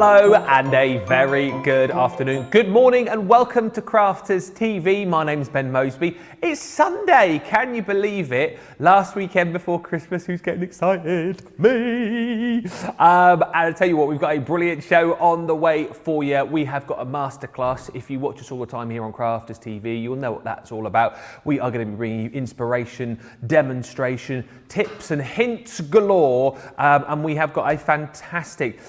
Hello and a very good afternoon, good morning and welcome to Crafters TV. My name's Ben Mosby. It's Sunday, can you believe it? Last weekend before Christmas, who's getting excited? Me! And I'll tell you what, we've got a brilliant show on the way for you. We have got a masterclass. If you watch us all the time here on Crafters TV, you'll know what that's all about. We are going to be bringing you inspiration, demonstration, tips and hints galore. And we have got a fantastic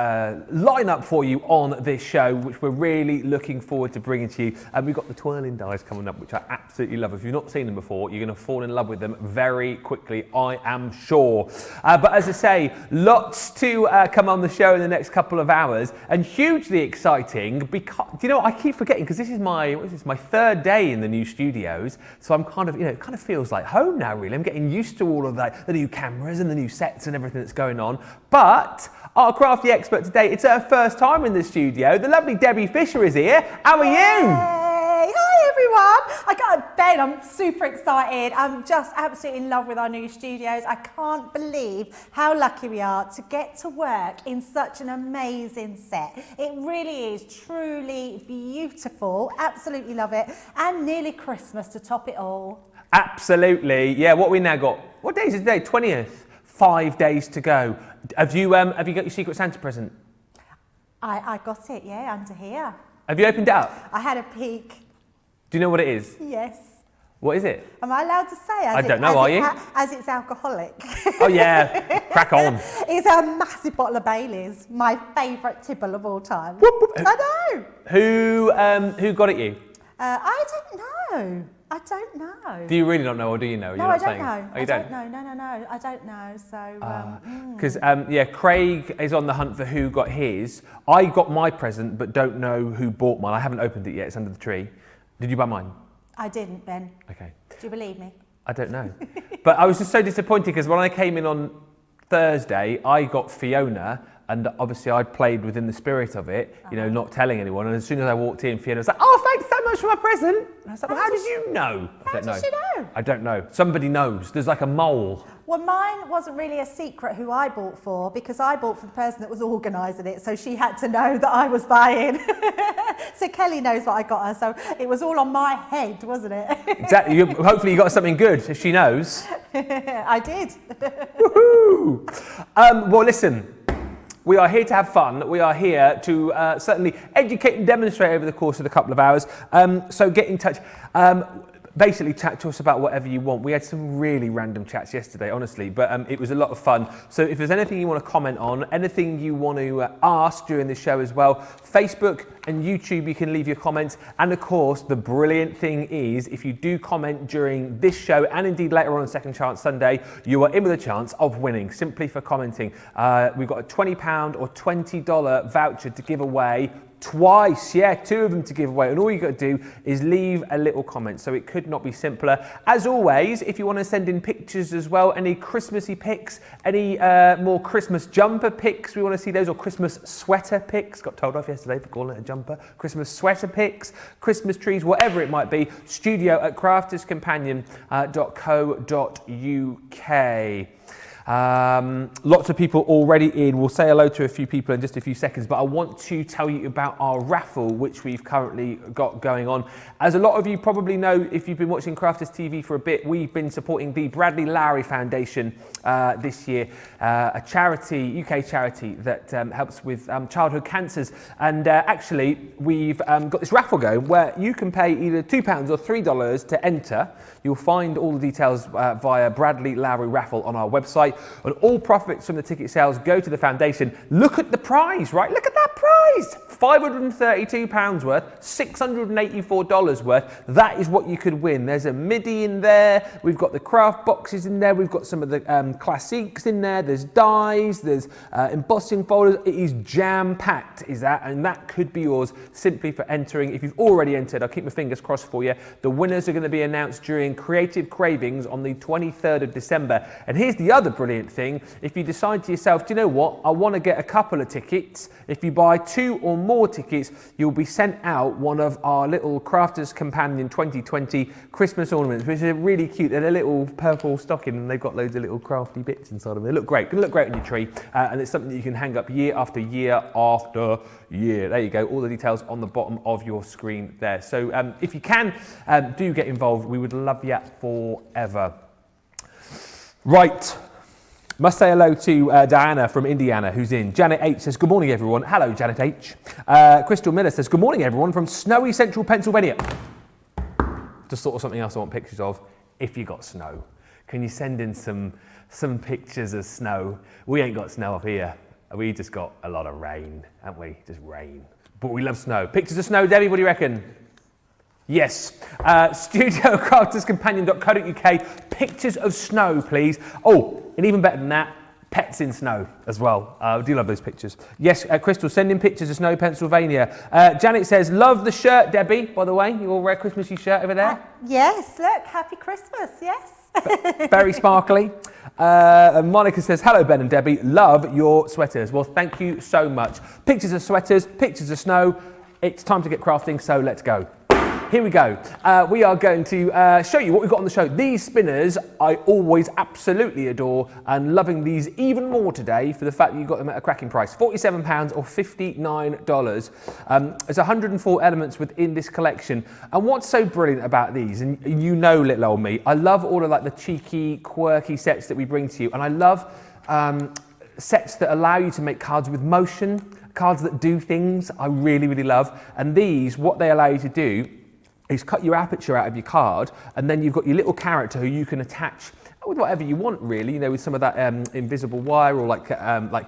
lineup for you on this show, which we're really looking forward to bringing to you. And we've got the twirling dies coming up, which I absolutely love. If you've not seen them before, you're going to fall in love with them very quickly, I am sure. But as I say, lots to come on the show in the next couple of hours, and hugely exciting because, you know, I keep forgetting because this is my third day in the new studios, so I'm kind of, it kind of feels like home now, really. I'm getting used to all of that, the new cameras and the new sets and everything that's going on. But our crafty expert today, it's her first time in the studio. The lovely Debbie Fisher is here. How are you? Hey, hi everyone. Ben, I'm super excited. I'm just absolutely in love with our new studios. I can't believe how lucky we are to get to work in such an amazing set. It really is truly beautiful. Absolutely love it. And nearly Christmas to top it all. Absolutely. Yeah, what we now got? What day is it today? 20th. 5 days to go. Have you got your Secret Santa present? I got it, yeah, under here. Have you opened it up? I had a peek. Do you know what it is? Yes. What is it? Am I allowed to say? I don't know, are you? As it's alcoholic. Oh yeah, crack on. It's a massive bottle of Baileys, my favourite tipple of all time. Whoop, whoop. I know. Who got it you? I don't know. I don't know. Do you really not know, or do you know? No, I don't know. Oh, you don't? No, I don't know. So, because Craig is on the hunt for who got his. I got my present, but don't know who bought mine. I haven't opened it yet. It's under the tree. Did you buy mine? I didn't, Ben. Okay. Do you believe me? I don't know. But I was just so disappointed because when I came in on Thursday, I got Fiona. And obviously I'd played within the spirit of it, not telling anyone. And as soon as I walked in, Fiona was like, "Oh, thanks so much for my present." And I was like, "Well, how did you know?" How did you know? I don't know. Somebody knows. There's like a mole. Well, mine wasn't really a secret who I bought for, because I bought for the person that was organising it, so she had to know that I was buying. So Kelly knows what I got her, so it was all on my head, wasn't it? Exactly. Hopefully you got something good, if she knows. I did. Woohoo! Well, listen. We are here to have fun. We are here to certainly educate and demonstrate over the course of the couple of hours. So get in touch. Basically chat to us about whatever you want. We had some really random chats yesterday, honestly, but it was a lot of fun. So if there's anything you want to comment on, anything you want to ask during the show as well, Facebook and YouTube, you can leave your comments. And of course, the brilliant thing is, if you do comment during this show and indeed later on Second Chance Sunday, you are in with a chance of winning simply for commenting. We've got a £20 or $20 voucher to give away. Twice, yeah, 2 of them to give away, and all you got to do is leave a little comment, so it could not be simpler. As always, if you want to send in pictures as well, any Christmassy pics, any more Christmas jumper pics, we want to see those, or Christmas sweater pics, got told off yesterday for calling it a jumper, Christmas sweater pics, Christmas trees, whatever it might be, studio@crafterscompanion.co.uk. Lots of people already in. We'll say hello to a few people in just a few seconds, but I want to tell you about our raffle, which we've currently got going on. As a lot of you probably know, if you've been watching Crafters TV for a bit, we've been supporting the Bradley Lowry Foundation this year, a charity, UK charity that helps with childhood cancers. And actually, we've got this raffle going where you can pay either £2 or $3 to enter. You'll find all the details via Bradley Lowry Raffle on our website. And all profits from the ticket sales go to the foundation. Look at the prize, right? Look at that prize! £532 worth, $684 worth. That is what you could win. There's a MIDI in there. We've got the craft boxes in there. We've got some of the classiques in there. There's dies. There's embossing folders. It is jam-packed, is that? And that could be yours simply for entering. If you've already entered, I'll keep my fingers crossed for you. The winners are going to be announced during Creative Cravings on the 23rd of December. And here's the other brilliant thing. If you decide to yourself, do you know what? I want to get a couple of tickets. If you buy 2 2 or more tickets, you'll be sent out one of our little Crafters Companion 2020 Christmas ornaments, which are really cute. They're a little purple stocking and they've got loads of little crafty bits inside of them. They look great. They look great on your tree, and it's something that you can hang up year after year after year. There you go. All the details on the bottom of your screen there. So if you can, do get involved. We would love you forever. Right. Must say hello to Diana from Indiana, who's in. Janet H says, good morning, everyone. Hello, Janet H. Crystal Miller says, good morning, everyone, from snowy central Pennsylvania. Just thought of something else I want pictures of. If you got snow, can you send in some pictures of snow? We ain't got snow up here. We just got a lot of rain, haven't we? Just rain. But we love snow. Pictures of snow, Debbie, what do you reckon? Yes. studiocrafterscompanion.co.uk. Pictures of snow, please. Oh, and even better than that, pets in snow as well. I do love those pictures. Yes, Crystal, send in pictures of snow, Pennsylvania. Janet says, love the shirt, Debbie, by the way. Your red Christmassy shirt over there. Yes, look, happy Christmas, yes. Very sparkly. And Monica says, hello, Ben and Debbie. Love your sweaters. Well, thank you so much. Pictures of sweaters, pictures of snow. It's time to get crafting, so let's go. Here we go. We are going to show you what we've got on the show. These spinners I always absolutely adore, and loving these even more today for the fact that you got them at a cracking price. £47 or $59. There's 104 elements within this collection. And what's so brilliant about these, and you know little old me, I love all of like the cheeky, quirky sets that we bring to you. And I love sets that allow you to make cards with motion, cards that do things. I really, really love. And these, what they allow you to do is cut your aperture out of your card, and then you've got your little character who you can attach with whatever you want, really. You know, with some of that invisible wire or like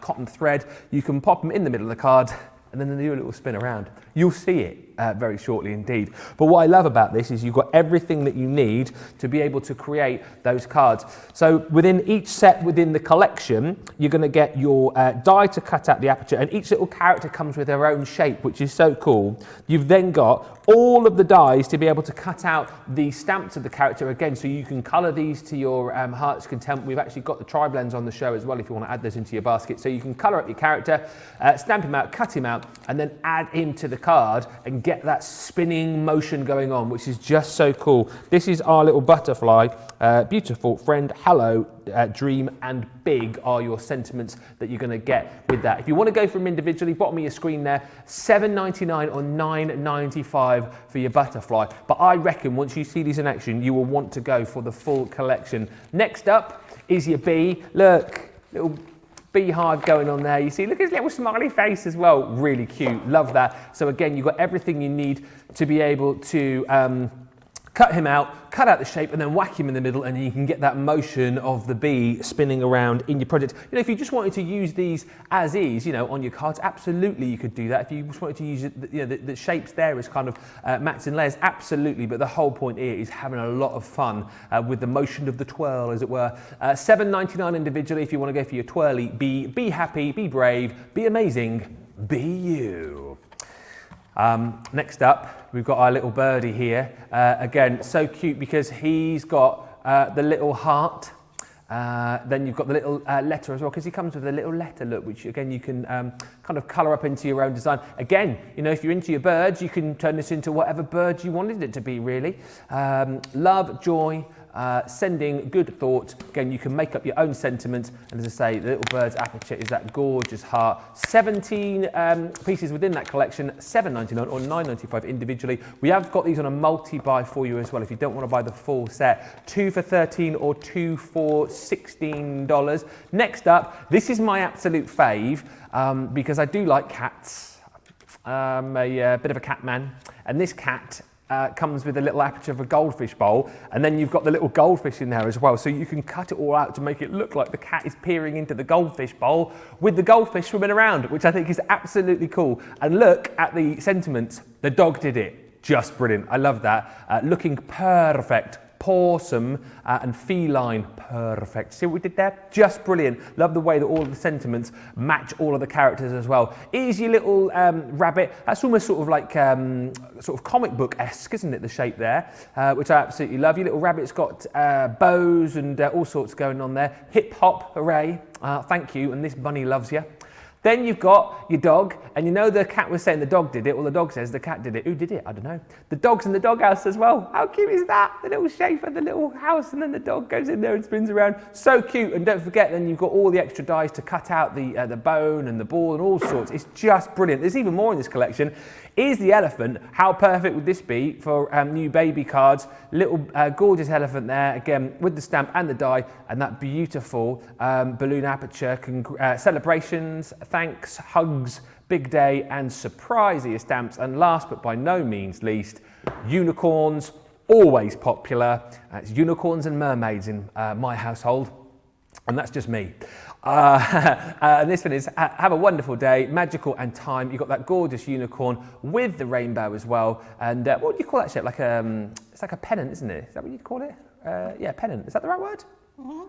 cotton thread, you can pop them in the middle of the card, and then they do a little spin around. You'll see it very shortly indeed. But what I love about this is you've got everything that you need to be able to create those cards. So within each set within the collection, you're going to get your die to cut out the aperture, and each little character comes with their own shape, which is so cool. You've then got all of the dies to be able to cut out the stamps of the character again, so you can colour these to your heart's content. We've actually got the tri-blends on the show as well if you want to add those into your basket. So you can colour up your character, stamp him out, cut him out, and then add him to the card and get that spinning motion going on, which is just so cool. This is our little butterfly. Beautiful friend, hello, dream, and big are your sentiments that you're going to get with that. If you want to go for them individually, bottom of your screen there, $7.99 or $9.95 for your butterfly. But I reckon once you see these in action, you will want to go for the full collection. Next up is your bee. Look, little beehive going on there. You see, look at his little smiley face as well. Really cute. Love that. So again, you've got everything you need to be able to cut him out, cut out the shape, and then whack him in the middle, and you can get that motion of the bee spinning around in your project. You know, if you just wanted to use these as is, you know, on your cards, absolutely you could do that. If you just wanted to use it, you know, the shapes there as kind of mats and layers, absolutely. But the whole point here is having a lot of fun with the motion of the twirl, as it were. $7.99 individually if you want to go for your twirly bee. Be happy, be brave, be amazing, be you. Next up, we've got our little birdie here. Again, so cute because he's got the little heart. Then you've got the little letter as well, because he comes with a little letter, look, which again you can kind of colour up into your own design. Again, you know, if you're into your birds, you can turn this into whatever bird you wanted it to be, really. Love, joy, sending good thought. Again, you can make up your own sentiment. And as I say, the little bird's aperture is that gorgeous heart. 17 pieces within that collection, $7.99 or $9.95 individually. We have got these on a multi-buy for you as well if you don't want to buy the full set. 2 for $13 or 2 for $16. Next up, this is my absolute fave because I do like cats. I'm a bit of a cat man, and this cat comes with a little aperture of a goldfish bowl, and then you've got the little goldfish in there as well, so you can cut it all out to make it look like the cat is peering into the goldfish bowl with the goldfish swimming around, which I think is absolutely cool. And look at the sentiments. The dog did it. Just brilliant. I love that. Looking perfect. Pawsome and feline, perfect. See what we did there? Just brilliant. Love the way that all of the sentiments match all of the characters as well. Here's your little rabbit. That's almost sort of like sort of comic book-esque, isn't it, the shape there, which I absolutely love. Your little rabbit's got bows and all sorts going on there. Hip hop, hooray. Thank you, and this bunny loves you. Then you've got your dog, and you know the cat was saying the dog did it, well the dog says the cat did it. Who did it? I don't know. The dog's in the doghouse as well. How cute is that? The little shape of the little house, and then the dog goes in there and spins around. So cute. And don't forget, then you've got all the extra dies to cut out the bone and the ball and all sorts. It's just brilliant. There's even more in this collection. Is the elephant. How perfect would this be for new baby cards? Little gorgeous elephant there, again, with the stamp and the die, and that beautiful balloon aperture. Celebrations, thanks, hugs, big day, and surprise are your stamps. And last but by no means least, unicorns, always popular. It's unicorns and mermaids in my household, and that's just me. And this one is have a wonderful day, magical and time. You've got that gorgeous unicorn with the rainbow as well. And what do you call that shape? Like it's like a pennant, isn't it? Is that what you'd call it? Yeah, pennant. Is that the right word?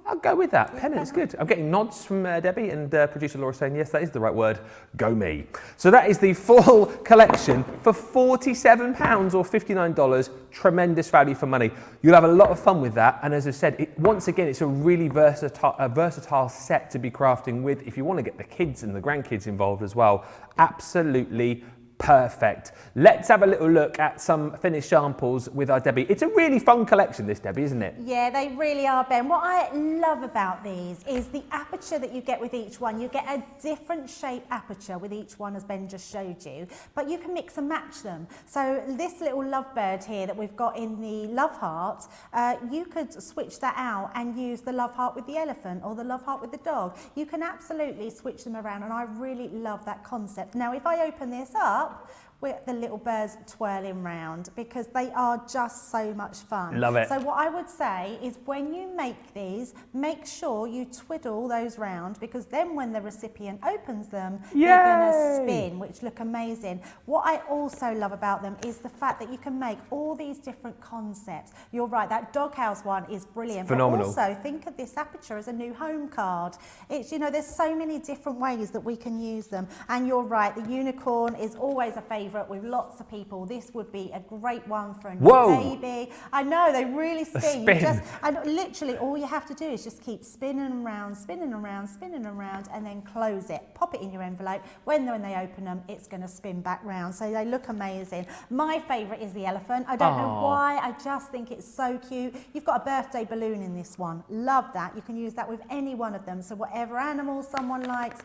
I'll go with that. Pennant's good. I'm getting nods from Debbie and producer Laura saying, yes, that is the right word. Go me. So that is the full collection for £47 or $59. Tremendous value for money. You'll have a lot of fun with that. And as I said, once again, it's a really versatile set to be crafting with. If you want to get the kids and the grandkids involved as well, absolutely perfect. Let's have a little look at some finished samples with our Debbie. It's a really fun collection, this, Debbie, isn't it? Yeah, they really are, Ben. What I love about these is the aperture that you get with each one. You get a different shape aperture with each one, as Ben just showed you, but you can mix and match them. So this little lovebird here that we've got in the love heart, you could switch that out and use the love heart with the elephant or the love heart with the dog. You can absolutely switch them around, and I really love that concept. Now, if I open this up, with the little birds twirling round, because they are just so much fun. Love it. So what I would say is when you make these, make sure you twiddle those round, because then when the recipient opens them, they're going to spin, which look amazing. What I also love about them is the fact that you can make all these different concepts. You're right, that doghouse one is brilliant. It's phenomenal. But also think of this aperture as a new home card. It's, you know, there's so many different ways that we can use them. And you're right, the unicorn is always a favourite with lots of people. This would be a great one for a new baby. I know, they really spin. And literally all you have to do is just keep spinning around, spinning around, spinning around, and then close it. Pop it in your envelope. When they open them, it's going to spin back round. So they look amazing. My favourite is the elephant. I don't know why. I just think it's so cute. You've got a birthday balloon in this one. Love that. You can use that with any one of them. So whatever animal someone likes,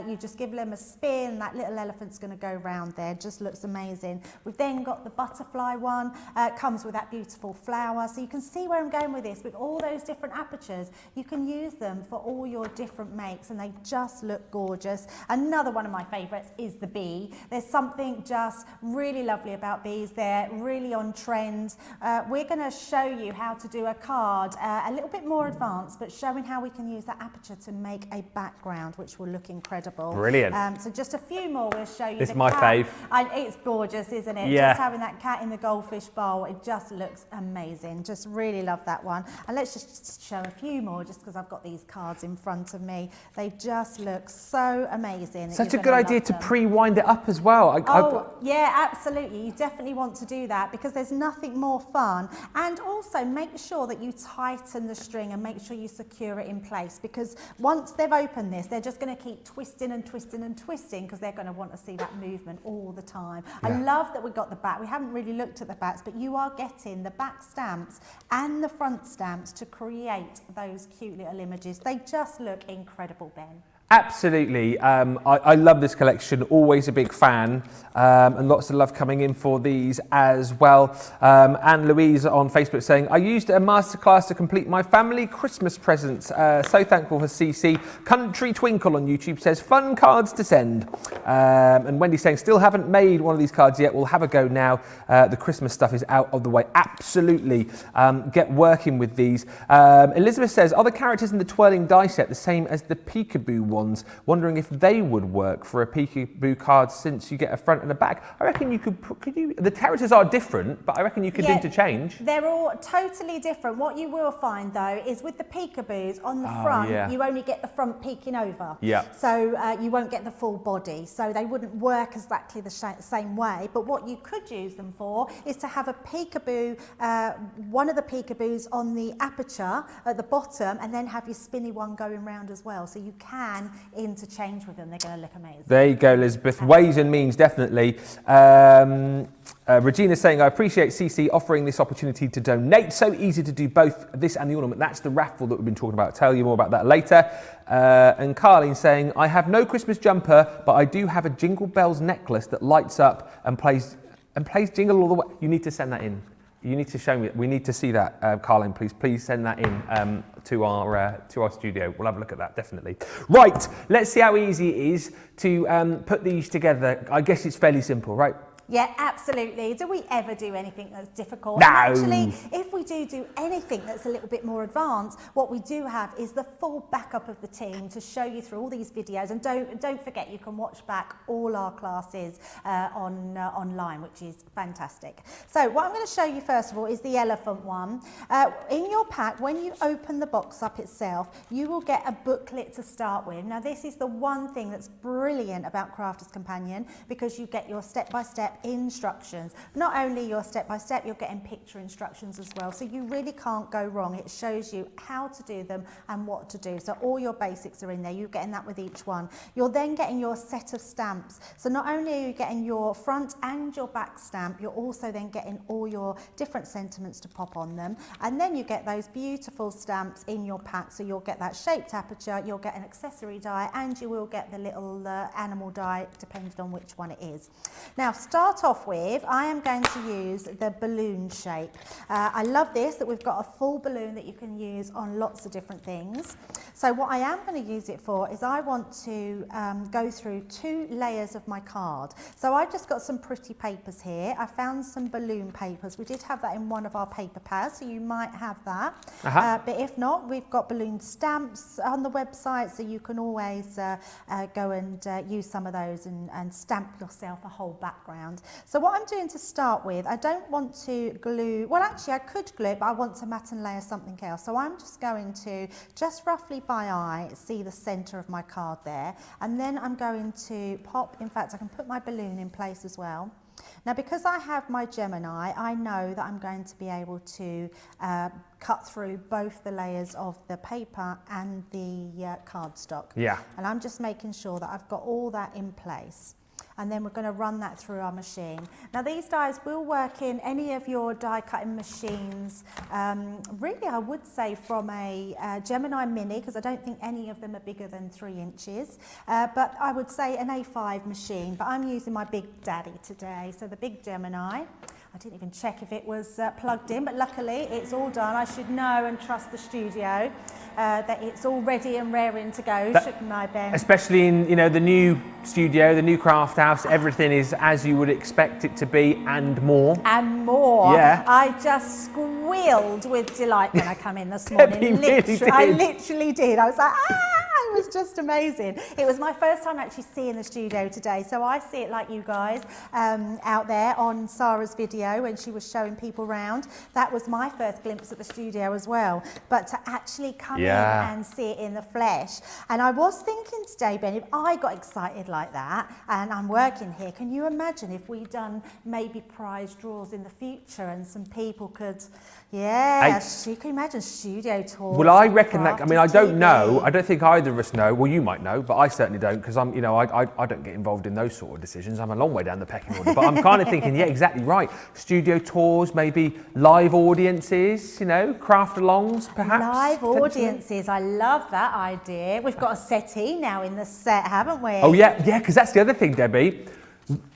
you just give them a spin. That little elephant's going to go round there. Just looks amazing. We've then got the butterfly one. Comes with that beautiful flower. So you can see where I'm going with this. With all those different apertures, you can use them for all your different makes, and they just look gorgeous. Another one of my favourites is the bee. There's something just really lovely about bees. They're really on trend. We're going to show you how to do a card a little bit more advanced, but showing how we can use that aperture to make a background, which will look incredible. Brilliant. So just a few more we'll show you. It's my fave. It's gorgeous, isn't it? Yeah. Just having that cat in the goldfish bowl, it just looks amazing. Just really love that one. And let's just show a few more, just because I've got these cards in front of me. They just look so amazing. Such a good idea to pre-wind it up as well. Yeah, absolutely. You definitely want to do that, because there's nothing more fun. And also make sure that you tighten the string and make sure you secure it in place, because once they've opened this, they're just going to keep twisting and twisting and twisting, because they're going to want to see that movement all the time. Yeah. I love that we got the back. We haven't really looked at the backs, but you are getting the back stamps and the front stamps to create those cute little images. They just look incredible, Ben. Absolutely. I love this collection, always a big fan, and lots of love coming in for these as well. Anne Louise on Facebook saying, I used a masterclass to complete my family Christmas presents. So thankful for CC. Country Twinkle on YouTube says, fun cards to send. And Wendy saying, still haven't made one of these cards yet. We'll have a go now. The Christmas stuff is out of the way. Absolutely. Get working with these. Elizabeth says, are the characters in the Twirling die set the same as the Peekaboo one? Wondering if they would work for a peekaboo card, since you get a front and a back. I reckon you could the characters are different, but I reckon you could interchange. They're all totally different. What you will find though is with the peekaboos on the front, you only get the front peeking over. Yeah. So you won't get the full body. So they wouldn't work exactly the same way. But what you could use them for is to have a peekaboo, one of the peekaboos on the aperture at the bottom, and then have your spinny one going round as well. So you can interchange with them. They're going to look amazing. There you go, Elizabeth. Ways and means, definitely. Regina's saying, I appreciate CC offering this opportunity to donate. So easy to do both this and the ornament. That's the raffle that we've been talking about. Tell you more about that later. And Carleen saying, I have no Christmas jumper, but I do have a Jingle Bells necklace that lights up and plays jingle all the way. You need to send that in. You need to show me. We need to see that, Carleen. Please send that in to our studio. We'll have a look at that, definitely. Right, let's see how easy it is to put these together. I guess it's fairly simple, right? Yeah, absolutely. Do we ever do anything that's difficult? No. And actually, if we do anything that's a little bit more advanced, what we do have is the full backup of the team to show you through all these videos. And don't forget, you can watch back all our classes online, which is fantastic. So what I'm going to show you first of all is the elephant one. In your pack, when you open the box up itself, you will get a booklet to start with. Now, this is the one thing that's brilliant about Crafter's Companion, because you get your step-by-step instructions. Not only your step-by-step, you're getting picture instructions as well. So you really can't go wrong. It shows you how to do them and what to do. So all your basics are in there. You're getting that with each one. You're then getting your set of stamps. So not only are you getting your front and your back stamp, you're also then getting all your different sentiments to pop on them. And then you get those beautiful stamps in your pack. So you'll get that shaped aperture, you'll get an accessory die, and you will get the little animal die, depending on which one it is. Now, start off with, I am going to use the balloon shape. I love this, that we've got a full balloon that you can use on lots of different things. So what I am going to use it for is I want to go through 2 layers of my card. So I've just got some pretty papers here. I found some balloon papers. We did have that in one of our paper pads, so you might have that. But if not, we've got balloon stamps on the website, so you can always go and use some of those and stamp yourself a whole background. So what I'm doing to start with, I don't want to glue, well actually I could glue it, but I want to matte and layer something else. So I'm just going to, just roughly by eye, see the centre of my card there. And then I'm going to pop, in fact I can put my balloon in place as well. Now, because I have my Gemini, I know that I'm going to be able to cut through both the layers of the paper and the cardstock. Yeah. And I'm just making sure that I've got all that in place. And then we're going to run that through our machine. Now, these dies will work in any of your die cutting machines. Really, I would say from a Gemini Mini, because I don't think any of them are bigger than 3 inches. But I would say an A5 machine. But I'm using my Big Daddy today, so the Big Gemini. I didn't even check if it was plugged in, but luckily it's all done. I should know and trust the studio that it's all ready and raring to go, shouldn't I, Ben? Especially in, you know, the new studio, the new craft house, everything is as you would expect it to be and more. And more. Yeah. I just squealed with delight when I come in this morning. I literally did. I was like, it was just amazing. It was my first time actually seeing the studio today, so I see it like you guys out there on Sarah's video when she was showing people around. That was my first glimpse at the studio as well, but to actually come in and see it in the flesh. And I was thinking today, Ben, if I got excited like that and I'm working here, can you imagine if we'd done maybe prize draws in the future and some people could, you can imagine studio tours. Well, I reckon that, I mean, I don't know, I don't think either of us know, well you might know, but I certainly don't, because I'm, you know, I don't get involved in those sort of decisions. I'm a long way down the pecking order, but I'm kind of thinking, yeah, exactly right. Studio tours, maybe live audiences, you know, craft alongs perhaps. Live audiences, I love that idea. We've got a settee now in the set, haven't we? Oh yeah, because that's the other thing, Debbie.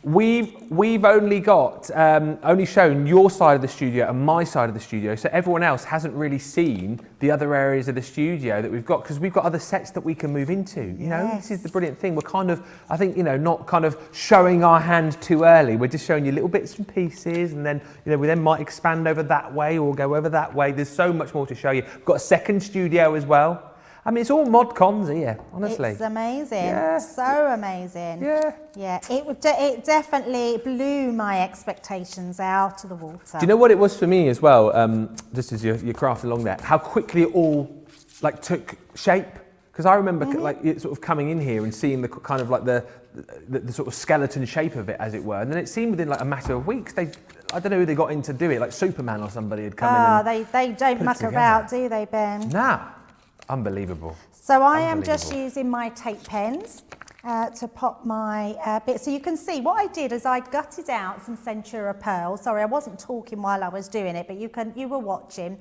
We've only got only shown your side of the studio and my side of the studio, so everyone else hasn't really seen the other areas of the studio that we've got, because we've got other sets that we can move into. You know, this is the brilliant thing. We're kind of, I think, you know, not kind of showing our hand too early. We're just showing you little bits and pieces, and then, you know, we then might expand over that way or go over that way. There's so much more to show you. We've got a second studio as well. I mean, it's all mod cons here, honestly. It's amazing. Yeah. So amazing. Yeah. It definitely blew my expectations out of the water. Do you know what it was for me as well, just as your craft along there, how quickly it all like took shape? Because I remember like it sort of coming in here and seeing the kind of like the sort of skeleton shape of it, as it were. And then it seemed within like a matter of weeks, I don't know who they got in to do it, like Superman or somebody had come in and they don't muck about, do they, Ben? Nah. Unbelievable. So I am just using my tape pens to pop my bit. So you can see what I did is I gutted out some Centura pearl. Sorry, I wasn't talking while I was doing it, but you were watching.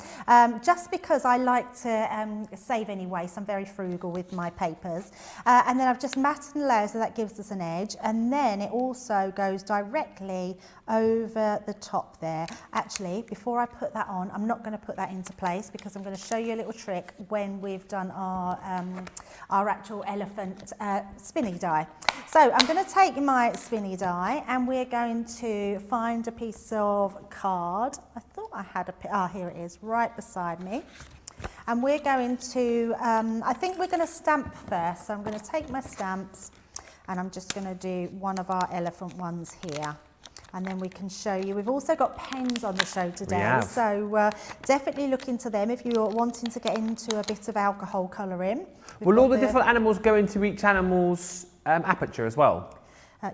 Just because I like to save any waste, I'm very frugal with my papers. And then I've just matted the layer so that gives us an edge. And then it also goes directly over the top there. Actually, before I put that on, I'm not going to put that into place because I'm going to show you a little trick when we've done our actual elephant spinny die. So I'm going to take my spinny die and we're going to find a piece of card. I thought I had here it is, right beside me. And we're going to, I think we're going to stamp first. So I'm going to take my stamps and I'm just going to do one of our elephant ones here. And then we can show you. We've also got pens on the show today, so definitely look into them if you're wanting to get into a bit of alcohol colouring. Will all the different animals go into each animal's aperture as well?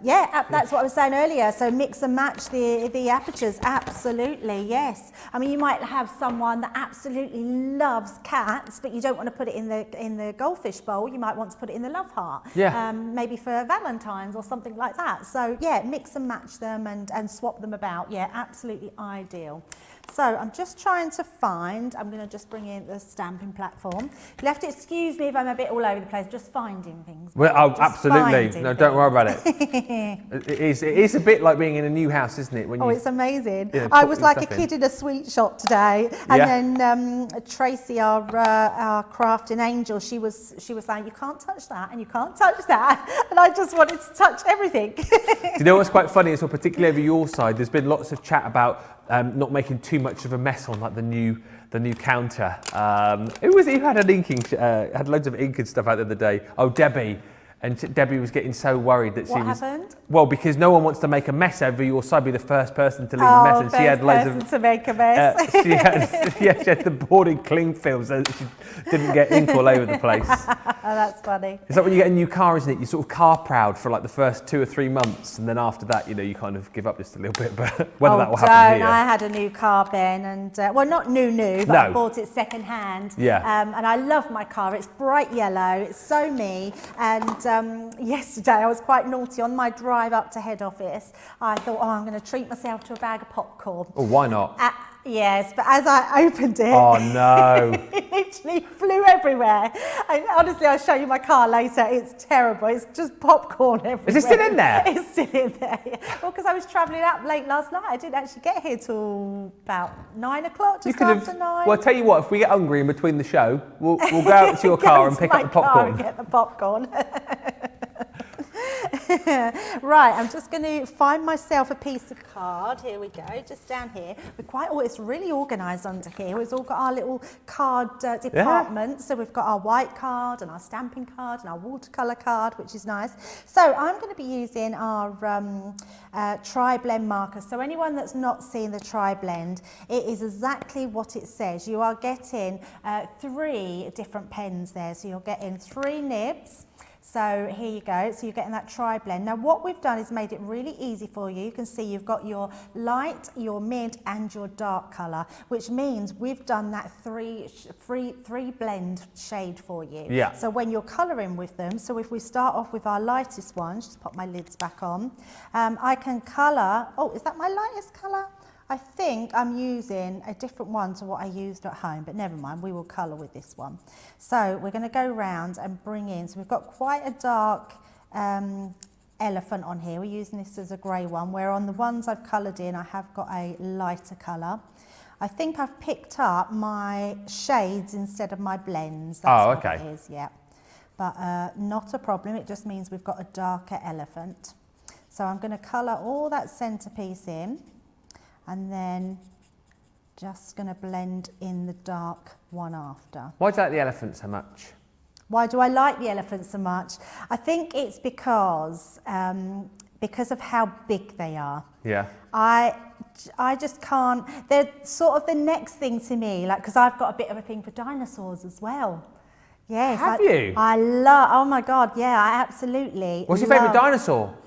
Yeah, that's what I was saying earlier. So mix and match the apertures, absolutely, yes. I mean, you might have someone that absolutely loves cats, but you don't want to put it in the goldfish bowl. You might want to put it in the love heart. Yeah. Maybe for Valentine's or something like that. So yeah, mix and match them and swap them about. Yeah, absolutely ideal. So I'm just trying to find, I'm going to just bring in the stamping platform. You'll have to excuse me if I'm a bit all over the place, just finding things. Well, absolutely. No, don't worry about it. It is a bit like being in a new house, isn't it? When it's amazing. I was like a kid in a sweet shop today. And then Tracy, our crafting angel, she was saying, you can't touch that and you can't touch that. And I just wanted to touch everything. Do you know what's quite funny as well, particularly over your side, there's been lots of chat about not making too much of a mess on like the new counter. Who had an inking? Had loads of ink and stuff out the other day. Oh, Debbie. And Debbie was getting so worried that What happened? Well, because no one wants to make a mess over your side, be the first person to leave a mess. And she had loads to make a mess. She had the board in cling film so that she didn't get ink all over the place. Oh, that's funny. It's like when you get a new car, isn't it? You're sort of car proud for like the first 2 or 3 months, and then after that, you kind of give up just a little bit. But whether that will happen here. I had a new car, Ben, and well, not new, but I bought it second hand. Yeah. And I love my car. It's bright yellow. It's so me. And yesterday I was quite naughty on my drive up to head office. I thought, I'm going to treat myself to a bag of popcorn. Oh, why not? Yes, but as I opened it, oh no, it literally flew everywhere. And honestly, I'll show you my car later. It's terrible. It's just popcorn everywhere. Is it still in there? It's still in there. Well, because I was travelling up late last night. I didn't actually get here till about 9 o'clock, just after 9. Well, I'll tell you what, if we get hungry in between the show, we'll go out to your car and pick up the popcorn. And get the popcorn. Right, I'm just going to find myself a piece of card. Here we go, just down here. It's really organised under here. It's all got our little card department. Yeah. So we've got our white card and our stamping card and our watercolour card, which is nice. So I'm going to be using our tri-blend marker. So anyone that's not seen the tri-blend, it is exactly what it says. You are getting 3 different pens there. So you're getting 3 nibs. So here you go, so you're getting that tri-blend. Now what we've done is made it really easy for you. You can see you've got your light, your mid and your dark colour, which means we've done that three blend shade for you. Yeah. So when you're colouring with them, so if we start off with our lightest one, just pop my lids back on, I can colour, is that my lightest colour? I think I'm using a different one to what I used at home, but never mind, we will colour with this one. So we're going to go round and bring in, so we've got quite a dark elephant on here. We're using this as a grey one, where on the ones I've coloured in, I have got a lighter colour. I think I've picked up my shades instead of my blends. That's what it is, yeah. But not a problem, it just means we've got a darker elephant. So I'm going to colour all that centrepiece in. And then just going to blend in the dark one after. Why do you like the elephant so much? Why do I like the elephant so much? I think it's because of how big they are. Yeah. I just can't, they're sort of the next thing to me, like, because I've got a bit of a thing for dinosaurs as well. Yes. Have you? I love, oh my God, yeah, I absolutely What's your favourite dinosaur?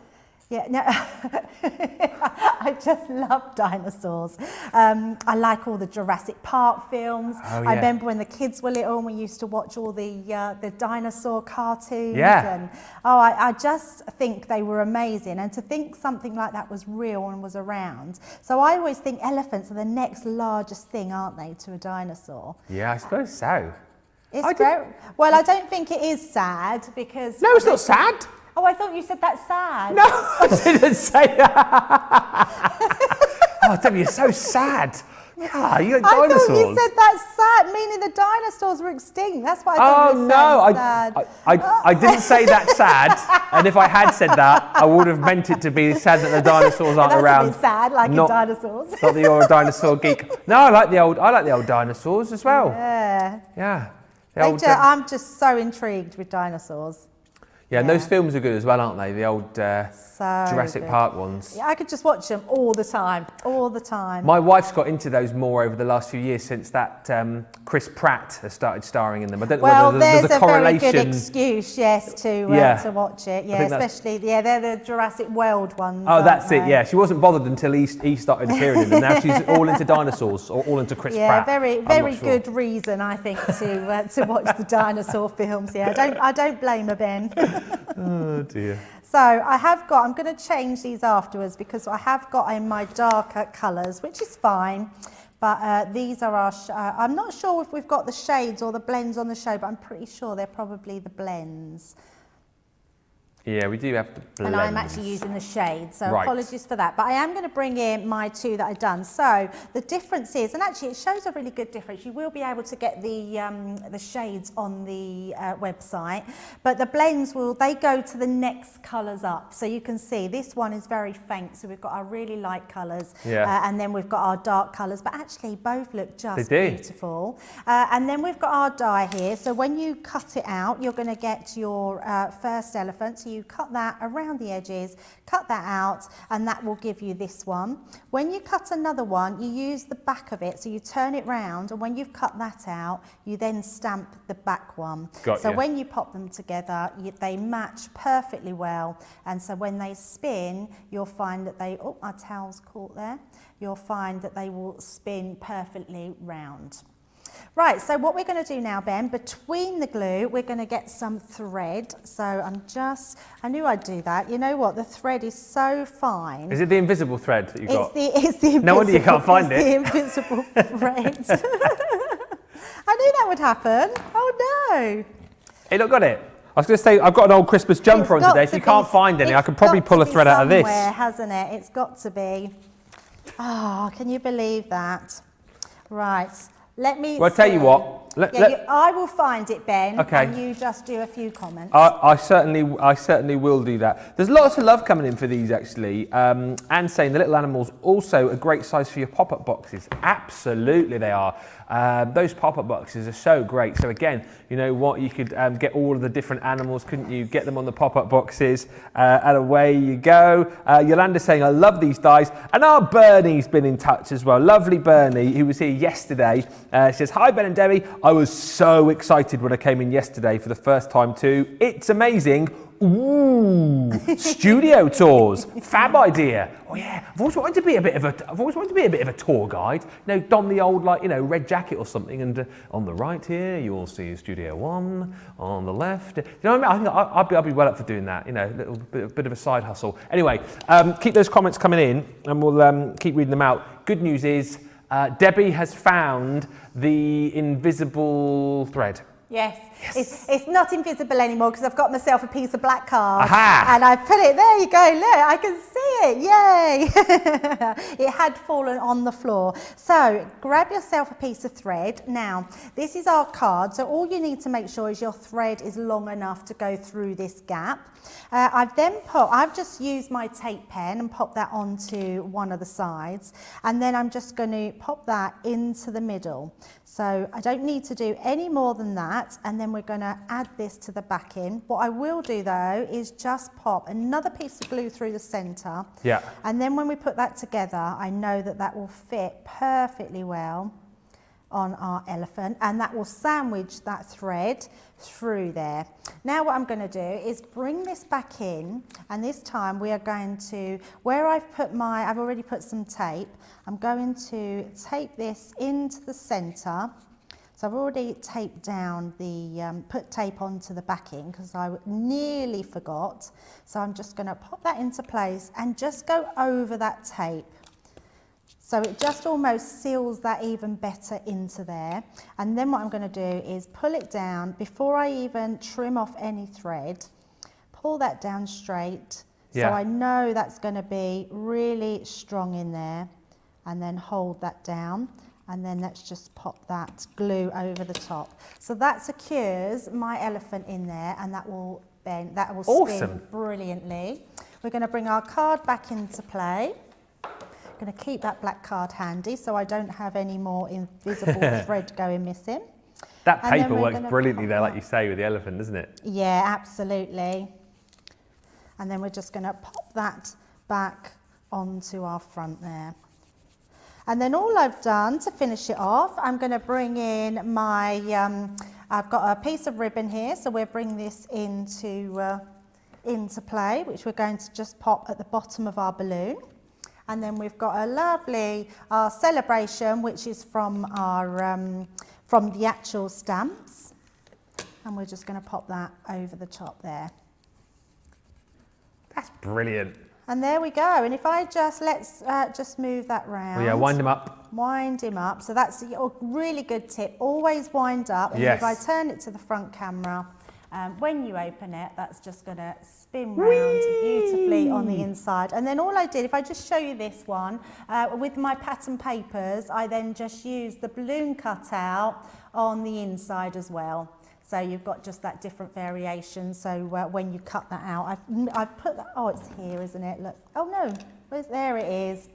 Yeah, no, I just love dinosaurs. I like all the Jurassic Park films. Oh, yeah. I remember when the kids were little and we used to watch all the dinosaur cartoons. Yeah. And I just think they were amazing. And to think something like that was real and was around. So I always think elephants are the next largest thing, aren't they, to a dinosaur? Yeah, I suppose so. It's very, well, I don't think it is sad because... No, it's not sad. Oh, I thought you said that's sad. No, I didn't say that. Oh, Debbie, you're so sad. Yeah, you got dinosaurs. I thought you said that's sad, meaning the dinosaurs were extinct. That's why I thought you sad. I didn't say that's sad. And if I had said that, I would have meant it to be sad that the dinosaurs aren't around. That's a bit sad, like in dinosaurs. Not that you're a dinosaur geek. No, I like the old dinosaurs as well. Yeah. Yeah. I'm just so intrigued with dinosaurs. Yeah, and those films are good as well, aren't they? The old Jurassic Park ones. Yeah, I could just watch them all the time, all the time. My wife's got into those more over the last few years since that Chris Pratt has started starring in them. I don't know whether there's a correlation. Very good excuse, yes, to watch it. Yeah, especially they're the Jurassic World ones. Oh, that's it. Yeah, she wasn't bothered until he started appearing in them. Now she's all into dinosaurs or all into Chris Pratt. Yeah, very good reason, I think, to watch the dinosaur films. Yeah, I don't blame her, Ben. Oh dear. So I'm going to change these afterwards because I have got in my darker colours, which is fine. But these are our, I'm not sure if we've got the shades or the blends on the show, but I'm pretty sure they're probably the blends. Yeah, we do have the blends. And I'm actually using the shades, so right. Apologies for that. But I am going to bring in my two that I've done. So the difference is, and actually it shows a really good difference. You will be able to get the shades on the website, but the blends they go to the next colours up. So you can see this one is very faint. So we've got our really light colours, and then we've got our dark colours. But actually both look just beautiful. And then we've got our die here. So when you cut it out, you're going to get your first elephant. So you cut that around the edges, cut that out, and that will give you this one. When you cut another one, you use the back of it, so you turn it round, and when you've cut that out, you then stamp the back one. So when you pop them together, they match perfectly well, and so when they spin, you'll find that our towel's caught there, you'll find that they will spin perfectly round. Right, so what we're going to do now, Ben, between the glue, we're going to get some thread. So I knew I'd do that. You know what? The thread is so fine. Is it the invisible thread that you've got? It's the invisible. No wonder you can't find it. The invisible thread. I knew that would happen. Oh no. Hey, look, got it. I was going to say, I've got an old Christmas jumper on today. If you can't find any, I could probably pull a thread out of this. Hasn't it? It's got to be. Oh, can you believe that? Right. Let me. Well, I'll tell you what. I will find it, Ben. Okay. And you just do a few comments. I certainly will do that. There's lots of love coming in for these actually. And saying the little animals also a great size for your pop-up boxes. Absolutely, they are. Those pop-up boxes are so great. So again, you know what? You could get all of the different animals, couldn't you? Get them on the pop-up boxes, and away you go. Yolanda's saying, "I love these dies," and our Bernie's been in touch as well. Lovely Bernie, who was here yesterday. She says, "Hi Ben and Debbie. I was so excited when I came in yesterday for the first time too. It's amazing. Ooh, studio tours, fab idea. Oh yeah, I've always wanted to be a bit of a tour guide. You know, don the old red jacket or something, and on the right here you will see Studio One. On the left, you know what I mean? I think I'll be well up for doing that. You know, a little bit of a side hustle. Anyway, keep those comments coming in, and we'll keep reading them out. Good news is Debbie has found the invisible thread. Yes. It's not invisible anymore because I've got myself a piece of black card. Aha. And I put it, there you go, look, I can see it, yay. It had fallen on the floor. So grab yourself a piece of thread. Now, this is our card, so all you need to make sure is your thread is long enough to go through this gap. I've just used my tape pen and popped that onto one of the sides, and then I'm just going to pop that into the middle. So I don't need to do any more than that, and then we're going to add this to the backing. What I will do though is just pop another piece of glue through the centre. Yeah. And then when we put that together, I know that that will fit perfectly well on our elephant, and that will sandwich that thread through there. Now what I'm going to do is bring this back in, and this time we are going to, where I've already put some tape, I'm going to tape this into the centre. So I've already taped down put tape onto the backing because I nearly forgot. So I'm just going to pop that into place and just go over that tape. So it just almost seals that even better into there. And then what I'm going to do is pull it down before I even trim off any thread. Pull that down straight. So I know that's going to be really strong in there. And then hold that down. And then let's just pop that glue over the top. So that secures my elephant in there, and that will bend, that will spin brilliantly. We're going to bring our card back into play. Going to keep that black card handy so I don't have any more invisible thread going missing. That paper works brilliantly there, like you say, with the elephant, doesn't it? Yeah, absolutely. And then we're just going to pop that back onto our front there. And then all I've done to finish it off, I'm going to bring in my, I've got a piece of ribbon here, so we'll bring this into play, which we're going to just pop at the bottom of our balloon. And then we've got a lovely celebration, which is from our from the actual stamps, and we're just going to pop that over the top there. That's brilliant. And there we go. And if I let's just move that round. Well, yeah, wind him up. Wind him up. So that's a really good tip. Always wind up. And if I turn it to the front camera, when you open it, that's just going to spin round beautifully on the inside. And then all I did, if I just show you this one, with my pattern papers, I then just used the balloon cutout on the inside as well. So you've got just that different variation. So when you cut that out, I've put that, oh, it's here, isn't it? Look, oh no, there it is.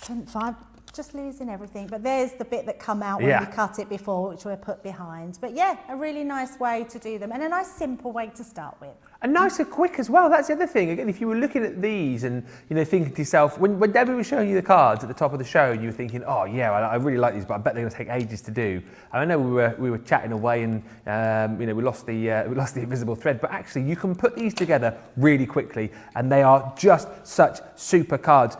Couldn't find, just losing everything. But there's the bit that come out when you cut it before, which we're put behind. But yeah, a really nice way to do them and a nice simple way to start with. And nice and quick as well. That's the other thing. Again, if you were looking at these and thinking to yourself, when Debbie was showing you the cards at the top of the show, you were thinking, oh yeah, I really like these, but I bet they're going to take ages to do. And I know we were chatting away, and we lost the invisible thread, but actually you can put these together really quickly, and they are just such super cards.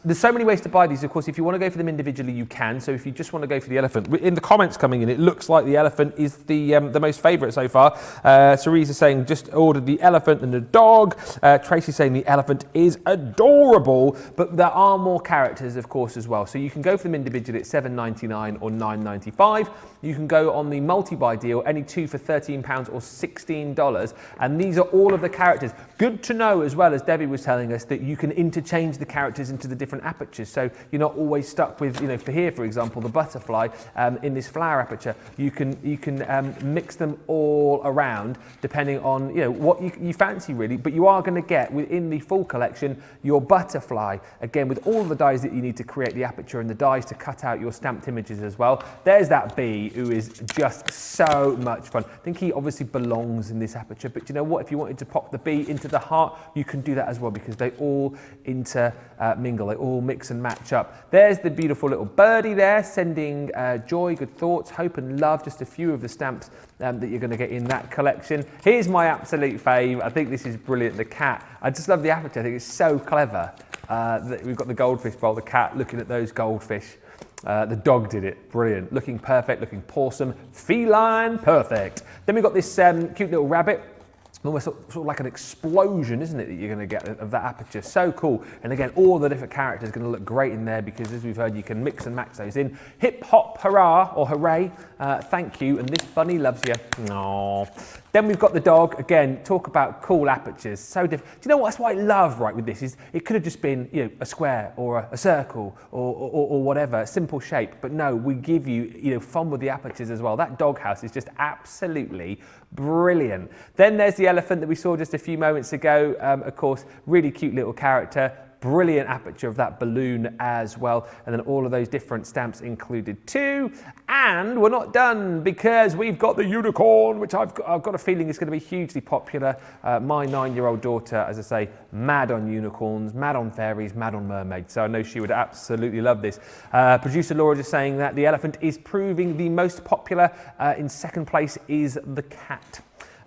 There's so many ways to buy these. Of course, if you want to go for them individually, you can. So if you just want to go for the elephant, in the comments coming in, it looks like the elephant is the most favourite so far. Cerise is saying just ordered the elephant and the dog. Tracy's saying the elephant is adorable, but there are more characters, of course, as well. So you can go for them individually at $7.99 or $9.95. You can go on the multi-buy deal, any two for £13 or $16. And these are all of the characters. Good to know as well, as Debbie was telling us, that you can interchange the characters into the different apertures. So you're not always stuck with, for here, for example, the butterfly in this flower aperture. You can mix them all around depending on, what you fancy really. But you are going to get within the full collection your butterfly, again, with all the dies that you need to create the aperture and the dies to cut out your stamped images as well. There's that bee who is just so much fun. I think he obviously belongs in this aperture, but you know what? If you wanted to pop the bee into the heart, you can do that as well because they all intermingle, they all mix and match up. There's the beautiful little birdie there, sending joy, good thoughts, hope and love, just a few of the stamps that you're going to get in that collection. Here's my absolute fave. I think this is brilliant, the cat. I just love the aperture. I think it's so clever that we've got the goldfish bowl, the cat looking at those goldfish. The dog did it, brilliant, looking perfect, looking pawsome, feline perfect. Then we've got this cute little rabbit, almost sort of like an explosion, isn't it, that you're going to get of that aperture. So cool. And again, all the different characters are going to look great in there because, as we've heard, you can mix and match those in. Hip hop hurrah or hooray, thank you, and this bunny loves you. Aww. Then we've got the dog. Again, talk about cool apertures. So different. Do you know what? That's what I love, right, with this is it could have just been, a square or a circle or whatever, a simple shape. But no, we give you, fun with the apertures as well. That doghouse is just absolutely brilliant. Then there's the elephant that we saw just a few moments ago. Of course, really cute little character. brilliant aperture of that balloon as well, and then all of those different stamps included too. And we're not done, because we've got the unicorn, which I've got a feeling is going to be hugely popular. My 9-year-old daughter, as I say, mad on unicorns, mad on fairies, mad on mermaids, so I know she would absolutely love this. Producer Laura just saying that the elephant is proving the most popular. In second place is the cat.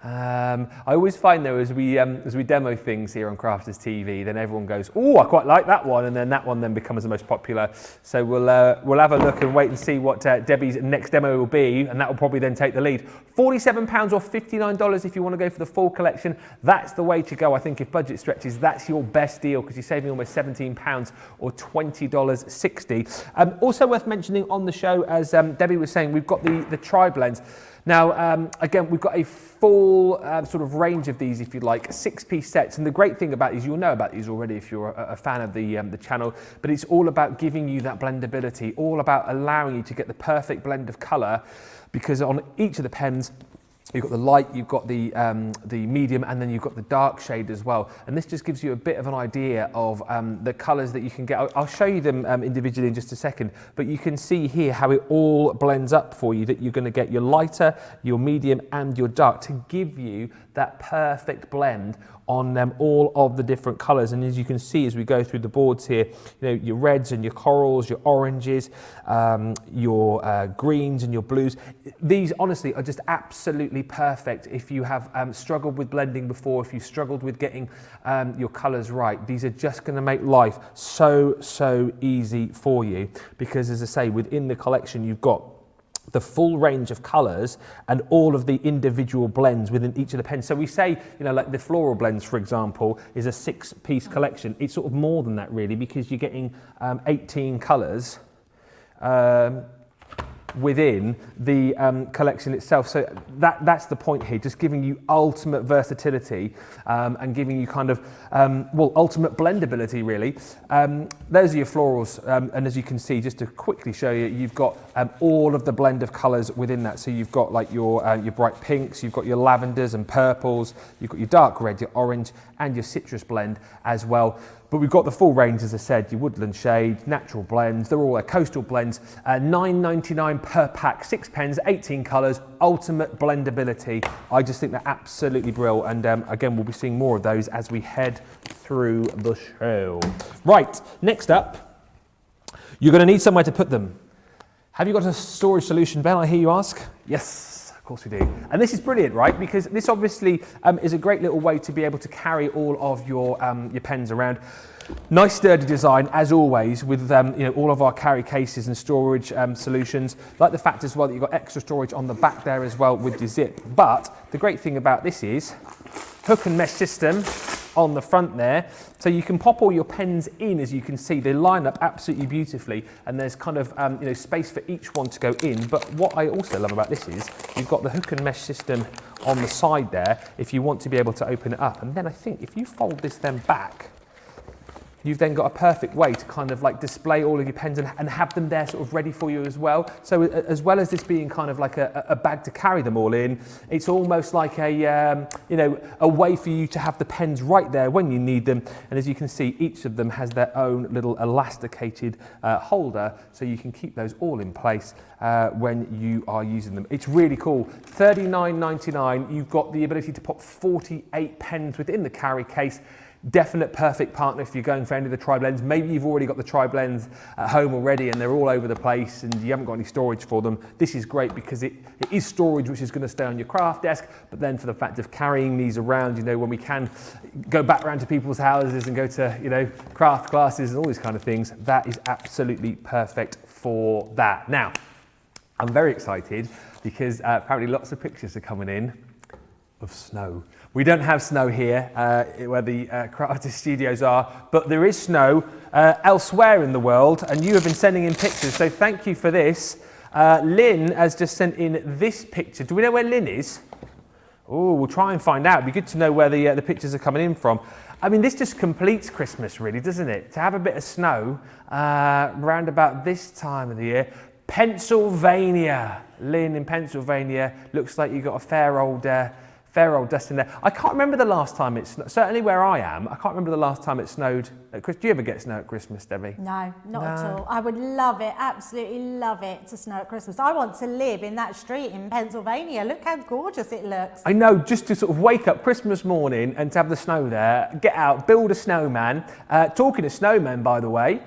I always find though, as we demo things here on Crafters TV, then everyone goes, "Oh, I quite like that one," and then that one then becomes the most popular. So we'll have a look and wait and see what Debbie's next demo will be, and that will probably then take the lead. £47 or $59 if you want to go for the full collection. That's the way to go. I think if budget stretches, that's your best deal, because you're saving almost £17 or $20.60. Also worth mentioning on the show, as Debbie was saying, we've got the tri-blends. Now, again, we've got a full sort of range of these, if you like, 6-piece sets. And the great thing about these, you'll know about these already if you're a fan of the channel, but it's all about giving you that blendability, all about allowing you to get the perfect blend of colour, because on each of the pens, you've got the light, you've got the medium, and then you've got the dark shade as well. And this just gives you a bit of an idea of the colours that you can get. I'll show you them individually in just a second, but you can see here how it all blends up for you, that you're going to get your lighter, your medium, and your dark to give you that perfect blend on all of the different colours. And as you can see, as we go through the boards here, you know, your reds and your corals, your oranges, your greens and your blues. These honestly are just absolutely perfect if you have struggled with blending before, if you've struggled with getting your colours right. These are just going to make life so easy for you, because as I say, within the collection you've got the full range of colours and all of the individual blends within each of the pens. So we say, you know, like the floral blends, for example, is a 6-piece collection. It's sort of more than that really, because you're getting 18 colours within the collection itself. So that's the point here, just giving you ultimate versatility and giving you kind of, well, ultimate blendability really. Those are your florals, and as you can see, just to quickly show you, you've got all of the blend of colours within that. So you've got like your bright pinks, you've got your lavenders and purples, you've got your dark red, your orange, and your citrus blend as well. But we've got the full range, as I said, your woodland shade, natural blends, they're all coastal blends, $9.99 per pack, 6 pens, 18 colours, ultimate blendability. I just think they're absolutely brilliant, and again, we'll be seeing more of those as we head through the show. Right, next up, you're going to need somewhere to put them. Have you got a storage solution, Ben, I hear you ask? Yes. Of course we do. And this is brilliant, right? Because this obviously is a great little way to be able to carry all of your pens around. Nice sturdy design, as always, with you know, all of our carry cases and storage solutions. Like the fact as well that you've got extra storage on the back there as well with your zip. But the great thing about this is hook and mesh system on the front there, so you can pop all your pens in. As you can see, they line up absolutely beautifully, and there's kind of you know, space for each one to go in. But what I also love about this is you've got the hook and mesh system on the side there if you want to be able to open it up. And then I think if you fold this then back, you've then got a perfect way to kind of like display all of your pens and have them there sort of ready for you as well. So as well as this being kind of like a bag to carry them all in, it's almost like a you know, a way for you to have the pens right there when you need them. And as you can see, each of them has their own little elasticated holder, so you can keep those all in place when you are using them. It's really cool. $39.99. You've got the ability to put 48 pens within the carry case. Definite perfect partner if you're going for any of the tri-blends. Maybe you've already got the tri-blends at home already and they're all over the place and you haven't got any storage for them. This is great because it is storage which is going to stay on your craft desk, but then for the fact of carrying these around, you know, when we can go back around to people's houses and go to, you know, craft classes and all these kind of things, that is absolutely perfect for that. Now, I'm very excited because apparently lots of pictures are coming in of snow. We don't have snow here where the Crafters studios are, but there is snow elsewhere in the world, and you have been sending in pictures, so thank you for this. Lynn has just sent in this picture. Do we know where Lynn is? Oh, we'll try and find out. It'd be good to know where the pictures are coming in from. I mean, this just completes Christmas, really, doesn't it? To have a bit of snow round about this time of the year. Pennsylvania. Lynn in Pennsylvania. Looks like you've got a fair old Fair old dust in there. I can't remember the last time it snowed. Certainly where I am, I can't remember the last time it snowed. Do you ever get snow at Christmas, Debbie? No, not at all. I would love it, absolutely love it to snow at Christmas. I want to live in that street in Pennsylvania. Look how gorgeous it looks. I know, just to sort of wake up Christmas morning and to have the snow there, get out, build a snowman. Talking of snowmen, by the way,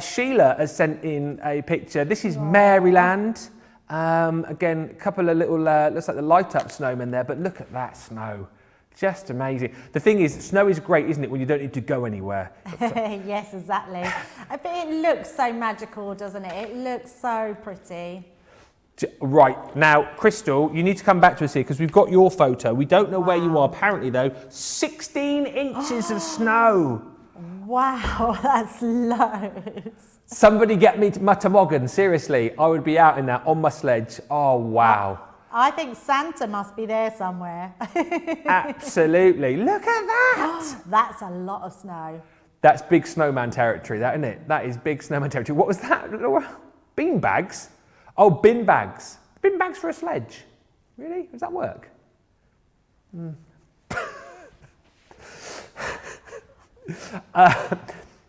Sheila has sent in a picture. This is Maryland. Again, a couple of little, looks like the light up snowmen there, but look at that snow. Just amazing. The thing is, snow is great, isn't it, when you don't need to go anywhere? Yes, exactly. But it looks so magical, doesn't it? It looks so pretty. Right, now, Crystal, you need to come back to us here because we've got your photo. We don't know where you are. Apparently, though, 16 inches of snow. Wow, that's loads. Somebody get me my toboggan, seriously. I would be out in that on my sledge. Oh, wow. I think Santa must be there somewhere. Absolutely. Look at that. That's a lot of snow. That's big snowman territory, that, isn't it? That is big snowman territory. What was that? Bean bags? Oh, bin bags. Bin bags for a sledge. Really? Does that work?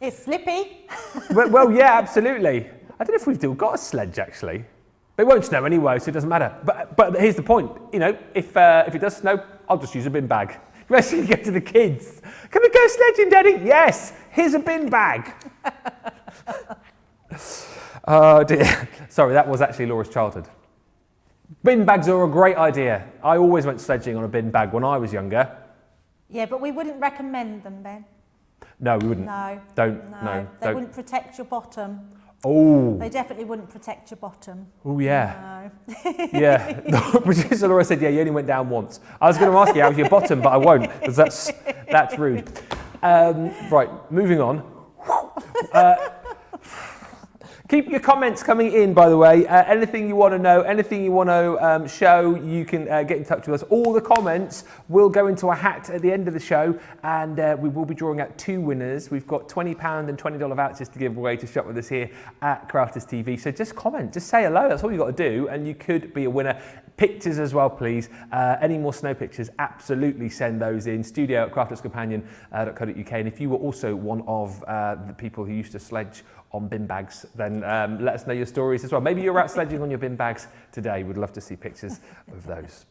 It's slippy. well, yeah, absolutely. I don't know if we've still got a sledge, actually. But it won't snow anyway, so it doesn't matter. But here's the point. You know, if it does snow, I'll just use a bin bag. Especially you get to the kids. Can we go sledging, Daddy? Yes. Here's a bin bag. Oh, dear. Sorry, that was actually Laura's childhood. Bin bags are a great idea. I always went sledging on a bin bag when I was younger. Yeah, but we wouldn't recommend them, Ben. No, we wouldn't. No. No. They wouldn't protect your bottom. Oh. They definitely wouldn't protect your bottom. Oh, yeah. No. Yeah. Producer Laura said, yeah, you only went down once. I was going to ask you how's your bottom, but I won't, because that's rude. Right, moving on. Keep your comments coming in, by the way. Anything you want to know, anything you want to show, you can get in touch with us. All the comments will go into a hat at the end of the show, and we will be drawing out 2 winners. We've got £20 and $20 vouchers to give away to shop with us here at Crafters TV. So just comment, just say hello. That's all you've got to do, and you could be a winner. Pictures as well, please. Any more snow pictures, absolutely send those in. Studio at crafterscompanion.co.uk. And if you were also one of the people who used to sledge on bin bags, then let us know your stories as well. Maybe you're out sledging on your bin bags today. We'd love to see pictures of those.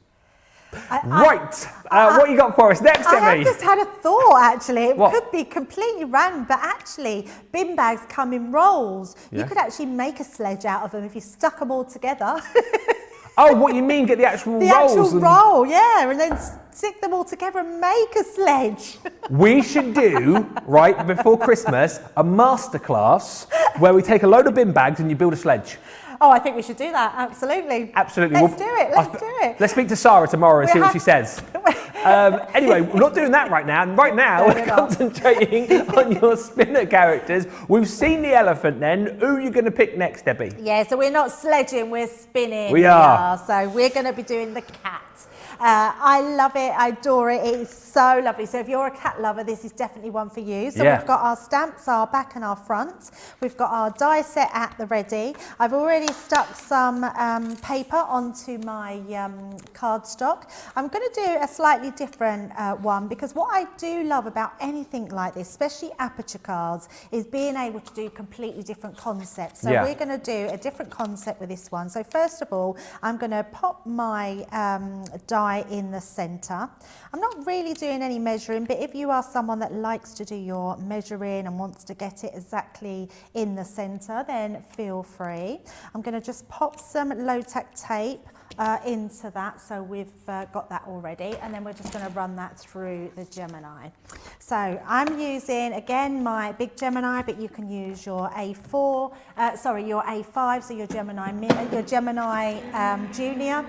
What you got for us next, Debbie? I just had a thought, actually. It What? could be completely random, but actually, bin bags come in rolls. Yeah. You could actually make a sledge out of them if you stuck them all together. Oh, what you mean? Get the actual The rolls? actual roll, yeah, and then stick them all together and make a sledge. We should do, right, before Christmas, a masterclass where we take a load of bin bags and you build a sledge. Oh, I think we should do that, absolutely. Absolutely. Let's do it. Let's speak to Sarah tomorrow and see what she says. Anyway, we're not doing that right now. And right now, we're concentrating on your spinner characters. We've seen the elephant then. Who are you going to pick next, Debbie? Yeah, so we're not sledging, we're spinning. We are. So we're going to be doing the cat. I love it, I adore it, it is so lovely. So if you're a cat lover, this is definitely one for you. So we've got our stamps, our back and our front. We've got our die set at the ready. I've already stuck some paper onto my cardstock. I'm going to do a slightly different one, because what I do love about anything like this, especially aperture cards, is being able to do completely different concepts. So we're going to do a different concept with this one. So first of all, I'm going to pop my die in the center. I'm not really doing any measuring, but if you are someone that likes to do your measuring and wants to get it exactly in the center, then feel free. I'm going to just pop some low-tack tape into that, so we've got that already, and then we're just going to run that through the Gemini. So I'm using again my big Gemini, but you can use your A4, your A5, so your Gemini Junior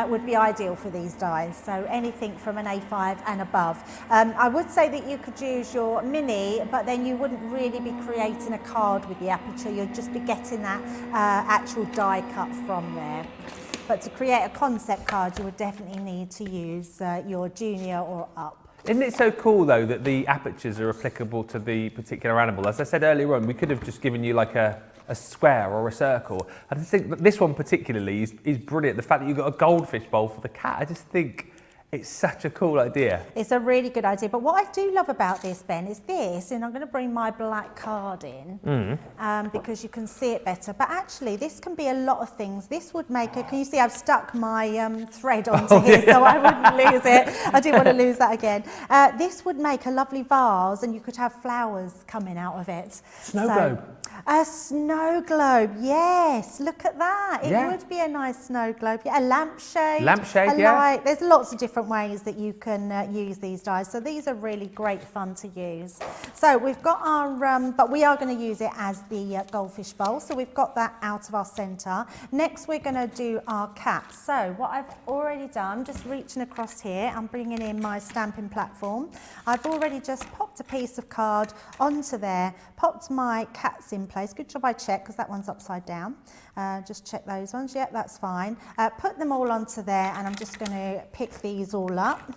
would be ideal for these dies. So anything from an A5 and above. I would say that you could use your Mini, but then you wouldn't really be creating a card with the aperture. You'd just be getting that actual die cut from there. But to create a concept card, you would definitely need to use your Junior or up. Isn't it so cool, though, that the apertures are applicable to the particular animal? As I said earlier on, we could have just given you like a square or a circle. I just think that this one particularly is brilliant. The fact that you've got a goldfish bowl for the cat, I just think It's such a cool idea. It's a really good idea. But what I do love about this, Ben, is this, and I'm going to bring my black card in because you can see it better. But actually, this can be a lot of things. This would make a, can you see I've stuck my thread onto here so I wouldn't lose it. I didn't want to lose that again. This would make a lovely vase and you could have flowers coming out of it. Snow globe. A snow globe, yes. Look at that. It would be a nice snow globe. Yeah, a lampshade. Lampshade, light. There's lots of different ways that you can use these dies. So these are really great fun to use. So we've got our, but we are going to use it as the goldfish bowl. So we've got that out of our centre. Next, we're going to do our caps. So what I've already done, just reaching across here, I'm bringing in my stamping platform. I've already just popped a piece of card onto there, popped my cats in place. Good job I checked because that one's upside down. Just check those ones. Yep, that's fine. Put them all onto there and I'm just going to pick these all up.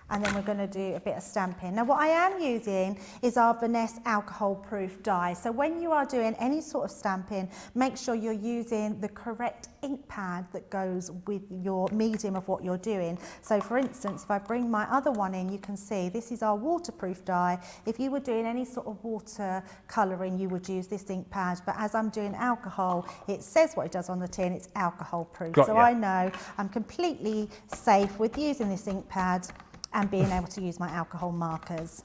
And then we're going to do a bit of stamping. Now what I am using is our Vanessa alcohol proof die. So when you are doing any sort of stamping, make sure you're using the correct ink pad that goes with your medium of what you're doing. So for instance, if I bring my other one in, you can see this is our waterproof die. If you were doing any sort of water colouring, you would use this ink pad. But as I'm doing alcohol, it says what it does on the tin, it's alcohol proof. So I know I'm completely safe with using this ink pad and being able to use my alcohol markers.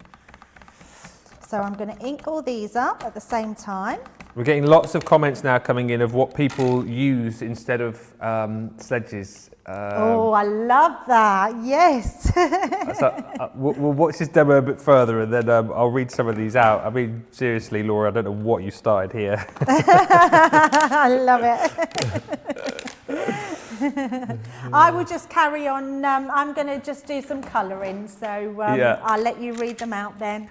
So I'm going to ink all these up at the same time. We're getting lots of comments now coming in of what people use instead of sledges. Oh, I love that, yes. So, we'll watch this demo a bit further and then I'll read some of these out. I mean, seriously, Laura, I don't know what you started here. I love it. I will just carry on. I'm going to just do some colouring, so I'll let you read them out then.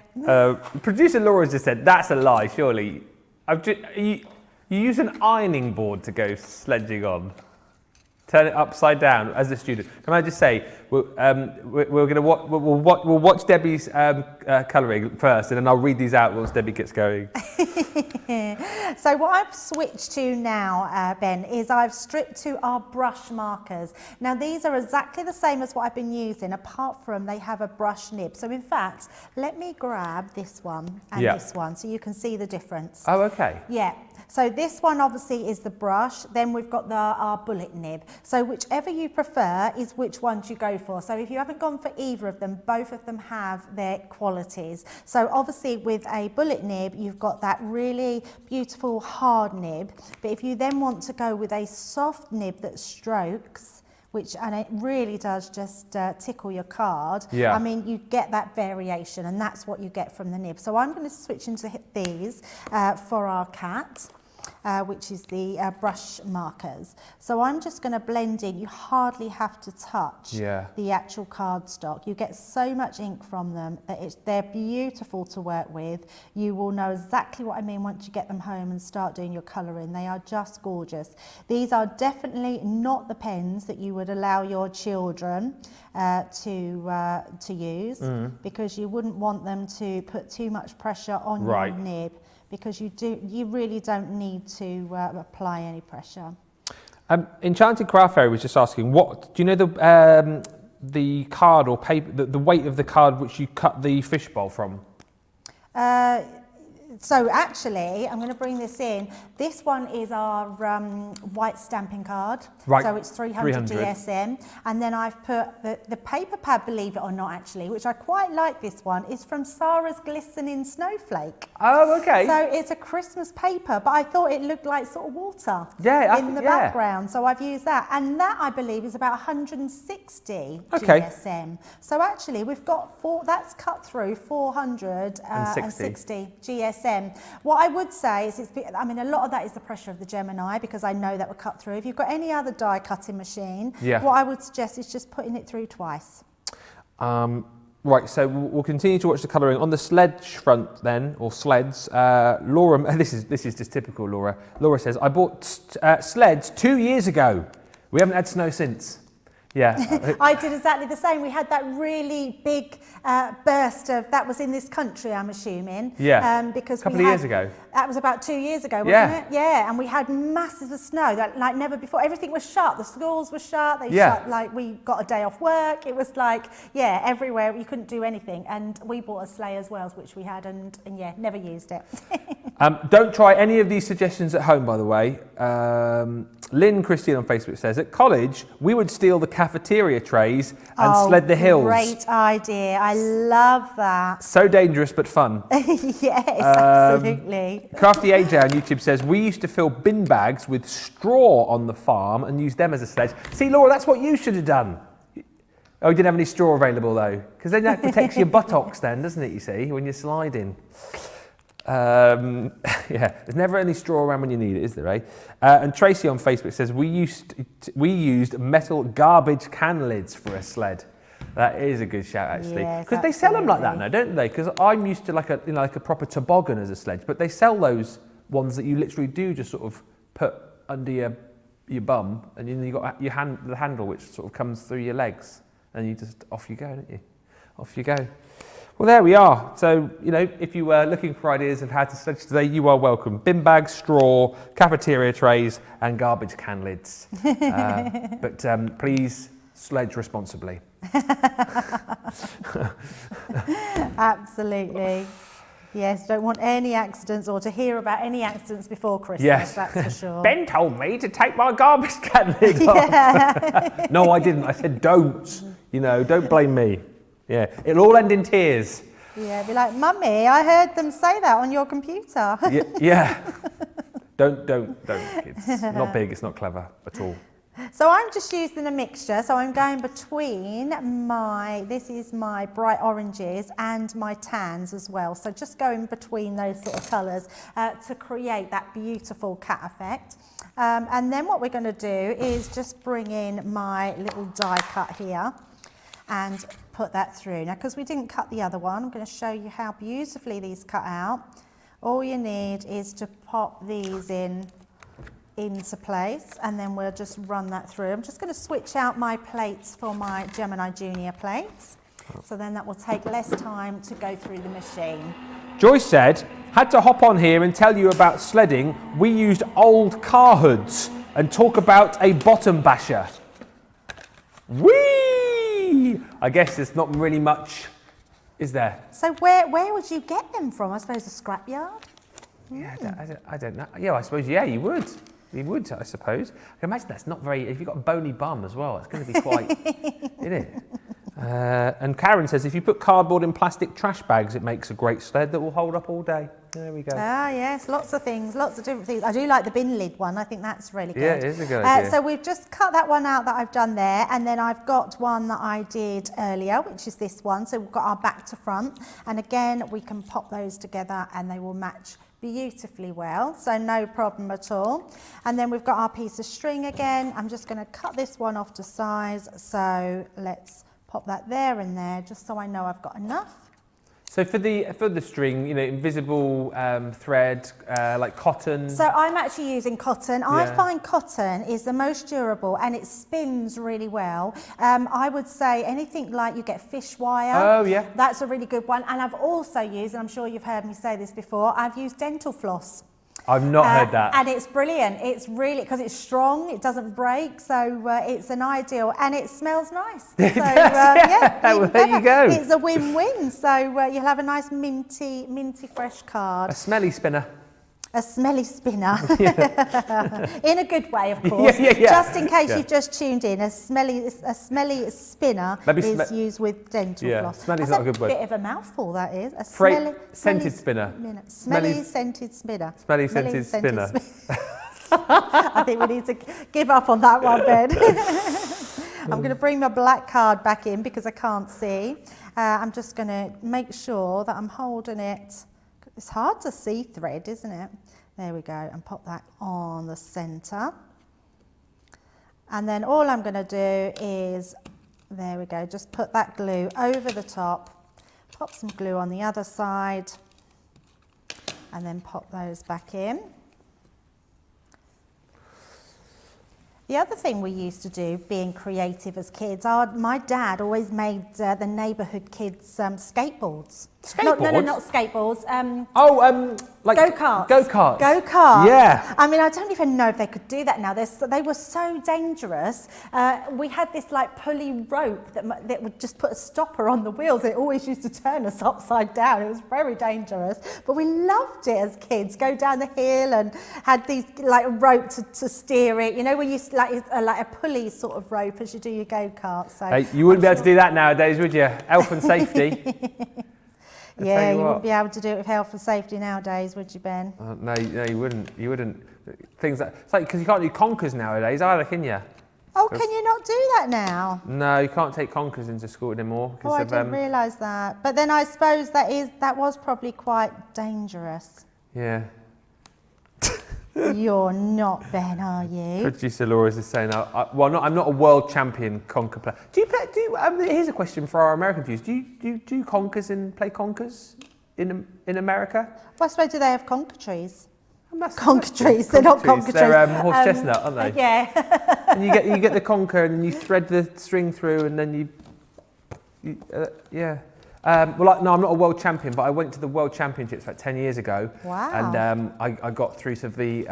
Producer Laura just said, that's a lie, surely. You use an ironing board to go sledging on. Turn it upside down as a student. Can I just say, we'll watch Debbie's colouring first, and then I'll read these out once Debbie gets going. So what I've switched to now, Ben, is I've stripped to our brush markers. Now these are exactly the same as what I've been using, apart from they have a brush nib. So in fact, let me grab this one and this one so you can see the difference. Oh, okay. Yeah. So this one obviously is the brush, then we've got our bullet nib. So whichever you prefer is which ones you go for. So if you haven't gone for either of them, both of them have their qualities. So obviously with a bullet nib, you've got that really beautiful hard nib. But if you then want to go with a soft nib that strokes, and it really does just tickle your card. Yeah. I mean, you get that variation and that's what you get from the nib. So I'm going to switch into these for our cat. Which is the brush markers. So I'm just going to blend in. You hardly have to touch the actual cardstock. You get so much ink from them that they're beautiful to work with. You will know exactly what I mean once you get them home and start doing your colouring. They are just gorgeous. These are definitely not the pens that you would allow your children to use because you wouldn't want them to put too much pressure on your nib. Because you really don't need to apply any pressure. Enchanted Craft Fairy was just asking, do you know the card or paper, the weight of the card which you cut the fishbowl from? So actually, I'm going to bring this in. This one is our white stamping card. Right. So it's 300 GSM. And then I've put the paper pad, believe it or not, actually, which I quite like this one, is from Sarah's Glistening Snowflake. Oh, okay. So it's a Christmas paper, but I thought it looked like sort of water in the background. So I've used that. And that, I believe, is about 160 GSM. So actually, we've got that's cut through 460 GSM. What I would say is, I mean, a lot of that is the pressure of the Gemini because I know that will cut through. If you've got any other die cutting machine, what I would suggest is just putting it through twice. Right, so we'll continue to watch the colouring. On the sledge front then, or sleds, Laura, this is just typical Laura. Laura says, I bought sleds 2 years ago. We haven't had snow since. Yeah. I did exactly the same. We had that really big burst of, that was in this country, I'm assuming. Yeah. Because a couple of years ago. That was about 2 years ago, wasn't Yeah. it? Yeah. And we had masses of snow, like never before. Everything was shut. The schools were shut. They shut, like we got a day off work. It was like, yeah, everywhere. You couldn't do anything. And we bought a sleigh as well, which we had, and yeah, never used it. Don't try any of these suggestions at home, by the way. Lynn Christine on Facebook says, at college, we would steal the cafeteria trays and sled the hills. Great idea. I love that. So dangerous, but fun. Yes, absolutely. Crafty AJ on YouTube says, we used to fill bin bags with straw on the farm and use them as a sledge. See, Laura, that's what you should have done. Oh, you didn't have any straw available, though? Because then that protects your buttocks then, doesn't it, you see, when you're sliding. Yeah, there's never any straw around when you need it, is there, eh? And Tracy on Facebook says, we used metal garbage can lids for a sled. That is a good shout, actually. Because they sell them like that now, don't they? Because I'm used to like a proper toboggan as a sledge, but they sell those ones that you literally do just sort of put under your bum, and then you got the handle which sort of comes through your legs, and you just off you go, don't you? Off you go. Well, there we are. So, if you were looking for ideas of how to sledge today, you are welcome. Bin bags, straw, cafeteria trays, and garbage can lids. But please sledge responsibly. Absolutely. Yes, don't want any accidents or to hear about any accidents before Christmas, yes. That's for sure. Ben told me to take my garbage can lid off. No, I didn't. I said don't. Don't blame me. Yeah, it'll all end in tears. Yeah, be like, Mummy, I heard them say that on your computer. Yeah. Don't, kids. Not big, it's not clever at all. So I'm just using a mixture. So I'm going between this is my bright oranges and my tans as well. So just going between those sort of colours to create that beautiful cat effect. And then what we're going to do is just bring in my little die cut here and put that through. Now, because we didn't cut the other one, I'm going to show you how beautifully these cut out. All you need is to pop these into place, and then we'll just run that through. I'm just going to switch out my plates for my Gemini Junior plates, so then that will take less time to go through the machine. Joyce said, had to hop on here and tell you about sledding. We used old car hoods and talk about a bottom basher. Whee! I guess there's not really much, is there? So where would you get them from? I suppose a scrapyard? Yeah, I don't know. Yeah, I suppose, yeah, you would. You would, I suppose. I can imagine that's not very, if you've got a bony bum as well, it's going to be quite, isn't it? And Karen says, if you put cardboard in plastic trash bags, it makes a great sled that will hold up all day. There we go. Ah, yes, lots of things, lots of different things. I do like the bin lid one. I think that's really good. Yeah, it is a good idea. So we've just cut that one out that I've done there, and then I've got one that I did earlier, which is this one. So we've got our back to front, and again, we can pop those together and they will match beautifully well, so no problem at all. And then we've got our piece of string again. I'm just going to cut this one off to size, so let's pop that there and there, just so I know I've got enough. So for the string, invisible thread, like cotton. So I'm actually using cotton. Yeah. I find cotton is the most durable and it spins really well. I would say anything like you get fish wire. Oh yeah. That's a really good one. And I've also used, and I'm sure you've heard me say this before, I've used dental floss. I've not heard that. And it's brilliant. It's really, because it's strong, it doesn't break, so it's an ideal, and it smells nice. So, well, there you go. It's a win-win, so you'll have a nice minty fresh card. A smelly spinner. A smelly spinner. In a good way, of course. Yeah. Just in case you've just tuned in, a smelly spinner is used with dental floss. Smelly's not a good word. A bit of a mouthful, that is. A scented spinner. Smelly scented spinner. Smelly scented spinner. I think we need to give up on that one, Ben. I'm going to bring my black card back in because I can't see. I'm just going to make sure that I'm holding it. It's hard to see thread, isn't it? There we go, and pop that on the centre. And then all I'm going to do is, there we go, just put that glue over the top, pop some glue on the other side, and then pop those back in. The other thing we used to do, being creative as kids, my dad always made the neighbourhood kids skateboards. Skateboards? No, not skateboards. Like Go-karts. Go-karts. Go-karts. Yeah. I mean, I don't even know if they could do that now. They were so dangerous. We had this like pulley rope that would just put a stopper on the wheels. It always used to turn us upside down. It was very dangerous. But we loved it as kids. Go down the hill and had these like a rope to steer it. You know, we used like a pulley sort of rope as you do your go-kart. So hey, you wouldn't be able to do that nowadays, would you? Health and safety. Yeah, you wouldn't be able to do it with health and safety nowadays, would you, Ben? No, you wouldn't. You wouldn't. Things that it's like because you can't do conkers nowadays either, can you? Oh, can you not do that now? No, you can't take conkers into school anymore. Oh, I didn't realise that. But then I suppose that was probably quite dangerous. Yeah. You're not, Ben, are you? Producer Laura's is saying, I'm not a world champion conker player. Here's a question for our American viewers. Do you do conkers and play conkers in America? Well, I suppose do they have conker trees? Conker trees. They're not conker trees. They're horse chestnut, aren't they? Yeah. And you get the conker and you thread the string through and then yeah. No, I'm not a world champion, but I went to the World Championships like 10 years ago. Wow. And I got through to the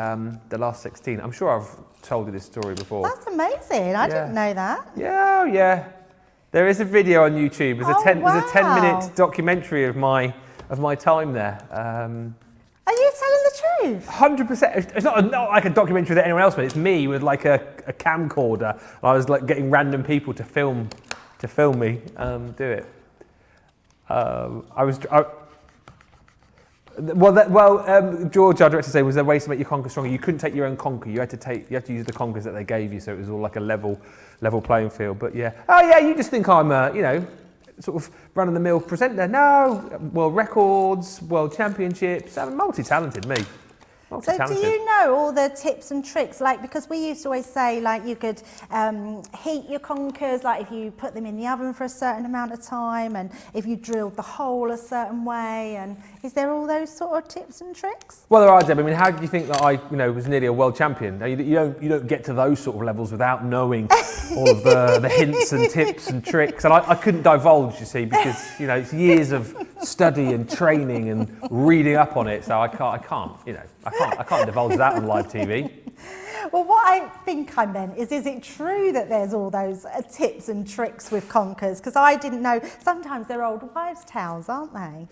last 16. I'm sure I've told you this story before. That's amazing. I didn't know that. Yeah, yeah. There is a video on YouTube. There's a 10-minute documentary of my time there. Are you telling the truth? 100%. It's not like a documentary that anyone else made. It's me with like a camcorder. I was like getting random people to film me do it. George, our director, said, was there ways to make your conker stronger? You couldn't take your own conker. You had to use the conkers that they gave you, so it was all like a level playing field. But yeah, you just think I'm sort of run-of-the-mill presenter. No, world records, world championships. I'm multi-talented, me. So do you know all the tips and tricks? Like, because we used to always say, like, you could heat your conkers, like if you put them in the oven for a certain amount of time, and if you drilled the hole a certain way, and is there all those sort of tips and tricks? Well, there are, Deb. I mean, how do you think that I, was nearly a world champion? Now, you don't get to those sort of levels without knowing all of the hints and tips and tricks, and I couldn't divulge, you see, because it's years of study and training and reading up on it, so I can't divulge that on live TV. Well, what I think I meant is it true that there's all those tips and tricks with conkers? Because I didn't know. Sometimes they're old wives' tales, aren't they?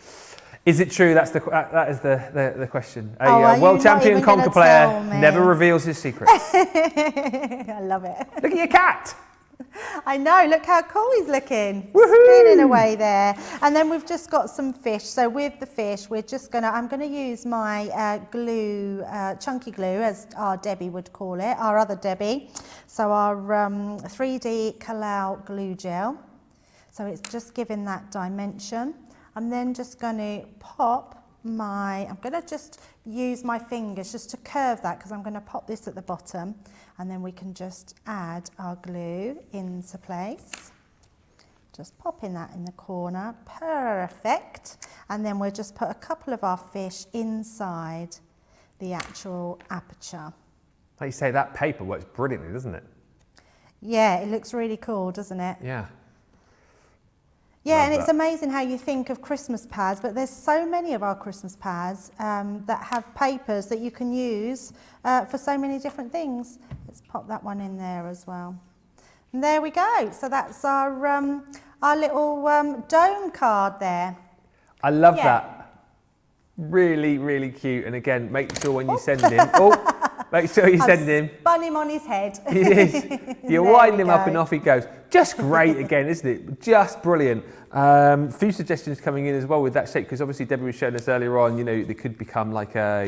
Is it true? That is the question. A world champion conker player never reveals his secrets. I love it. Look at your cat. I know, look how cool he's looking. Woohoo! Spinning away there. And then we've just got some fish. So with the fish, I'm gonna use my glue, chunky glue, as our Debbie would call it, our other Debbie. So our 3D Kalau glue gel. So it's just giving that dimension. I'm then just gonna I'm gonna just use my fingers just to curve that, because I'm gonna pop this at the bottom, and then we can just add our glue into place. Just popping that in the corner, perfect. And then we'll just put a couple of our fish inside the actual aperture. Like you say, that paper works brilliantly, doesn't it? Yeah, it looks really cool, doesn't it? Yeah. Yeah, and it's amazing how you think of Christmas pads, but there's so many of our Christmas pads that have papers that you can use for so many different things. Let's pop that one in there as well. And there we go. So that's our little dome card there. I love that. Really, really cute. And again, make sure when you send him, make sure you send him. Spun him on his head. He is. You wind him up and off he goes. Just great again, isn't it? Just brilliant. Few suggestions coming in as well with that shape, because obviously Debbie was showing us earlier on, they could become like a,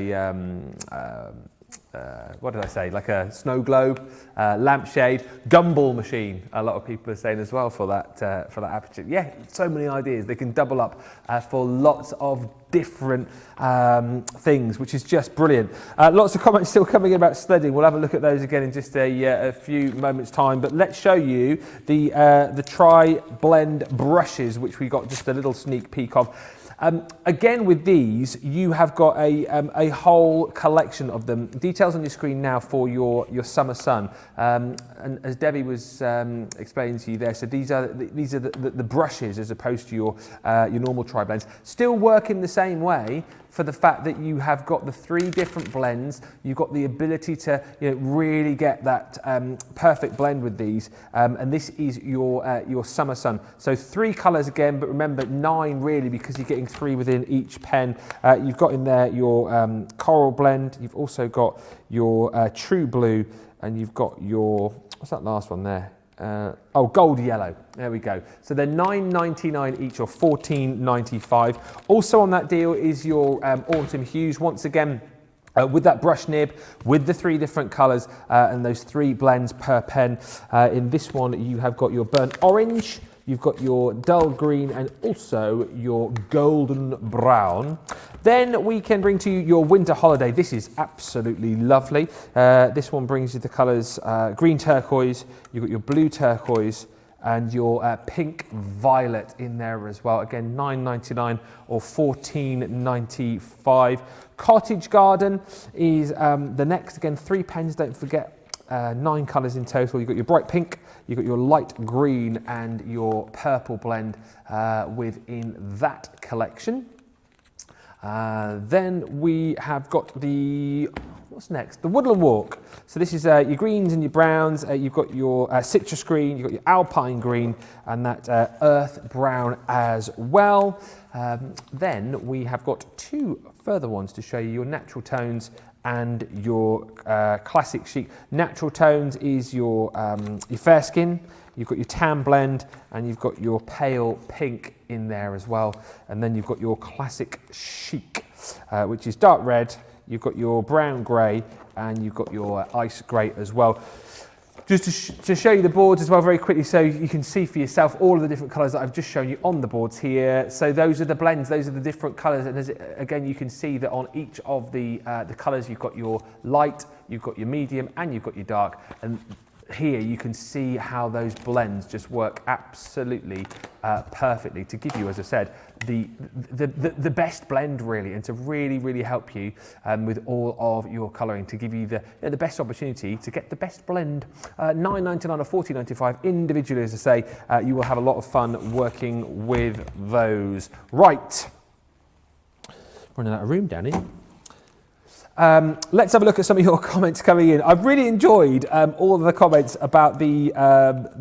what did I say? Like a snow globe, lampshade, gumball machine. A lot of people are saying as well for that aperture. Yeah, so many ideas. They can double up for lots of different things, which is just brilliant. Lots of comments still coming in about sledding. We'll have a look at those again in just a few moments' time. But let's show you the Tri Blend brushes, which we got just a little sneak peek of. Again, with these, you have got a whole collection of them. Details on your screen now for your summer sun. And as Debbie was explaining to you there, so these are the brushes as opposed to your normal tri-blends. Still work in the same way for the fact that you have got the 3 different blends. You've got the ability to really get that perfect blend with these. And this is your summer sun. So 3 colours again, but remember 9 really, because you're getting 3 within each pen. You've got in there your coral blend. You've also got your true blue, and you've got your, what's that last one there? Gold yellow. There we go. So they're $9.99 each, or $14.95. Also on that deal is your autumn hues. Once again, with that brush nib, with the 3 different colours and those 3 blends per pen. In this one, you have got your burnt orange, you've got your dull green, and also your golden brown. Then we can bring to you your winter holiday. This is absolutely lovely. This one brings you the colours green turquoise, you've got your blue turquoise, and your pink violet in there as well. Again, $9.99 or $14.95. Cottage garden is the next. Again, 3 pens, don't forget. 9 colours in total. You've got your bright pink, you've got your light green, and your purple blend within that collection. Then we have got the, what's next? The Woodland Walk. So this is your greens and your browns. You've got your citrus green, you've got your alpine green, and that earth brown as well. Then we have got 2 further ones to show you, your natural tones and your classic chic. Natural tones is your fair skin, you've got your tan blend, and you've got your pale pink in there as well. And then you've got your classic chic, which is dark red, you've got your brown grey, and you've got your ice grey as well. Just to show you the boards as well very quickly, so you can see for yourself all of the different colours that I've just shown you on the boards here. So those are the blends, those are the different colours, and again you can see that on each of the colours you've got your light, you've got your medium, and you've got your dark. And here you can see how those blends just work absolutely perfectly to give you, as I said, the best blend really, and to really help you with all of your colouring, to give you the best opportunity to get the best blend. $9.99 or $14.95 individually, as I say. You will have a lot of fun working with those. Right, running out of room, Danny. Let's have a look at some of your comments coming in. I've really enjoyed all of the comments about the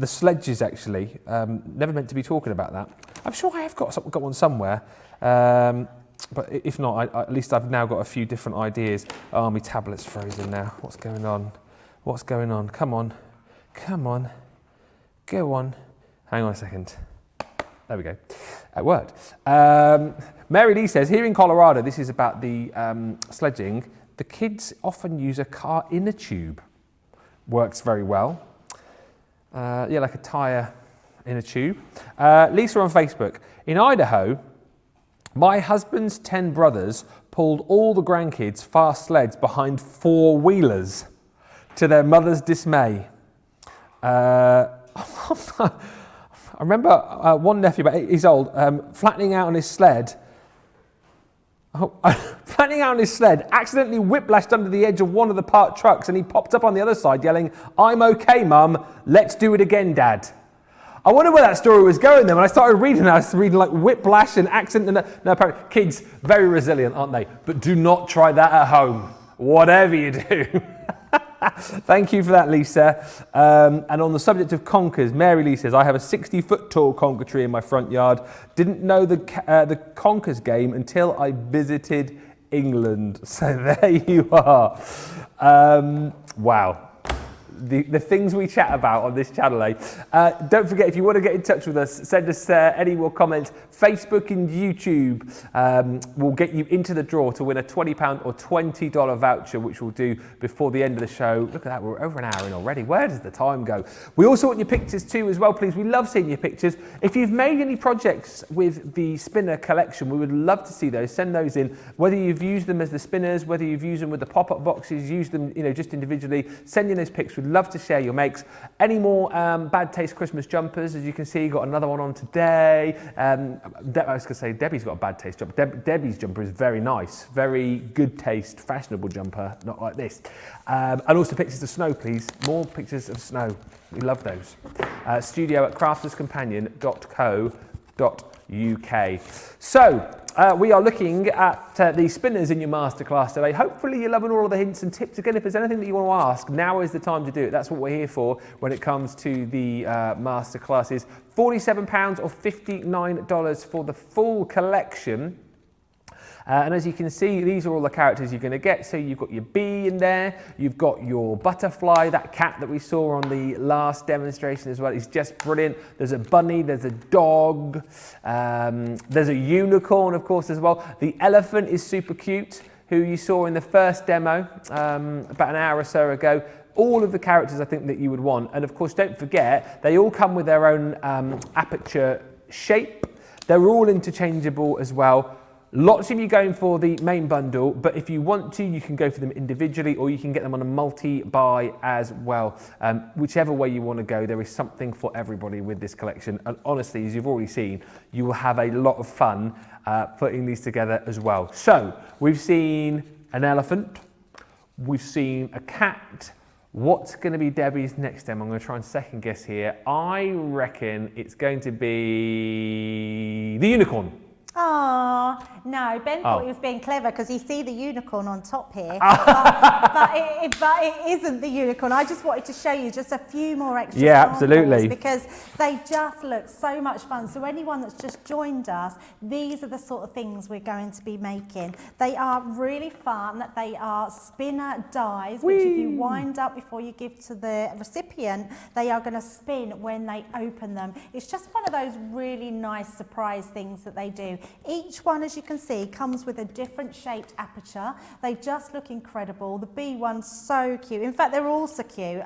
sledges, actually. Never meant to be talking about that. I'm sure I have got one somewhere, but if not, at least I've now got a few different ideas. Oh, my tablet's frozen now. What's going on? What's going on? Come on. Come on. Go on. Hang on a second. There we go. It worked. Mary Lee says, here in Colorado, this is about the sledging, the kids often use a car inner tube. Works very well. Yeah, like a tyre in a tube. Lisa on Facebook, in Idaho, my husband's 10 brothers pulled all the grandkids fast sleds behind 4-wheelers to their mother's dismay. I remember one nephew, about 8 years old, flattening out on his sled, accidentally whiplashed under the edge of one of the parked trucks, and he popped up on the other side yelling, "I'm okay, Mum, let's do it again, Dad." I wonder where that story was going then. When I started reading, I was reading like whiplash and accident. No, apparently, kids, very resilient, aren't they? But do not try that at home, whatever you do. Thank you for that, Lisa. And on the subject of conkers, Mary Lee says, I have a 60-foot tall conker tree in my front yard. Didn't know the conkers game until I visited England. So there you are. Wow. The things we chat about on this channel, eh? Don't forget, if you want to get in touch with us, send us any more comments. Facebook and YouTube will get you into the draw to win a £20 or $20 voucher, which we'll do before the end of the show. Look at that, we're over an hour in already. Where does the time go? We also want your pictures too as well, please. We love seeing your pictures. If you've made any projects with the spinner collection, we would love to see those. Send those in. Whether you've used them as the spinners, whether you've used them with the pop-up boxes, use them, just individually. Send in those pics. We'd love to share your makes. Any more bad taste Christmas jumpers? As you can see, got another one on today. I was going to say Debbie's got a bad taste jumper. Debbie's jumper is very nice, very good taste, fashionable jumper, not like this. And also pictures of snow, please. More pictures of snow. We love those. studio@crafterscompanion.co.uk. So, we are looking at the spinners in your masterclass today. Hopefully you're loving all of the hints and tips. Again, if there's anything that you want to ask, now is the time to do it. That's what we're here for when it comes to the masterclasses. £47 or $59 for the full collection. And as you can see, these are all the characters you're going to get. So you've got your bee in there, you've got your butterfly, that cat that we saw on the last demonstration as well. It's just brilliant. There's a bunny, there's a dog, there's a unicorn, of course, as well. The elephant is super cute, who you saw in the first demo about an hour or so ago. All of the characters I think that you would want. And of course, don't forget, they all come with their own aperture shape. They're all interchangeable as well. Lots of you going for the main bundle, but if you want to, you can go for them individually or you can get them on a multi-buy as well. Whichever way you want to go, there is something for everybody with this collection. And honestly, as you've already seen, you will have a lot of fun putting these together as well. So we've seen an elephant, we've seen a cat. What's going to be Debbie's next demo? I'm going to try and second guess here. I reckon it's going to be the unicorn. Oh, no, Ben thought he was being clever because you see the unicorn on top here, but it isn't the unicorn. I just wanted to show you just a few more extra samples absolutely, because they just look so much fun. So anyone that's just joined us, these are the sort of things we're going to be making. They are really fun. They are spinner dies, which if you wind up before you give to the recipient, they are going to spin when they open them. It's just one of those really nice surprise things that they do. Each one, as you can see, comes with a different shaped aperture. They just look incredible. The bee one's so cute. In fact, they're all so cute.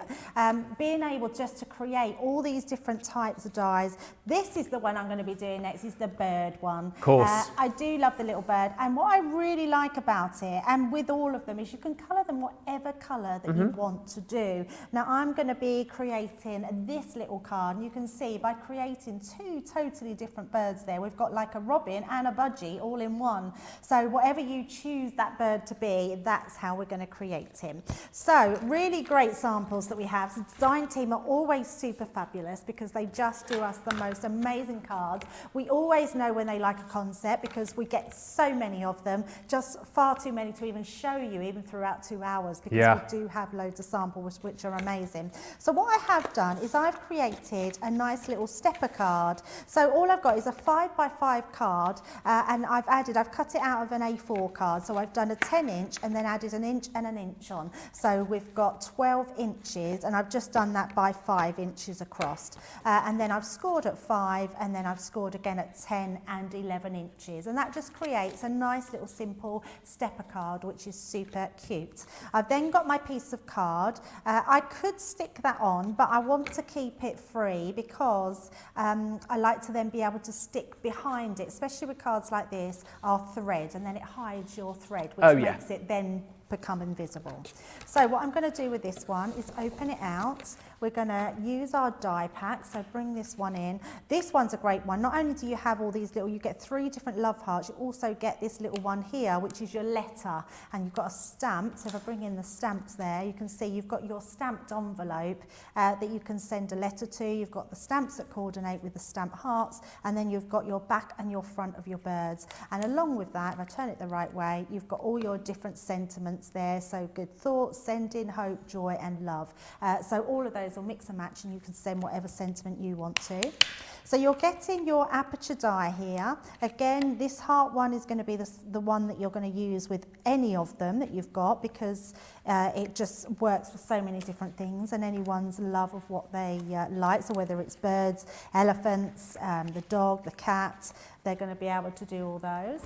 Being able just to create all these different types of dies. This is the one I'm going to be doing next, is the bird one. Of course. I do love the little bird. And what I really like about it, and with all of them, is you can colour them whatever colour that you want to do. Now, I'm going to be creating this little card. And you can see by creating two totally different birds there, we've got like a robin and a budgie all in one. So whatever you choose that bird to be, that's how we're going to create him. So really great samples that we have. The design team are always super fabulous because they just do us the most amazing cards. We always know when they like a concept because we get so many of them, just far too many to even show you even throughout 2 hours because we do have loads of samples which are amazing. So what I have done is I've created a nice little stepper card. So all I've got is a 5x5 card and I've cut it out of an A4 card. So I've done a 10-inch and then added an inch and an inch on. So we've got 12 inches and I've just done that by 5 inches across. And then I've scored at 5 and then I've scored again at 10 and 11 inches. And that just creates a nice little simple stepper card, which is super cute. I've then got my piece of card. I could stick that on, but I want to keep it free because I like to then be able to stick behind it, especially with cards like this, are thread, and then it hides your thread, which makes it then become invisible. So what I'm going to do with this one is open it out. We're going to use our die pack, so bring this one in. This one's a great one. Not only do you have all these little, you get 3 different love hearts, you also get this little one here, which is your letter, and you've got a stamp. So if I bring in the stamps there, you can see you've got your stamped envelope that you can send a letter to. You've got the stamps that coordinate with the stamp hearts, and then you've got your back and your front of your birds. And along with that, if I turn it the right way, you've got all your different sentiments there. So good thoughts, sending, hope, joy, and love. So all of those will mix and match, and you can send whatever sentiment you want to. So you're getting your aperture die here. Again, this heart one is going to be the one that you're going to use with any of them that you've got, because it just works for so many different things, and anyone's love of what they like. So whether it's birds, elephants, the dog, the cat, they're going to be able to do all those.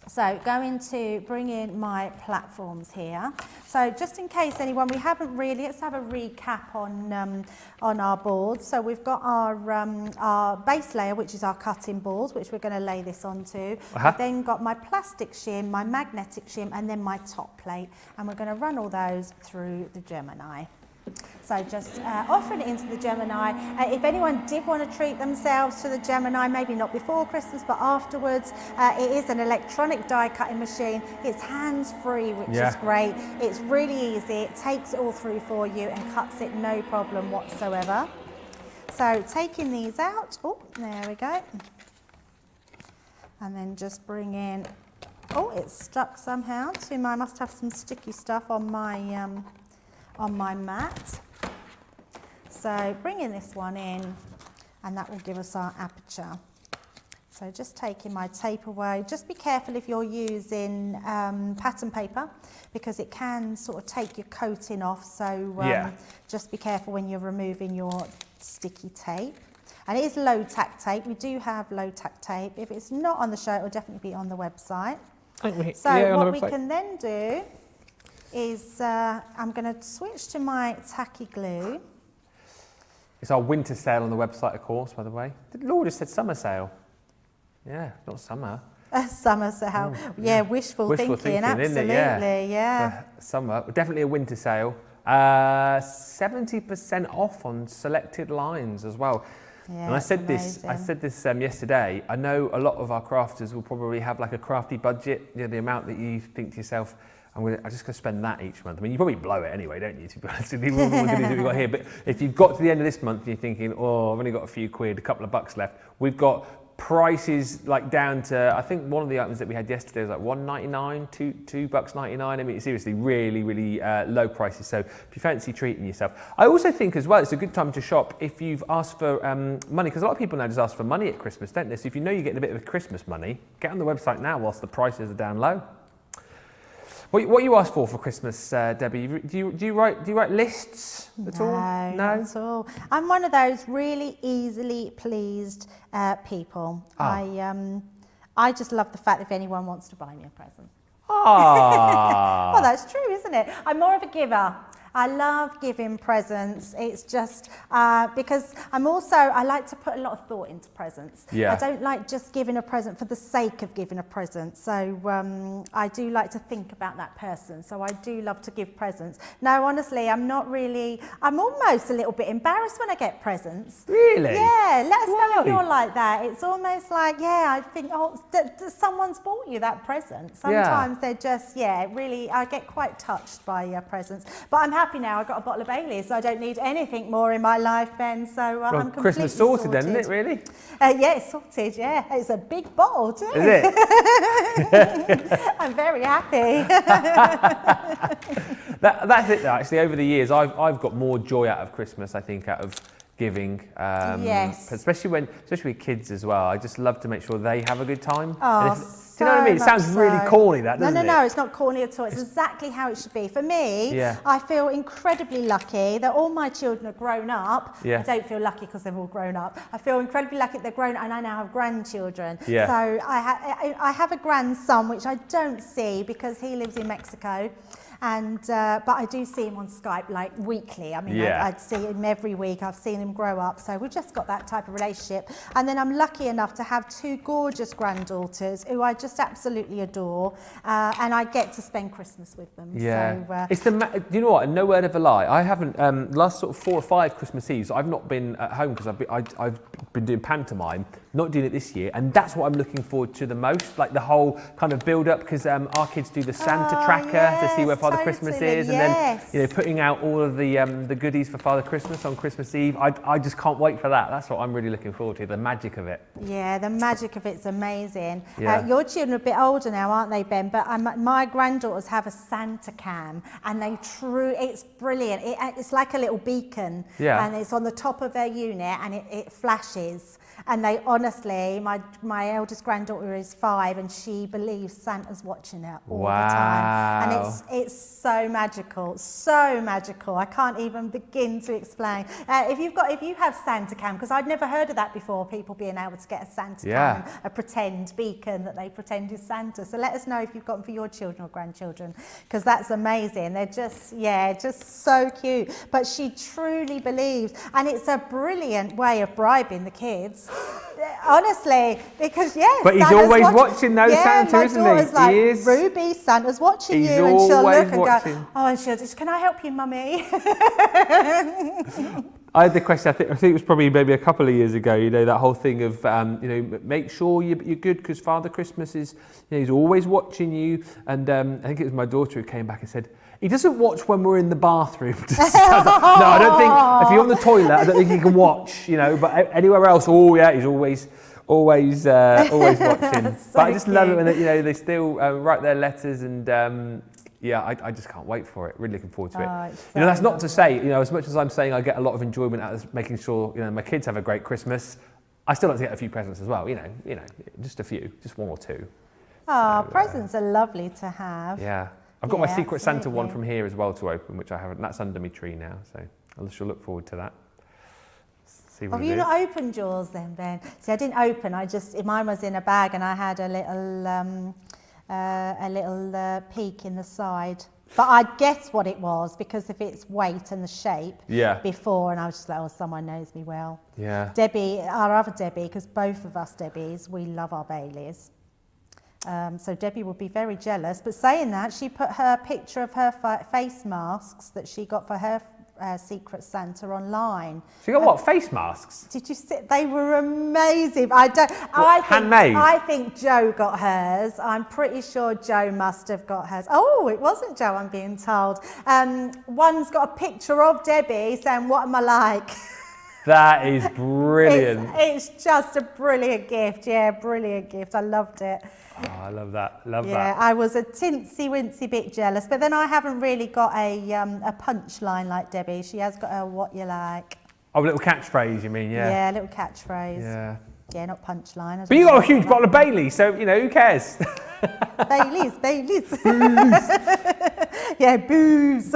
So going to bring in my platforms here. So just in case anyone, we haven't really, let's have a recap on our board. So we've got our base layer, which is our cutting boards, which we're going to lay this onto. I've then got my plastic shim, my magnetic shim, and then my top plate. And we're going to run all those through the Gemini. So just offering it into the Gemini. If anyone did want to treat themselves to the Gemini, maybe not before Christmas, but afterwards, it is an electronic die cutting machine. It's hands-free, which is great. It's really easy. It takes it all through for you and cuts it no problem whatsoever. So taking these out, oh, there we go. And then just bring in, oh, it's stuck somehow. So I must have some sticky stuff on my mat. So bringing this one in, and that will give us our aperture. So just taking my tape away. Just be careful if you're using pattern paper, because it can sort of take your coating off. So just be careful when you're removing your sticky tape. And it is low tack tape. We do have low tack tape. If it's not on the show, it will definitely be on the website. So what we can then do is I'm going to switch to my tacky glue. It's our winter sale on the website, of course, by the way. Laura just said summer sale. Yeah, not summer. A summer sale. Oh, yeah, wishful thinking, absolutely, yeah. Summer, definitely a winter sale. 70% off on selected lines as well. Yeah, and I said this yesterday. I know a lot of our crafters will probably have like a crafty budget, you know, the amount that you think to yourself, I'm just going to spend that each month. I mean, you probably blow it anyway, don't you, to be honest with you, what we've got here. But if you've got to the end of this month and you're thinking, oh, I've only got a few quid, a couple of bucks left, we've got prices like down to, I think one of the items that we had yesterday was like $1.99, $2.99. I mean, seriously, really, really low prices. So if you fancy treating yourself. I also think as well, it's a good time to shop if you've asked for money, because a lot of people now just ask for money at Christmas, don't they? So if you know you're getting a bit of Christmas money, get on the website now whilst the prices are down low. What you ask for Christmas, Debbie? Do you write lists at all? No, not at all. I'm one of those really easily pleased people. Oh. I just love the fact if anyone wants to buy me a present. Ah. Well, that's true, isn't it? I'm more of a giver. I love giving presents. It's just because I like to put a lot of thought into presents. Yeah. I don't like just giving a present for the sake of giving a present. So I do like to think about that person. So I do love to give presents. No, honestly, I'm almost a little bit embarrassed when I get presents. Really? Yeah, let us know if you're like that. It's almost like, I think, someone's bought you that present. Sometimes they're just, really, I get quite touched by presents. But I'm happy now. I've got a bottle of Baileys, so I don't need anything more in my life, Ben. So I'm completely Christmas sorted then, isn't it, really? Yeah, it's sorted, yeah. It's a big bottle too. Is it? I'm very happy. That's it, though. Actually, over the years, I've got more joy out of Christmas, I think, out of giving. Yes. Especially with kids as well. I just love to make sure they have a good time. Oh, do you know what I mean? It sounds really corny, that, doesn't it? No, it's not corny at all. It's exactly how it should be. For me, I feel incredibly lucky that all my children are grown up. Yeah. I don't feel lucky because they've all grown up. I feel incredibly lucky that they're grown up and I now have grandchildren. Yeah. So I have a grandson, which I don't see because he lives in Mexico. But I do see him on Skype like weekly. I mean, I'd see him every week. I've seen him grow up. So we've just got that type of relationship. And then I'm lucky enough to have two gorgeous granddaughters who I just absolutely adore. And I get to spend Christmas with them. Yeah. So, you know what? No word of a lie. I haven't, last sort of 4 or 5 Christmas Eves, I've not been at home because I've been doing pantomime, not doing it this year. And that's what I'm looking forward to the most, like the whole kind of build up, because our kids do the Santa tracker to see where Father Christmas is, and then putting out all of the goodies for Father Christmas on Christmas Eve. I just can't wait for that. That's what I'm really looking forward to, the magic of it. Yeah, the magic of it's amazing. Your children are a bit older now, aren't they, Ben? But my granddaughters have a Santa cam, and it's brilliant. It's like a little beacon, and it's on the top of their unit, and it flashes. And they honestly, my eldest granddaughter is 5 and she believes Santa's watching her all the time. And it's so magical, so magical. I can't even begin to explain. If you have Santa cam, because I'd never heard of that before, people being able to get a Santa cam, a pretend beacon that they pretend is Santa. So let us know if you've got them for your children or grandchildren, because that's amazing. They're just so cute. But she truly believes, and it's a brilliant way of bribing the kids. Honestly, because yes, But he's Santa's always watching though, yeah, Santa, isn't he? my daughter's like, He is. Ruby, Santa's watching He's you, and she'll always look and watching. go, oh, and she'll just, can I help you, mummy? I had the question, I think it was probably maybe a couple of years ago, you know, that whole thing of, you know, make sure you're good because Father Christmas is, you know, he's always watching you. And I think it was my daughter who came back and said, he doesn't watch when we're in the bathroom. No, I don't think, if you're on the toilet, I don't think he can watch, you know, but anywhere else, oh yeah, he's always watching. So But I just love it when, cute. you know, they still write their letters and, yeah, I just can't wait for it. Really looking forward to it. Oh, it's You know, that's so not to say, you know, as much as I'm saying I get a lot of enjoyment out of making sure, you know, my kids have a great Christmas, I still like to get a few presents as well, you know, just a few, just one or two. Oh, presents are lovely to have. Yeah. I've got my Yeah, Secret Santa one absolutely. from here as well to open, which I haven't, that's under my tree now, so I shall look forward to that. See what Have it you is. not opened yours then, Ben? See, I didn't open, mine was in a bag and I had a little peek in the side. But I'd guess what it was because of its weight and the shape Yeah. before, and I was just like, oh, someone knows me well. Yeah. Debbie, our other Debbie, because both of us Debbies, we love our Baileys. So Debbie would be very jealous. But saying that, she put her picture of her face masks that she got for her Secret Santa online. So you got what, face masks? Did you see? They were amazing. handmade? I think Joe got hers. I'm pretty sure Joe must have got hers. Oh, it wasn't Joe, I'm being told. One's got a picture of Debbie saying, what am I like? That is brilliant. It's just a brilliant gift. Yeah, brilliant gift. I loved it. Oh, I love that. Love Yeah, that. I was a tinsy-wincy bit jealous, but then I haven't really got a punchline like Debbie. She has got a what you like. Oh, a little catchphrase, you mean? Yeah. Yeah, a little catchphrase. Yeah. Yeah, not punchline. But you got a huge bottle of Bailey, so, you know, who cares? Baileys. Yeah, booze.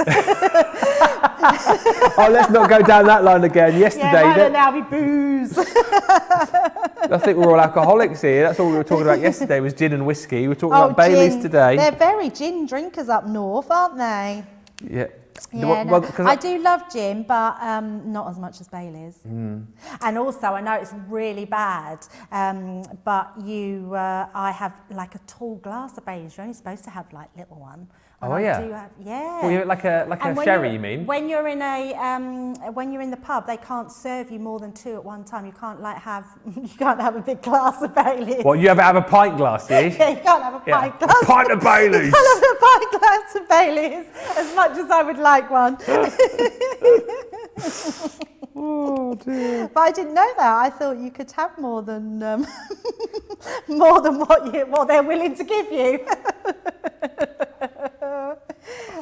Oh, let's not go down that line again. Yesterday, Yeah, mine now be booze. I think we're all alcoholics here. That's all we were talking about yesterday was gin and whiskey. We're talking about Baileys gin. today. They're very gin drinkers up north, aren't they? Yeah. Yeah, Well, no. 'cause I do love gin, but not as much as Baileys. Mm. And also, I know it's really bad, but I have like a tall glass of Baileys. You're only supposed to have like little one. And Oh, I yeah? do have, yeah. Well, like a And when sherry, you're- you mean? When you're in when you're in the pub, they can't serve you more than two at one time. You can't you can't have a big glass of Baileys. Well, you ever have a pint glass, do you? Yeah, you can't have a pint glass. A pint of Baileys. You can't have a pint glass of Baileys, as much as I would like one. Oh, dear. But I didn't know that. I thought you could have more than more than what they're willing to give you.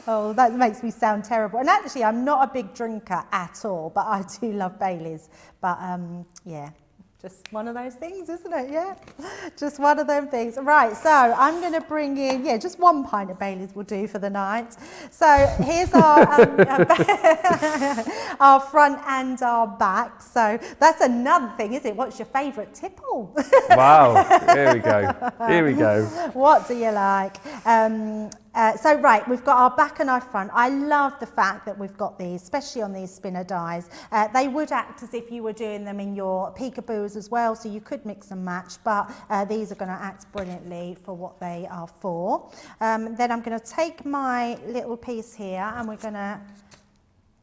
Oh, that makes me sound terrible. And actually, I'm not a big drinker at all, but I do love Baileys. But yeah, just one of those things, isn't it? Yeah, just one of them things. Right, so I'm going to bring in, just one pint of Baileys will do for the night. So here's our our front and our back. So that's another thing, isn't it? What's your favourite tipple? Wow. Here we go. Here we go. What do you like? So right, we've got our back and our front. I love the fact that we've got these, especially on these spinner dies. They would act as if you were doing them in your peekaboos as well, so you could mix and match, but these are going to act brilliantly for what they are for. Then I'm going to take my little piece here and we're going to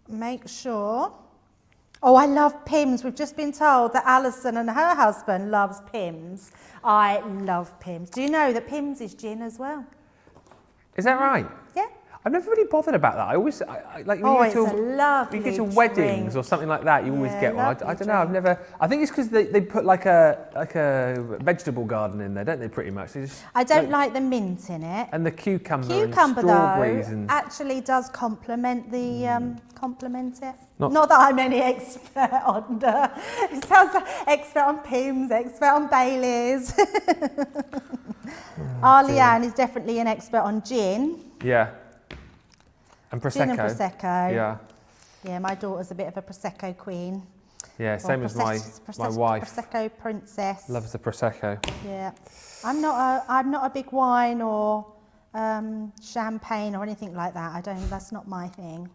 make sure. Oh, I love Pims. We've just been told that Alison and her husband loves Pims. I love Pims. Do you know that Pims is gin as well? Is that right? Yeah. I've never really bothered about that. I always, like, when Oh, you go it's a lovely you go to drink. weddings or something like that, you always Yeah, get one. I lovely don't know, I've drink. never, I think it's because they put like a vegetable garden in there, don't they, pretty much? They just, I don't like the mint in it. And the cucumber Cucumber and strawberries though and... actually does complement the complement it. Not- Not that I'm any expert on it sounds like expert on Pims, expert on Baileys. Arleanne is definitely an expert on gin. Yeah. And Prosecco. Gin and Prosecco. Yeah. Yeah, my daughter's a bit of a Prosecco queen. Yeah, same as my wife. Prosecco princess. Loves the Prosecco. Yeah. I'm not a big wine or champagne or anything like that. That's not my thing.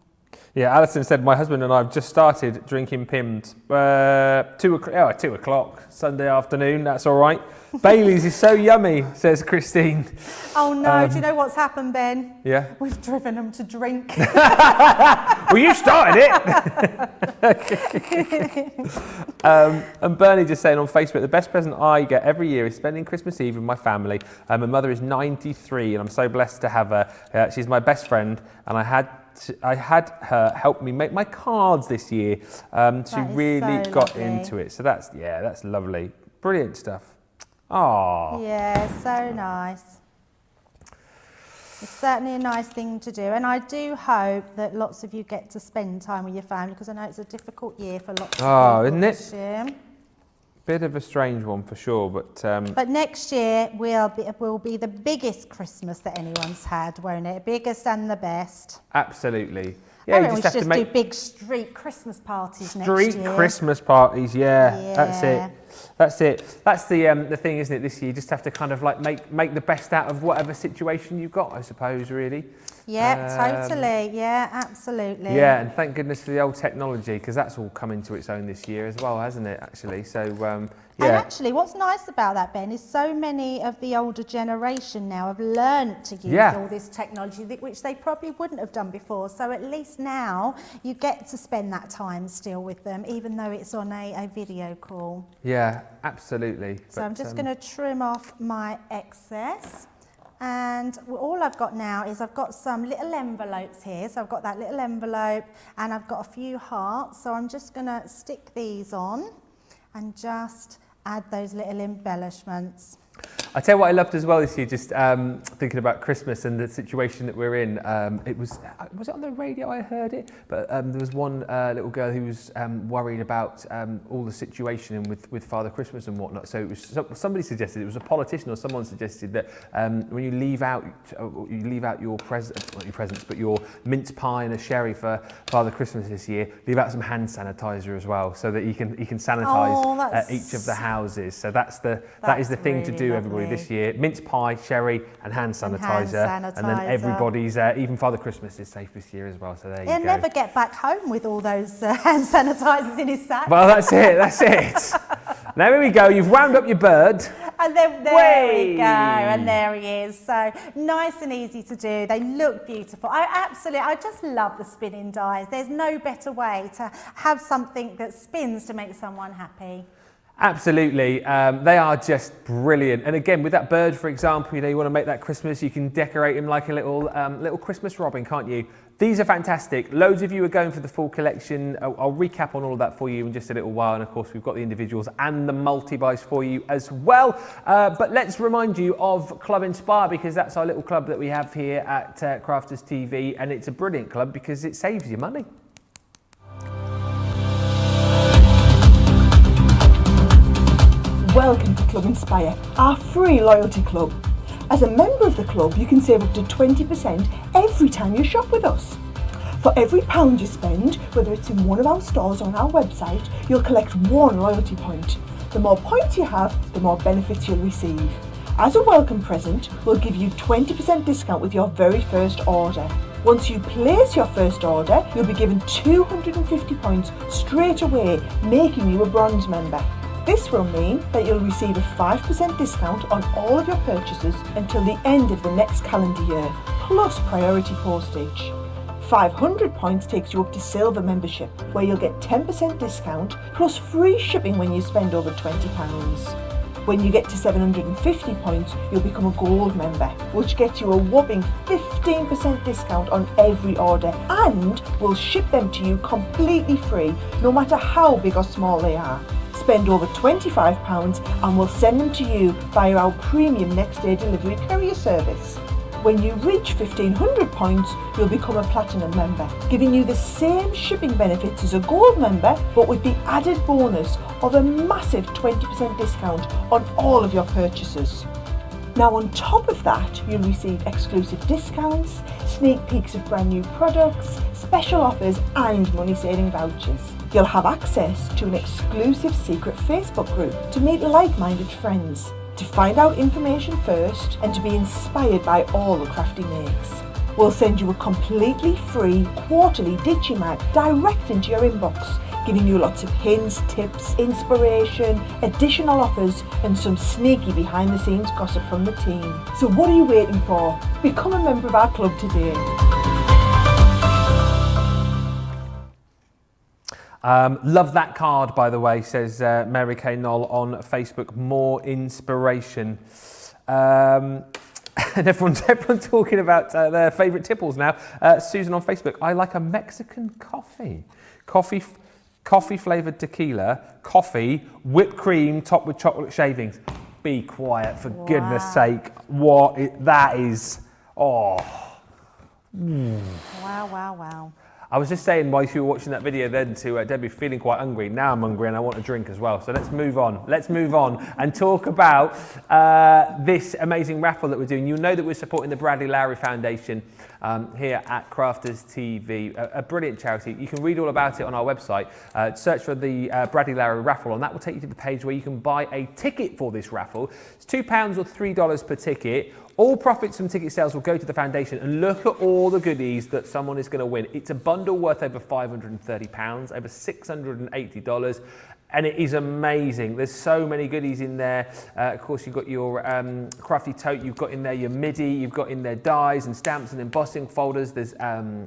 Yeah, Alison said, my husband and I have just started drinking Pimm's. 2 o'clock Sunday afternoon, that's all right. Bailey's is so yummy, says Christine. Oh no, do you know what's happened, Ben? Yeah. We've driven them to drink. Well, you started it. And Bernie just saying on Facebook, the best present I get every year is spending Christmas Eve with my family. My mother is 93 and I'm so blessed to have her. She's my best friend and I had her help me make my cards this year. She really got into it. So that's lovely. Brilliant stuff. Oh. Yeah, so nice. It's certainly a nice thing to do, and I do hope that lots of you get to spend time with your family, because I know it's a difficult year for lots of people isn't it? this year. Bit of a strange one for sure, but next year will be the biggest Christmas that anyone's had, won't it? Biggest and the best. Absolutely. Yeah, I think we should just do big street Christmas parties next year. Street Christmas parties, yeah. That's it. That's it. That's the thing, isn't it? This year, you just have to kind of like make the best out of whatever situation you've got, I suppose, really. Yeah, totally. Yeah, absolutely. Yeah, and thank goodness for the old technology, because that's all come into its own this year as well, hasn't it? Actually, so yeah. And actually, what's nice about that, Ben, is so many of the older generation now have learned to use all this technology, which they probably wouldn't have done before. So at least now you get to spend that time still with them, even though it's on a video call. Yeah, absolutely. So I'm just going to trim off my excess. And all I've got now is I've got some little envelopes here. So I've got that little envelope and I've got a few hearts. So I'm just going to stick these on and just add those little embellishments. I tell you what I loved as well this year, just thinking about Christmas and the situation that we're in. It was it on the radio I heard it? But there was one little girl who was worried about all the situation with Father Christmas and whatnot. So it was somebody suggested, it was a politician or someone suggested that when you leave out your presents, but your mince pie and a sherry for Father Christmas this year, leave out some hand sanitizer as well, so that you can sanitize each of the houses. So that is the thing to do, everybody, this year. Mince pie, sherry and hand sanitizer. And then everybody's, even Father Christmas is safe this year as well, so there you go. He'll never get back home with all those hand sanitizers in his sack. Well, that's it. Now here we go, you've wound up your bird. And then there we go, and there he is. So nice and easy to do. They look beautiful. I just love the spinning dies. There's no better way to have something that spins to make someone happy. Absolutely, they are just brilliant. And again, with that bird, for example, you want to make that Christmas, you can decorate him like a little Christmas robin, can't you? These are fantastic. Loads of you are going for the full collection. I'll recap on all of that for you in just a little while. And of course, we've got the individuals and the multi-buys for you as well. But let's remind you of Club Inspire, because that's our little club that we have here at Crafters TV. And it's a brilliant club because it saves you money. Welcome to Club Inspire, our free loyalty club. As a member of the club, you can save up to 20% every time you shop with us. For every £1 you spend, whether it's in one of our stores or on our website, you'll collect 1 loyalty point. The more points you have, the more benefits you'll receive. As a welcome present, we'll give you 20% discount with your very first order. Once you place your first order, you'll be given 250 points straight away, making you a bronze member. This will mean that you'll receive a 5% discount on all of your purchases until the end of the next calendar year, plus priority postage. 500 points takes you up to silver membership, where you'll get 10% discount plus free shipping when you spend over £20. When you get to 750 points, you'll become a gold member, which gets you a whopping 15% discount on every order, and we'll ship them to you completely free, no matter how big or small they are. Spend over £25 and we'll send them to you via our premium next day delivery courier service. When you reach 1500 points, you'll become a platinum member, giving you the same shipping benefits as a gold member, but with the added bonus of a massive 20% discount on all of your purchases. Now on top of that, you'll receive exclusive discounts, sneak peeks of brand new products, special offers and money saving vouchers. You'll have access to an exclusive secret Facebook group to meet like-minded friends, to find out information first and to be inspired by all the crafty makes. We'll send you a completely free quarterly Digimag direct into your inbox, giving you lots of hints, tips, inspiration, additional offers and some sneaky behind the scenes gossip from the team. So what are you waiting for? Become a member of our club today. Love that card, by the way, says Mary Kay Knoll on Facebook. More inspiration. And everyone's talking about their favourite tipples now. Susan on Facebook, I like a Mexican coffee. Coffee flavoured tequila, coffee, whipped cream topped with chocolate shavings. Be quiet, for goodness sake. That is, oh. Wow. I was just saying while you were watching that video then to Debbie, feeling quite hungry. Now I'm hungry and I want a drink as well. So let's move on. And talk about this amazing raffle that we're doing. You'll know that we're supporting the Bradley Lowry Foundation here at Crafters TV, a brilliant charity. You can read all about it on our website. Search for the Bradley Lowry raffle and that will take you to the page where you can buy a ticket for this raffle. It's £2 or $3 per ticket. All profits from ticket sales will go to the foundation, and look at all the goodies that someone is going to win. It's a bundle worth over £530, over $680, and it is amazing. There's so many goodies in there. Of course, you've got your crafty tote, you've got in there your MIDI, you've got in there dies and stamps and embossing folders. There's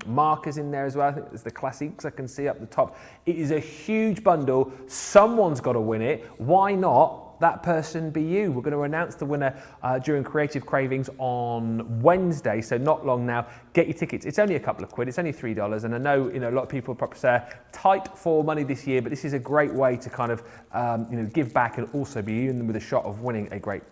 markers in there as well. I think there's the classics I can see up the top. It is a huge bundle. Someone's got to win it. Why not that person be you? We're going to announce the winner during Creative Cravings on Wednesday, so not long now. Get your tickets. It's only a couple of quid. It's only $3, and I know a lot of people probably say tight for money this year, but this is a great way to kind of give back and also be in with a shot of winning a great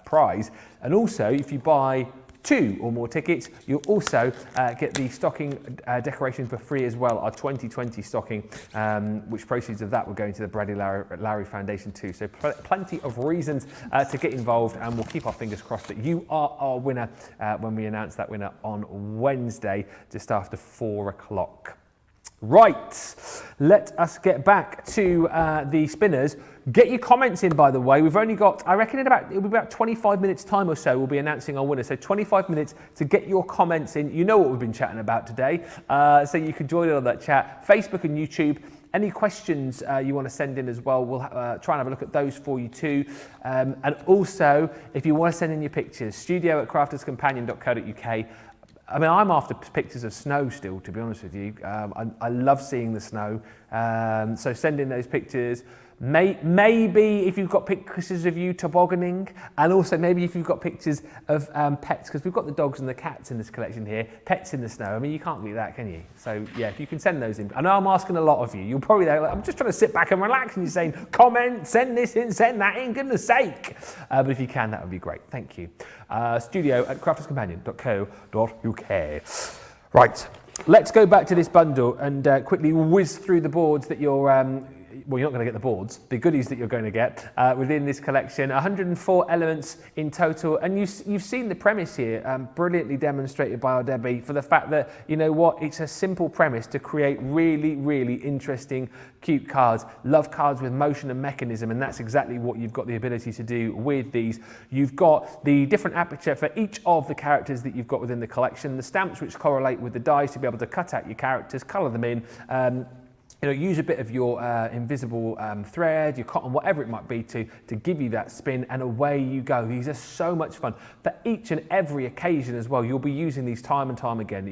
prize. And also, if you buy 2 or more tickets, you'll also get the stocking decoration for free as well, our 2020 stocking, which proceeds of that will go into the Bradley Lowry Foundation too. So plenty of reasons to get involved, and we'll keep our fingers crossed that you are our winner when we announce that winner on Wednesday, just after 4 o'clock. Right, let us get back to the spinners. Get your comments in, by the way. We've only got, I reckon it'll be about 25 minutes time or so we'll be announcing our winner. So 25 minutes to get your comments in. You know what we've been chatting about today. So you can join in on that chat. Facebook and YouTube. Any questions you want to send in as well, we'll try and have a look at those for you too. And also, if you want to send in your pictures, studio@crafterscompanion.co.uk. I mean, I'm after pictures of snow still, to be honest with you. I love seeing the snow. So send in those pictures. Maybe if you've got pictures of you tobogganing, and also maybe if you've got pictures of pets, because we've got the dogs and the cats in this collection here, pets in the snow. I mean, you can't beat that, can you? So yeah, if you can send those in. I know I'm asking a lot of you. You're probably there, like, I'm just trying to sit back and relax, and you're saying, comment, send this in, send that in, goodness sake. But if you can, that would be great. Thank you. studio@crafterscompanion.co.uk. Right, let's go back to this bundle and quickly whiz through the boards that you're well, you're not going to get the boards, the goodies that you're going to get within this collection. 104 elements in total, and you've seen the premise here, brilliantly demonstrated by our Debbie, for the fact that, you know what, it's a simple premise to create really, really interesting, cute cards. Love cards with motion and mechanism, and that's exactly what you've got the ability to do with these. You've got the different aperture for each of the characters that you've got within the collection, the stamps which correlate with the dies to be able to cut out your characters, colour them in, use a bit of your invisible thread, your cotton, whatever it might be to give you that spin, and away you go. These are so much fun for each and every occasion as well. You'll be using these time and time again.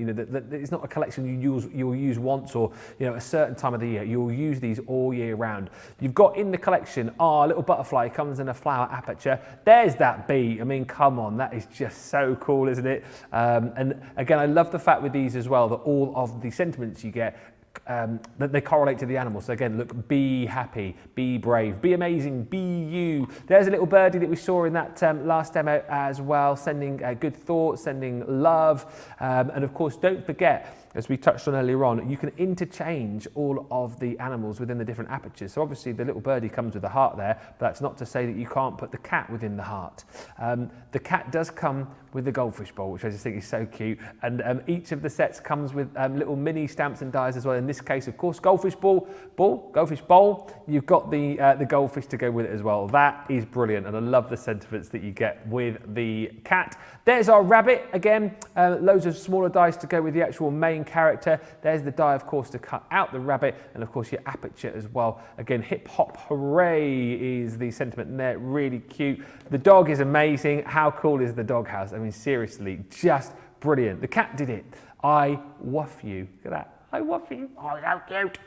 It's not a collection you'll use once or a certain time of the year. You'll use these all year round. You've got in the collection our little butterfly comes in a flower aperture. There's that bee. I mean, come on, that is just so cool, isn't it? And again, I love the fact with these as well that all of the sentiments you get, that they correlate to the animal. So again, look, be happy, be brave, be amazing, be you. There's a little birdie that we saw in that last demo as well, sending good thoughts, sending love. And of course, don't forget, as we touched on earlier on, you can interchange all of the animals within the different apertures. So obviously the little birdie comes with a heart there, but that's not to say that you can't put the cat within the heart. The cat does come with the goldfish bowl, which I just think is so cute. And each of the sets comes with little mini stamps and dies as well. In this case, of course, goldfish goldfish bowl. You've got the goldfish to go with it as well. That is brilliant, and I love the sentiments that you get with the cat. There's our rabbit again. Loads of smaller dies to go with the actual main character. There's the die, of course, to cut out the rabbit, and of course your aperture as well. Again, hip hop hooray is the sentiment there. Really cute. The dog is amazing. How cool is the doghouse? I mean, seriously, just brilliant. The cat did it. I woof you. Look at that. I woof you. Oh, so cute.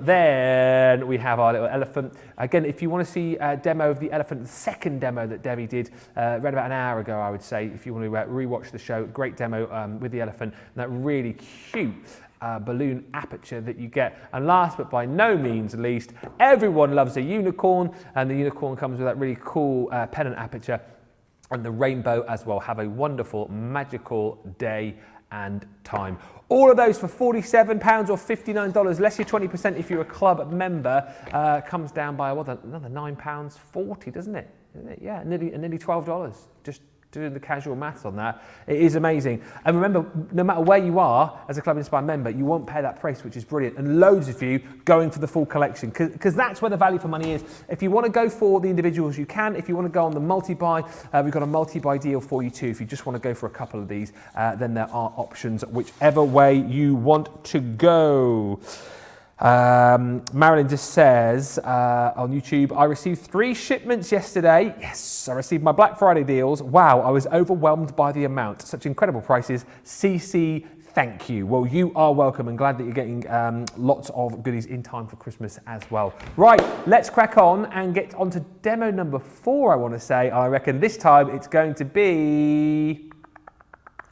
Then we have our little elephant. Again, if you want to see a demo of the elephant, the second demo that Debbie did around about an hour ago, I would say, if you want to rewatch the show, great demo with the elephant, and that really cute balloon aperture that you get. And last but by no means least, everyone loves a unicorn, and the unicorn comes with that really cool pennant aperture and the rainbow as well. Have a wonderful, magical day and time. All of those for £47 or $59, less your 20% if you're a club member, comes down by another £9.40, doesn't it? Yeah, nearly $12. Just doing the casual maths on that. It is amazing. And remember, no matter where you are as a Club Inspire member, you won't pay that price, which is brilliant. And loads of you going for the full collection, because that's where the value for money is. If you want to go for the individuals, you can. If you want to go on the multi-buy, we've got a multi-buy deal for you too. If you just want to go for a couple of these, then there are options whichever way you want to go. Marilyn just says on YouTube, I received 3 shipments yesterday. Yes, I received my Black Friday deals. Wow, I was overwhelmed by the amount. Such incredible prices. CC, thank you. Well, you are welcome, and glad that you're getting lots of goodies in time for Christmas as well. Right, let's crack on and get on to demo number 4, I want to say. I reckon this time it's going to be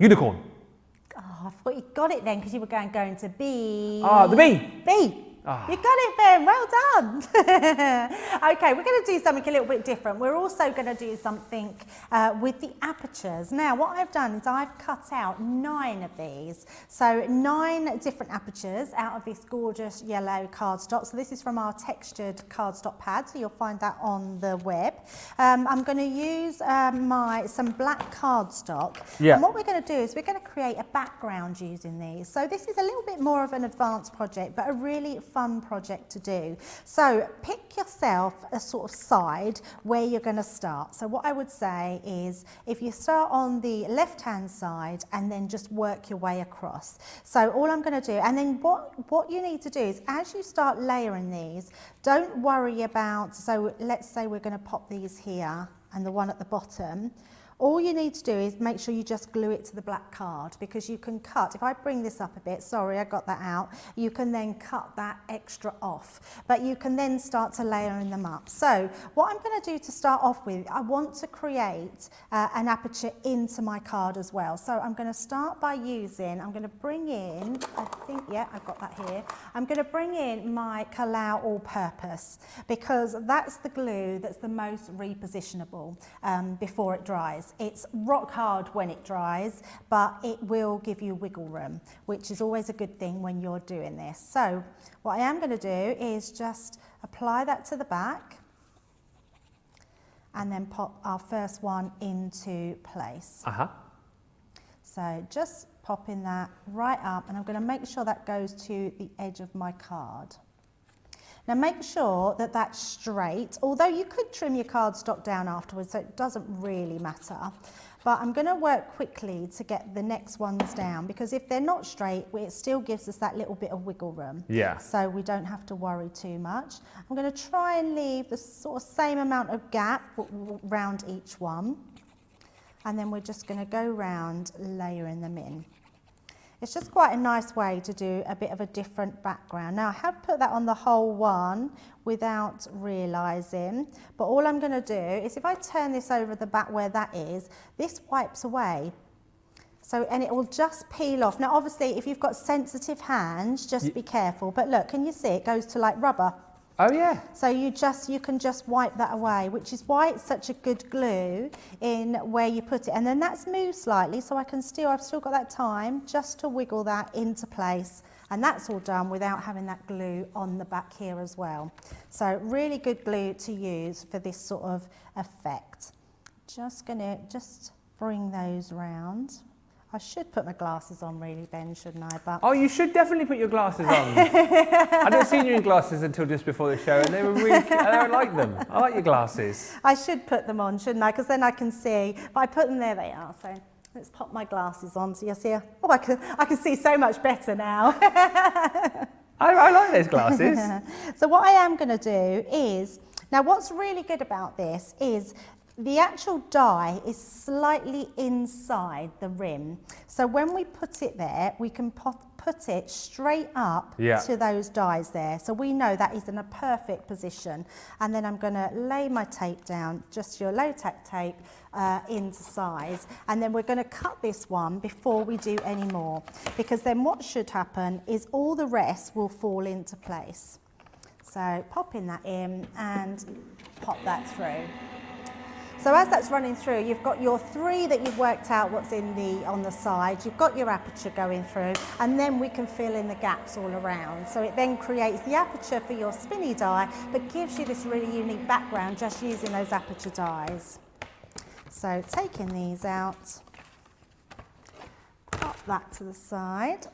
unicorn. I thought you got it then because you were going to B. Ah, the B. B. Ah. You got it, Ben. Well done. Okay, we're going to do something a little bit different. We're also going to do something with the apertures. Now, what I've done is I've cut out 9 of these. So 9 different apertures out of this gorgeous yellow cardstock. So this is from our textured cardstock pad. So you'll find that on the web. I'm going to use some black cardstock. Yeah. And what we're going to do is we're going to create a background using these. So this is a little bit more of an advanced project, but a really fun project to do. So pick yourself a sort of side where you're going to start. So what I would say is if you start on the left hand side and then just work your way across. So all I'm going to do, and then what you need to do is as you start layering these, don't worry about, so let's say we're going to pop these here and the one at the bottom. All you need to do is make sure you just glue it to the black card, because you can cut, if I bring this up a bit, sorry I got that out, you can then cut that extra off, but you can then start to layering them up. So what I'm going to do to start off with, I want to create an aperture into my card as well. So I'm going to start by I'm going to bring in, I think, yeah, I've got that here. I'm going to bring in my Kalau All Purpose, because that's the glue that's the most repositionable before it dries. It's rock hard when it dries, but it will give you wiggle room, which is always a good thing when you're doing this. So what I am going to do is just apply that to the back and then pop our first one into place. So just popping that right up, and I'm going to make sure that goes to the edge of my card. Now make sure that that's straight, although you could trim your cardstock down afterwards, so it doesn't really matter. But I'm going to work quickly to get the next ones down, because if they're not straight, it still gives us that little bit of wiggle room. Yeah. So we don't have to worry too much. I'm going to try and leave the sort of same amount of gap round each one. And then we're just going to go round layering them in. It's just quite a nice way to do a bit of a different background. Now I have put that on the whole one without realising, but all I'm going to do is if I turn this over the back where that is, this wipes away. So, and it will just peel off. Now obviously if you've got sensitive hands, just be careful, but look, can you see it goes to like rubber? Oh yeah. So you can just wipe that away, which is why it's such a good glue in where you put it. And then that's moved slightly, so I've still got that time just to wiggle that into place. And that's all done without having that glue on the back here as well. So really good glue to use for this sort of effect. Just bring those round. I should put my glasses on really, Ben, shouldn't I? But oh, you should definitely put your glasses on. I didn't see you in glasses until just before the show, and they were really cute. I like them. I like your glasses. I should put them on, shouldn't I? Because then I can see. But I put them there, they are. So let's pop my glasses on so you see. Oh, I can see so much better now. I like those glasses. So what I am going to do is, now what's really good about this is the actual die is slightly inside the rim. So when we put it there, we can put it straight up to those dies there. So we know that is in a perfect position. And then I'm going to lay my tape down, just your low-tack tape into size. And then we're going to cut this one before we do any more. Because then what should happen is all the rest will fall into place. So popping that in and pop that through. So as that's running through, you've got your 3 that you've worked out what's on the side, you've got your aperture going through, and then we can fill in the gaps all around. So it then creates the aperture for your spinny die, but gives you this really unique background just using those aperture dies. So taking these out, pop that to the side,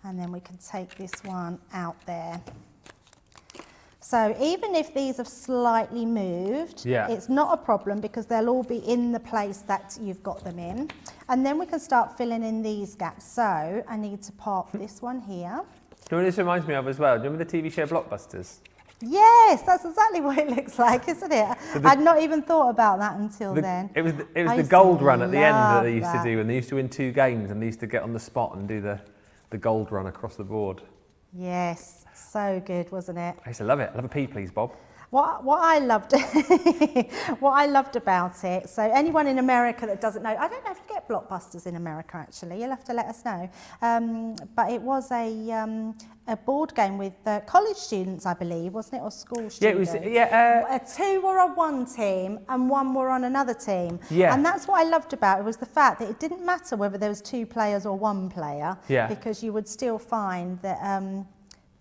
and then we can take this one out there. So even if these have slightly moved, it's not a problem because they'll all be in the place that you've got them in. And then we can start filling in these gaps. So I need to pop this one here. Do you know what this reminds me of as well? Do you remember the TV show Blockbusters? Yes, that's exactly what it looks like, isn't it? I'd not even thought about that until then. It was the gold run at the end that they used to do, and they used to win 2 games, and they used to get on the spot and do the gold run across the board. Yes, so good, wasn't it? I used to love it. I love a pea, please, Bob. What I loved, what I loved about it. So anyone in America that doesn't know, I don't know if you get Blockbusters in America. Actually, you'll have to let us know. But it was a board game with college students, I believe, wasn't it, or school students? Yeah, it was. 2 were on one team and 1 were on another team. Yeah. And that's what I loved about it, was the fact that it didn't matter whether there was 2 players or 1 player. Yeah. Because you would still find that.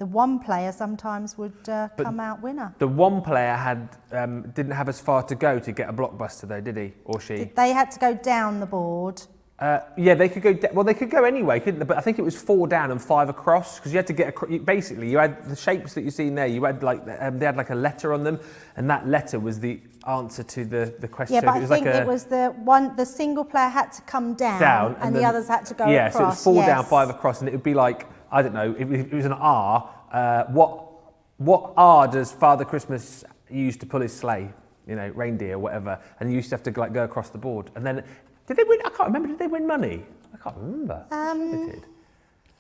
The 1 player sometimes would come out winner. The 1 player didn't have as far to go to get a blockbuster, though, did he or she? They had to go down the board. Yeah, they could go. Well, they could go anyway, couldn't they? But I think it was 4 down and 5 across, because you had to get basically you had the shapes that you see in there. You had like they had like a letter on them, and that letter was the answer to the question. Yeah, but it was I think it was the single player had to come down and the others had to go across. Yeah, so it was 4 down, 5 across, and it would be like, I don't know, it was an R. What R does Father Christmas use to pull his sleigh? You know, reindeer or whatever. And you used to have to like go across the board. And then, did they win? I can't remember. Did they win money? I can't remember. They did.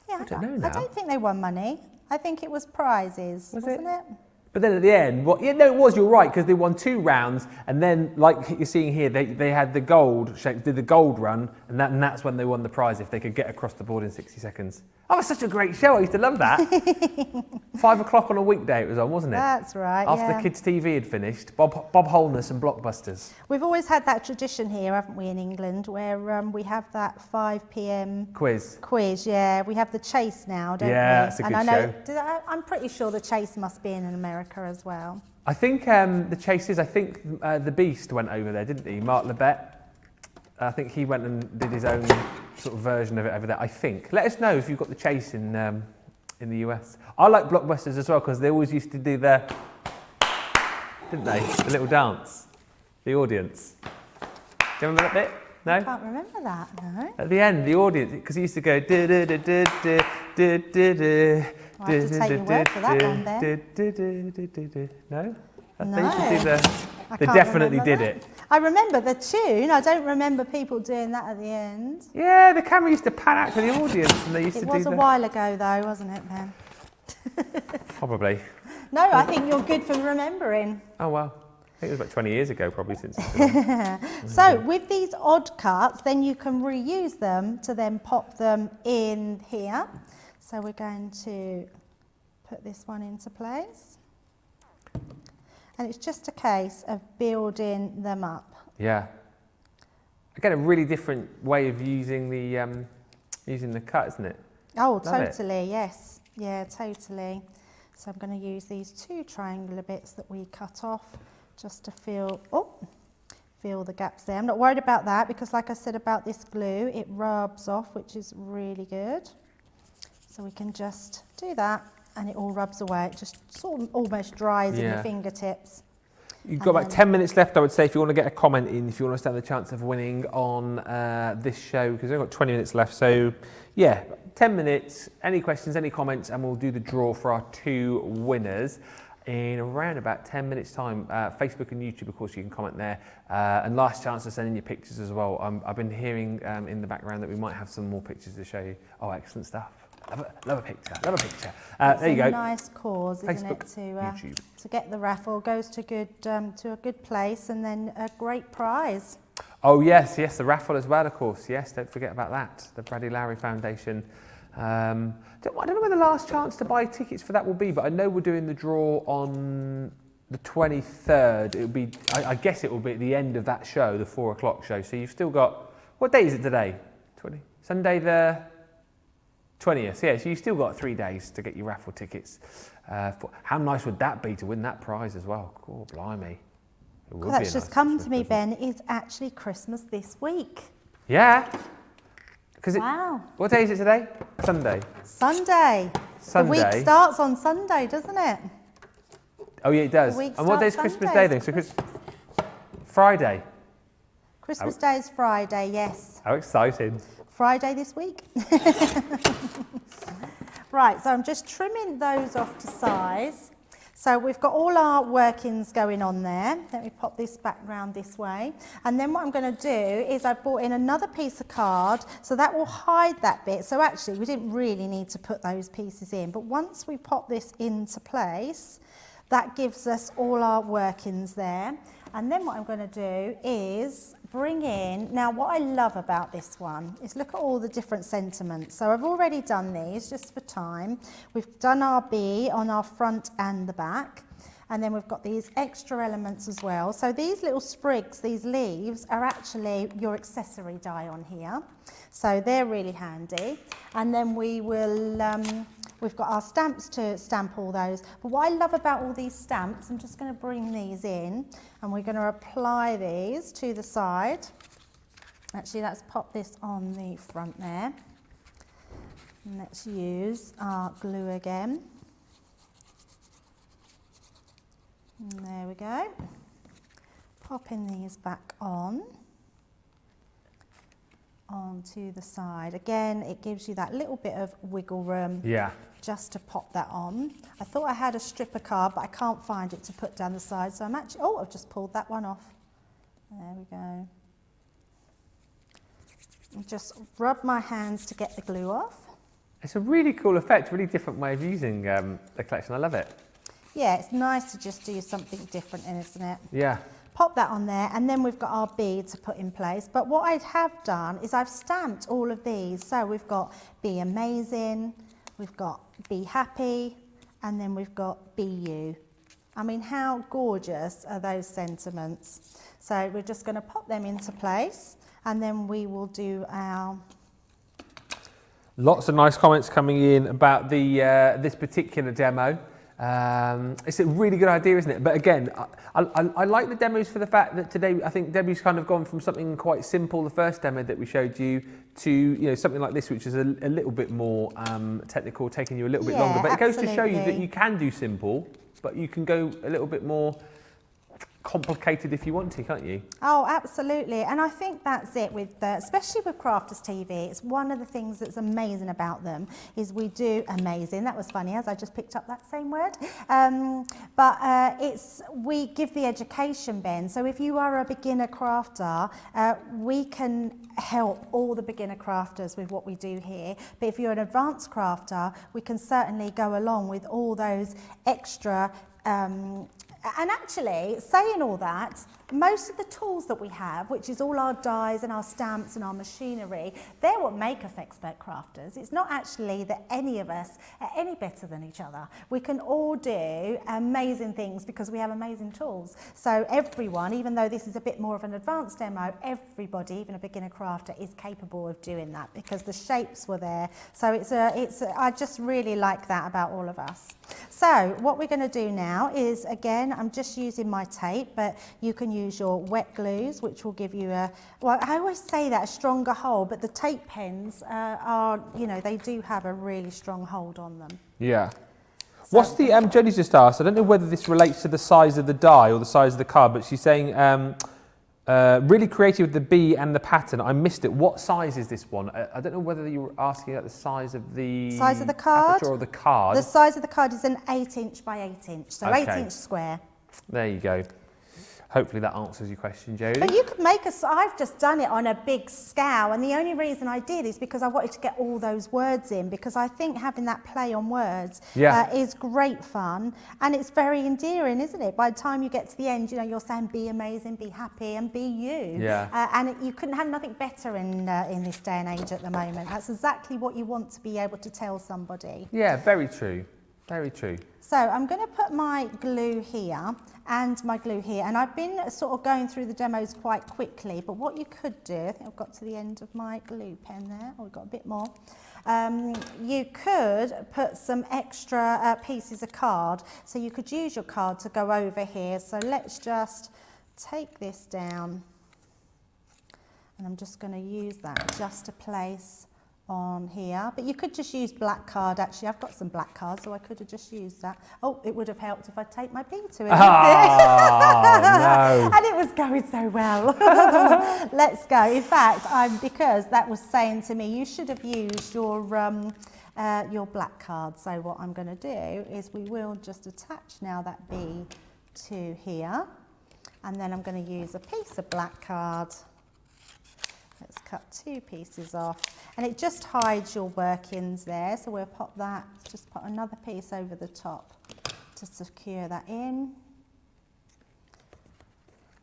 Yeah, I don't know now. I don't think they won money. I think it was prizes, wasn't it? But then at the end, it was, you're right, because they won 2 rounds, and then, like you're seeing here, they had the gold shape, did the gold run, and that's when they won the prize, if they could get across the board in 60 seconds. Oh, it's such a great show, I used to love that. 5 o'clock on a weekday it was on, wasn't it? That's right, After the kids' TV had finished, Bob Holness and Blockbusters. We've always had that tradition here, haven't we, in England, where we have that 5 p.m. Quiz, yeah. We have the Chase now, don't we? Yeah, it's a good show. I'm pretty sure the Chase must be in America as well. I think the Chases, the Beast went over there, didn't he? Mark Lebet. I think he went and did his own sort of version of it over there, I think. Let us know if you've got the Chase in the US. I like Blockbusters as well, because they always used to do didn't they? The little dance. The audience. Do you remember that bit? No? I can't remember that, no. At the end, the audience, because he used to go I'll have to take your word for that one then. No? No. They definitely did it. I remember the tune. I don't remember people doing that at the end. Yeah, the camera used to pan out to the audience, and they used to do that. It was a while ago, though, wasn't it, Ben? Probably. No, I think you're good for remembering. Oh, well. I think it was about 20 years ago, probably, since. So, with these odd cuts, then you can reuse them to then pop them in here. So, we're going to put this one into place. And it's just a case of building them up. Yeah. Again, a really different way of using the cut, isn't it? Oh, totally, yes. Yeah, totally. So I'm going to use these 2 triangular bits that we cut off just to fill the gaps there. I'm not worried about that because, like I said about this glue, it rubs off, which is really good. So we can just do that and it all rubs away. It just sort of almost dries in your fingertips. You've got about 10 minutes left, I would say, if you want to get a comment in, if you want to stand the chance of winning on this show, because we've got 20 minutes left. So, yeah, 10 minutes, any questions, any comments, and we'll do the draw for our 2 winners in around about 10 minutes' time. Facebook and YouTube, of course, you can comment there. And last chance to send in your pictures as well. I've been hearing in the background that we might have some more pictures to show you. Oh, excellent stuff. Love a picture, love a picture. There you go. It's a nice cause, isn't Facebook, it, to get the raffle, goes to a good place, and then a great prize. Oh yes, the raffle as well, of course. Yes, don't forget about that. The Bradley Lowry Foundation. I don't know when the last chance to buy tickets for that will be, but I know we're doing the draw on the 23rd. It'll be, I guess it will be at the end of that show, the 4 o'clock show. So you've still got, what day is it today? Sunday the 20th, yeah, so you've still got 3 days to get your raffle tickets. How nice would that be to win that prize as well? Oh, blimey. Well, that's just come to me, Ben. It's actually Christmas this week. Yeah. Wow. What day is it today? Sunday. Sunday. The week starts on Sunday, doesn't it? Oh, yeah, it does. And what day is Christmas Day then? So Friday. Christmas Day is Friday, yes. How exciting. Friday this week. Right, so I'm just trimming those off to size. So we've got all our workings going on there. Let me pop this back round this way. And then what I'm going to do is I've brought in another piece of card, so that will hide that bit. So actually we didn't really need to put those pieces in, but once we pop this into place, that gives us all our workings there. And then what I'm going to do is bring in, now what I love about this one is look at all the different sentiments. So I've already done these just for time. We've done our bee on our front and the back. And then we've got these extra elements as well. So these little sprigs, these leaves, are actually your accessory die on here. So they're really handy. And then we will, we've got our stamps to stamp all those. But what I love about all these stamps, I'm just going to bring these in and we're going to apply these to the side. Actually, let's pop this on the front there. And let's use our glue again. And there we go. Popping these back onto the side. Again, it gives you that little bit of wiggle room. Yeah. Just to pop that on. I thought I had a stripper card, but I can't find it to put down the side. So I'm actually, oh, I've just pulled that one off. There we go. And just rub my hands to get the glue off. It's a really cool effect, really different way of using the collection. I love it. Yeah, it's nice to just do something different, isn't it? Yeah. Pop that on there, and then we've got our bead to put in place. But what I have done is I've stamped all of these. So we've got Be Amazing, we've got Be Happy, and then we've got Be You. I mean, how gorgeous are those sentiments? So we're just going to pop them into place, and then we will do our... Lots of nice comments coming in about the this particular demo. It's a really good idea, isn't it? But again, I like the demos for the fact that today I think Debbie's kind of gone from something quite simple, the first demo that we showed you, to something like this, which is a little bit more technical, taking you a little bit longer. But it goes to show you that you can do simple, but you can go a little bit more complicated if you want to, can't you? Oh, absolutely. And I think that's it with, especially with Crafters TV. It's one of the things that's amazing about them is we do amazing. That was funny, as I just picked up that same word. We give the education, Ben. So if you are a beginner crafter, we can help all the beginner crafters with what we do here. But if you're an advanced crafter, we can certainly go along with all those extra And actually, saying all that, most of the tools that we have, which is all our dies and our stamps and our machinery, they're what make us expert crafters. It's not actually that any of us are any better than each other. We can all do amazing things because we have amazing tools. So everyone, even though this is a bit more of an advanced demo, everybody, even a beginner crafter, is capable of doing that because the shapes were there. So I just really like that about all of us. So what we're going to do now is, again, I'm just using my tape, but you can use your wet glues, which will give you well, I always say that, a stronger hold, but the tape pens are, you know, they do have a really strong hold on them. Yeah. So, what's the, Jenny's just asked, I don't know whether this relates to the size of the die or the size of the card, but she's saying, really creative with the bee and the pattern. I missed it. What size is this one? I don't know whether you were asking about the size of the... Size of the card? Or the card. The size of the card is an 8" by 8", so okay. 8" square. There you go. Hopefully that answers your question, Jodie. But you could make I've just done it on a big scale, and the only reason I did is because I wanted to get all those words in, because I think having that play on words is great fun, and it's very endearing, isn't it? By the time you get to the end, you know, you're saying be amazing, be happy, and be you. Yeah. And you couldn't have nothing better in this day and age at the moment. That's exactly what you want to be able to tell somebody. Yeah, very true. Very true. So I'm going to put my glue here and my glue here, and I've been sort of going through the demos quite quickly, but what you could do, I think I've got to the end of my glue pen there, we've got a bit more. You could put some extra pieces of card, so you could use your card to go over here. So let's just take this down, and I'm just going to use that just to place on here, but you could just use black card. Actually, I've got some black cards, so I could have just used that. Oh, it would have helped if I'd take my pea to it. Oh, no. And it was going so well. Let's go. In fact, because that was saying to me, you should have used your black card. So what I'm going to do is we will just attach now that bee to here, and then I'm going to use a piece of black card. Let's cut 2 pieces off, and it just hides your workings there, so we'll pop that, just put another piece over the top to secure that in.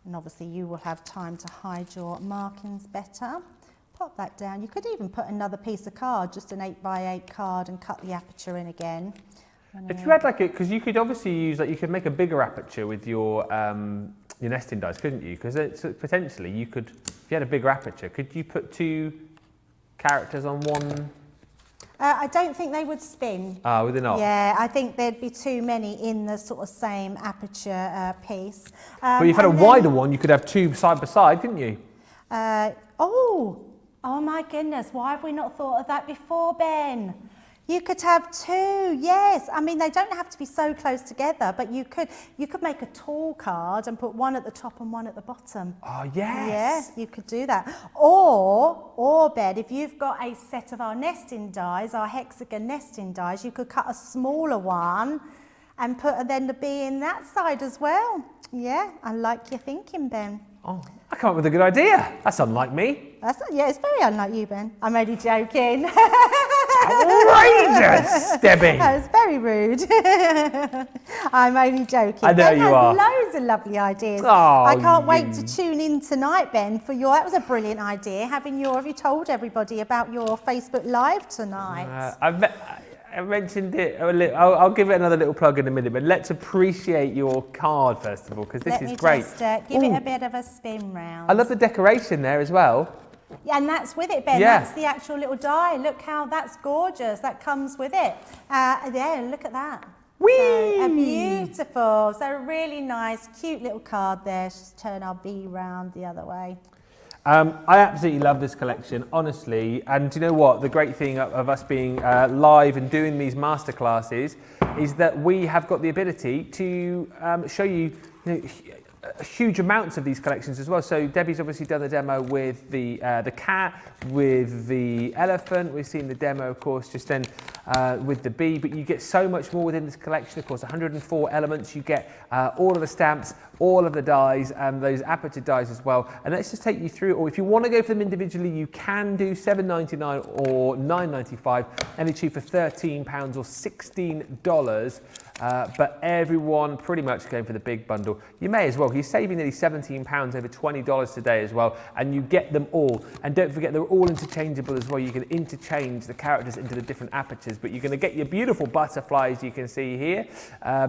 And obviously you will have time to hide your markings better. Pop that down. You could even put another piece of card, just an 8 by 8 card, and cut the aperture in again. If you had like it, because you could obviously use, like, you could make a bigger aperture with your nesting dies, couldn't you? Because potentially you could, if you had a bigger aperture, could you put 2 characters on one? I don't think they would spin. Ah, would they not? Yeah, I think there'd be too many in the sort of same aperture piece. But if you had a wider one, you could have 2 side by side, couldn't you? Oh my goodness, why have we not thought of that before, Ben? You could have 2, yes. I mean, they don't have to be so close together, but you could make a tall card and put one at the top and one at the bottom. Oh, yes. Yes, you could do that. Or Ben, if you've got a set of our nesting dies, our hexagon nesting dies, you could cut a smaller one and put then the bee in that side as well. Yeah, I like your thinking, Ben. Oh, I come up with a good idea. That's unlike me. Yeah, it's very unlike you, Ben. I'm only joking. Outrageous, Debbie. That was very rude. I'm only joking. I know Ben you has are. loads of lovely ideas. Oh, I can't wait to tune in tonight, Ben, for that was a brilliant idea, have you told everybody about your Facebook Live tonight? I mentioned it a little. I'll give it another little plug in a minute, but let's appreciate your card first of all, because this is great. Let me just give it a bit of a spin round. I love the decoration there as well. Yeah, and that's with it, Ben. Yeah. That's the actual little die. Look how that's gorgeous. That comes with it. There, look at that. Whee! So, beautiful. So really nice, cute little card there. Just turn our bee round the other way. I absolutely love this collection, honestly. And do you know what? The great thing of us being live and doing these masterclasses is that we have got the ability to show you, huge amounts of these collections as well. So Debbie's obviously done the demo with the cat, with the elephant. We've seen the demo, of course, just then with the bee, but you get so much more within this collection. Of course, 104 elements. You get all of the stamps, all of the dies, and those aperture dies as well. And let's just take you through, or if you want to go for them individually, you can do $7.99 or $9.95, any two for £13 or $16. But everyone pretty much going for the big bundle. You may as well. You're saving nearly £17, over $20 today as well, and you get them all. And don't forget, they're all interchangeable as well. You can interchange the characters into the different apertures, but you're going to get your beautiful butterflies you can see here.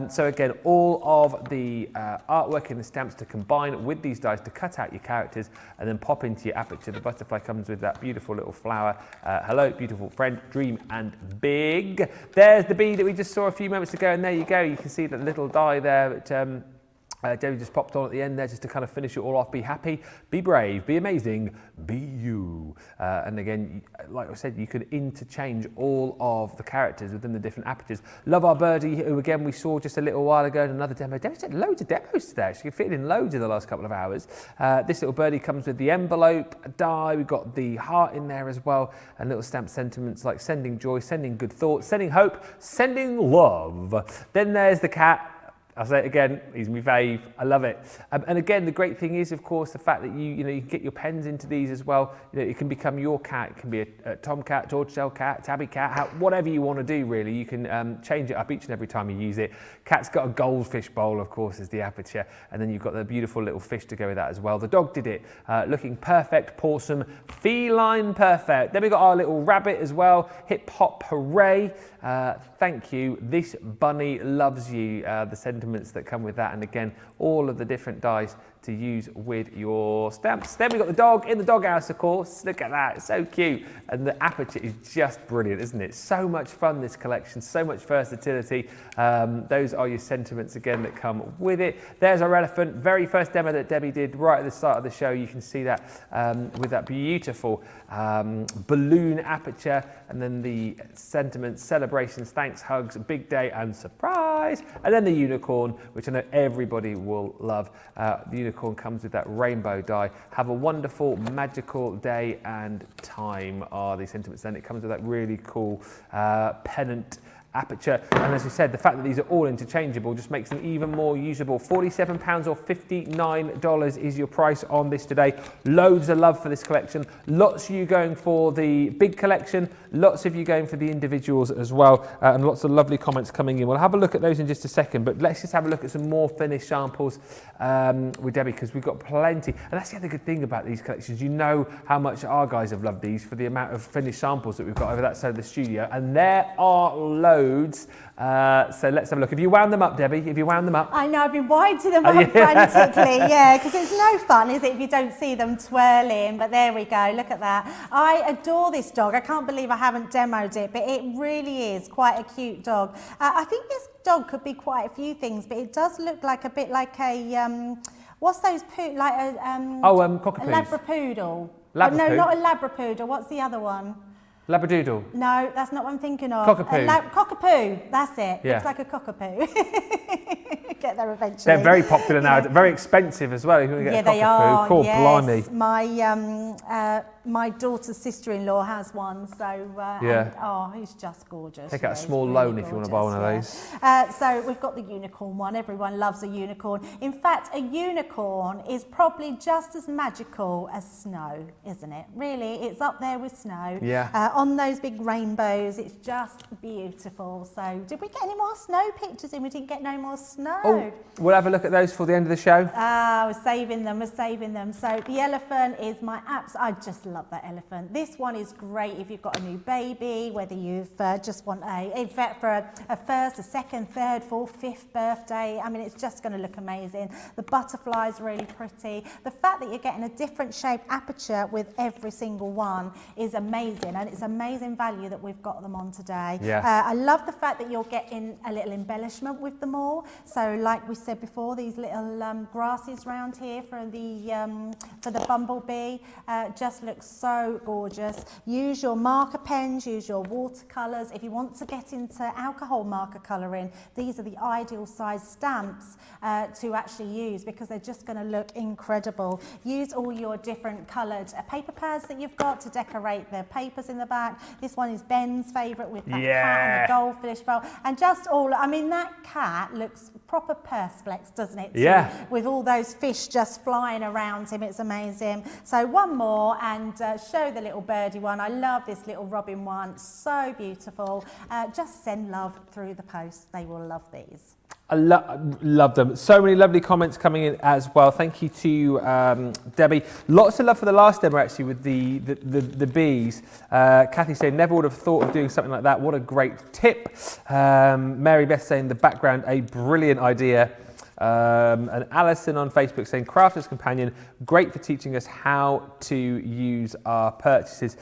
So again, all of the artwork and the stamps to combine with these dies to cut out your characters and then pop into your aperture. The butterfly comes with that beautiful little flower. Hello, beautiful friend, dream and big. There's the bee that we just saw a few moments ago, and there you go. You can see that little die there that Debbie just popped on at the end there just to kind of finish it all off. Be happy, be brave, be amazing, be you. And again, like I said, you could interchange all of the characters within the different apertures. Love our birdie, who again we saw just a little while ago in another demo. Debbie's had loads of demos today. She fit in loads in the last couple of hours. This little birdie comes with the envelope die. We've got the heart in there as well, and little stamp sentiments like sending joy, sending good thoughts, sending hope, sending love. Then there's the cat. I'll say it again, he's my fave, I love it. And again, the great thing is, of course, the fact that you can get your pens into these as well. It can become your cat. It can be a tomcat, tortoiseshell cat, tabby cat, whatever you want to do, really. You can change it up each and every time you use it. Cat's got a goldfish bowl, of course, as the aperture. And then you've got the beautiful little fish to go with that as well. The dog did it, looking perfect, pawsome, feline perfect. Then we've got our little rabbit as well, hip hop hooray. Thank you. This bunny loves you. The sentiments that come with that, and again, all of the different dies to use with your stamps. Then we've got the dog in the doghouse, of course. Look at that, it's so cute. And the aperture is just brilliant, isn't it? So much fun, this collection, so much versatility. Those are your sentiments again that come with it. There's our elephant, very first demo that Debbie did right at the start of the show. You can see that with that beautiful balloon aperture, and then the sentiments, celebrations, thanks, hugs, big day and surprise. And then the unicorn, which I know everybody will love. The unicorn comes with that rainbow die. Have a wonderful, magical day and time are the sentiments. Then it comes with that really cool pennant aperture, and as we said, the fact that these are all interchangeable just makes them even more usable. £47 or $59 is your price on this today. Loads of love for this collection. Lots of you going for the big collection, lots of you going for the individuals as well, and lots of lovely comments coming in. We'll have a look at those in just a second, but let's just have a look at some more finished samples with Debbie, because we've got plenty. And that's the other good thing about these collections. You know how much our guys have loved these for the amount of finished samples that we've got over that side of the studio, and there are loads. So let's have a look. Have you wound them up, Debbie? Have you wound them up? I know, I've been winding them up frantically, yeah, because it's no fun, is it, if you don't see them twirling? But there we go, look at that. I adore this dog. I can't believe I haven't demoed it, but it really is quite a cute dog. I think this dog could be quite a few things, but it does look like a bit like a, what's those, like a... cockapoos. A labrapoodle. Labrapoodle? Oh, no, not a labrapoodle. What's the other one? Labradoodle. No, that's not what I'm thinking of. Cockapoo. Cockapoo, that's it. Yeah. Looks like a cockapoo. Get there eventually. They're very popular now. Yeah. Very expensive as well. If you want to get a they cockapoo. are. Cool, yes. blimey. My daughter's sister-in-law has one, so yeah. And, he's just gorgeous. Take out a he's small really loan if you want to buy one of those. So we've got the unicorn one. Everyone loves a unicorn. In fact, a unicorn is probably just as magical as snow, isn't it? Really, it's up there with snow. Yeah. On those big rainbows, it's just beautiful. So did we get any more snow pictures in? We didn't get no more snow. Oh, we'll have a look at those for the end of the show. We're saving them. So the elephant is my apps. I just love that elephant. This one is great if you've got a new baby, whether you've just want in fact for a first, a second, third, fourth, fifth birthday. I mean, it's just going to look amazing. The butterfly's really pretty. The fact that you're getting a different shaped aperture with every single one is amazing, and it's amazing value that we've got them on today. Yeah. I love the fact that you're getting a little embellishment with them all. So like we said before, these little grasses round here for the bumblebee. just looks so gorgeous. Use your marker pens, use your watercolours. If you want to get into alcohol marker colouring, these are the ideal size stamps to actually use, because they're just going to look incredible. Use all your different coloured paper pads that you've got to decorate the papers in the back. This one is Ben's favourite with that cat and the goldfish bowl. And just all, I mean, that cat looks proper Perspex, doesn't it? Yeah. With all those fish just flying around him, it's amazing. So one more, and show the little birdie one. I love this little robin one, so beautiful. Just send love through the post. They will love these. I love them. So many lovely comments coming in as well. Thank you to Debbie. Lots of love for the last demo actually with the bees. Kathy saying, never would have thought of doing something like that. What a great tip. Mary Beth saying, the background, a brilliant idea. And Alison on Facebook saying, Crafter's Companion, great for teaching us how to use our purchases.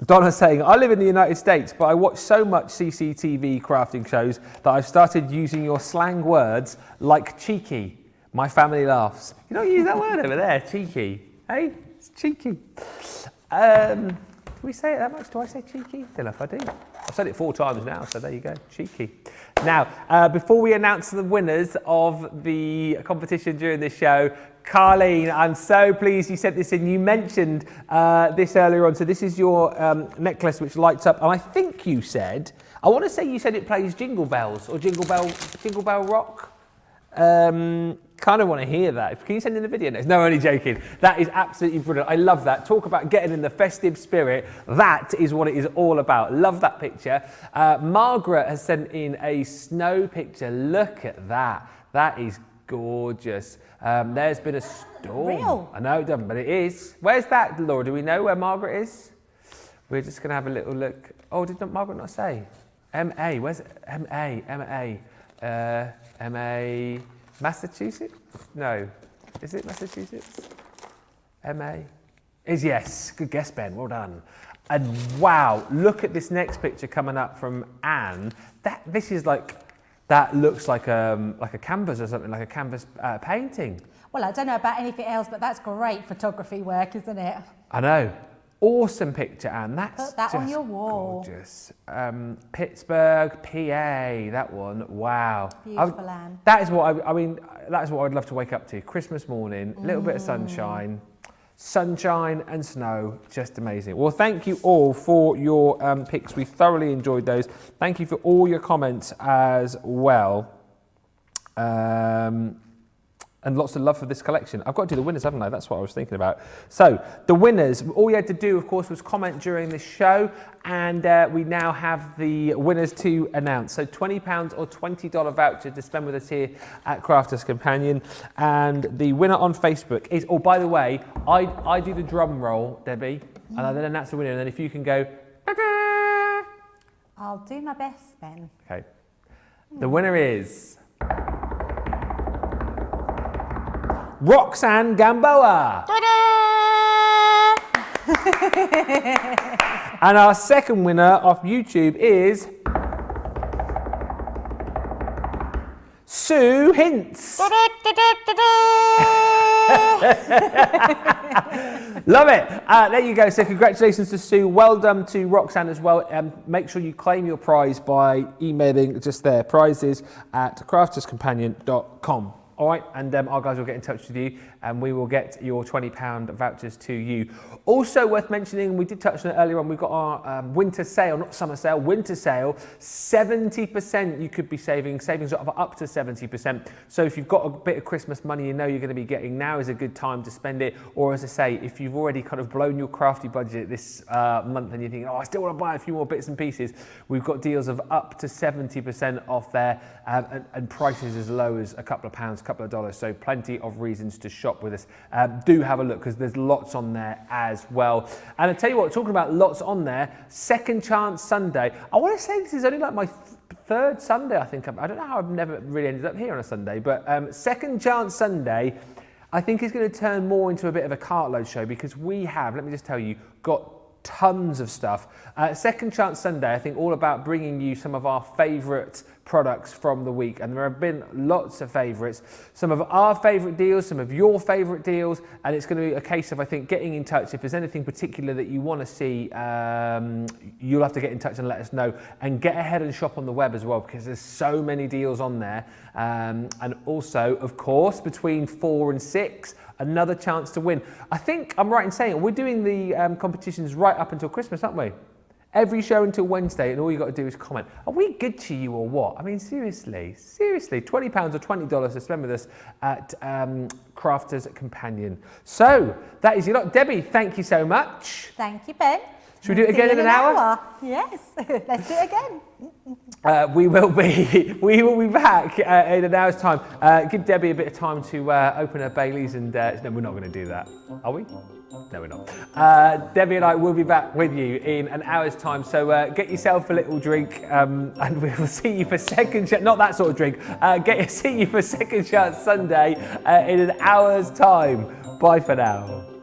Donna saying, I live in the United States, but I watch so much CCTV crafting shows that I've started using your slang words like cheeky. My family laughs. You don't use that word over there, cheeky. Hey, it's cheeky. Do we say it that much? Do I say cheeky? I don't know if I do. I've said it 4 times now, so there you go, cheeky. Now, before we announce the winners of the competition during this show, Carleen, I'm so pleased you sent this in. You mentioned this earlier on. So this is your necklace which lights up. And I think you said, I want to say you said it plays Jingle Bells or Jingle Bell Rock. Kind of want to hear that. Can you send in the video next? No, only joking. That is absolutely brilliant. I love that. Talk about getting in the festive spirit. That is what it is all about. Love that picture. Margaret has sent in a snow picture. Look at that. That is gorgeous. There's been a storm. Real? I know it doesn't, but it is. Where's that, Laura? Do we know where Margaret is? We're just going to have a little look. Oh, did Margaret not say? M.A. Where's it? M.A. Massachusetts? No. Is it Massachusetts? M.A. is yes. Good guess, Ben. Well done. And wow, look at this next picture coming up from Anne. This is like... That looks like a canvas or something, like a canvas painting. Well, I don't know about anything else, but that's great photography work, isn't it? I know. Awesome picture, Anne. That's Put that just on your wall. Gorgeous. Pittsburgh, PA. That one. Wow. Beautiful, Anne. That is what I mean. That is what I'd love to wake up to. Christmas morning, a little bit of sunshine. Sunshine and snow, just amazing. Well, thank you all for your picks. We thoroughly enjoyed those. Thank you for all your comments as well. And lots of love for this collection. I've got to do the winners, haven't I? That's what I was thinking about. So the winners, all you had to do, of course, was comment during the show, and we now have the winners to announce. So £20 or $20 voucher to spend with us here at Crafter's Companion. And the winner on Facebook is, oh, by the way, I do the drum roll, Debbie, and then announce the winner. And then if you can go, I'll do my best, Ben. okay. The winner is Roxanne Gamboa. And our second winner off YouTube is Sue Hintz. Love it. There you go. So congratulations to Sue. Well done to Roxanne as well. Make sure you claim your prize by emailing just there, prizes@crafterscompanion.com. All right, and our guys will get in touch with you and we will get your £20 vouchers to you. Also worth mentioning, we did touch on it earlier on, we've got our winter sale, not summer sale, winter sale, 70% you could be savings of up to 70%. So if you've got a bit of Christmas money you know you're going to be getting, now is a good time to spend it. Or as I say, if you've already kind of blown your crafty budget this month and you're thinking, oh, I still want to buy a few more bits and pieces, we've got deals of up to 70% off there and prices as low as a couple of pounds, couple of dollars, so plenty of reasons to shop with us. Do have a look because there's lots on there as well. And I tell you what, talking about lots on there, Second Chance Sunday. I want to say this is only like my third Sunday, I think. I don't know how I've never really ended up here on a Sunday, but Second Chance Sunday, I think is going to turn more into a bit of a cartload show because we have, let me just tell you, got tons of stuff. Second Chance Sunday, I think all about bringing you some of our favourite products from the week, and there have been lots of favourites, some of our favourite deals, some of your favourite deals, and it's going to be a case of, I think, getting in touch. If there's anything particular that you want to see, you'll have to get in touch and let us know, and get ahead and shop on the web as well, because there's so many deals on there. And also, of course, between 4 and 6, another chance to win. I think I'm right in saying we're doing the competitions right up until Christmas, aren't we? Every show until Wednesday, and all you got to do is comment. Are we good to you or what? I mean, seriously, £20 or $20 to spend with us at Crafters Companion. So that is your lot. Debbie, thank you so much. Thank you, Ben. Should we do it again in an hour? Yes, let's do it again. We will be back in an hour's time. Give Debbie a bit of time to open her Baileys, and no, we're not going to do that, are we? No, we're not. Debbie and I will be back with you in an hour's time. So get yourself a little drink, and we will see you for Second Chance. Not that sort of drink. See you for Second Chance Sunday in an hour's time. Bye for now.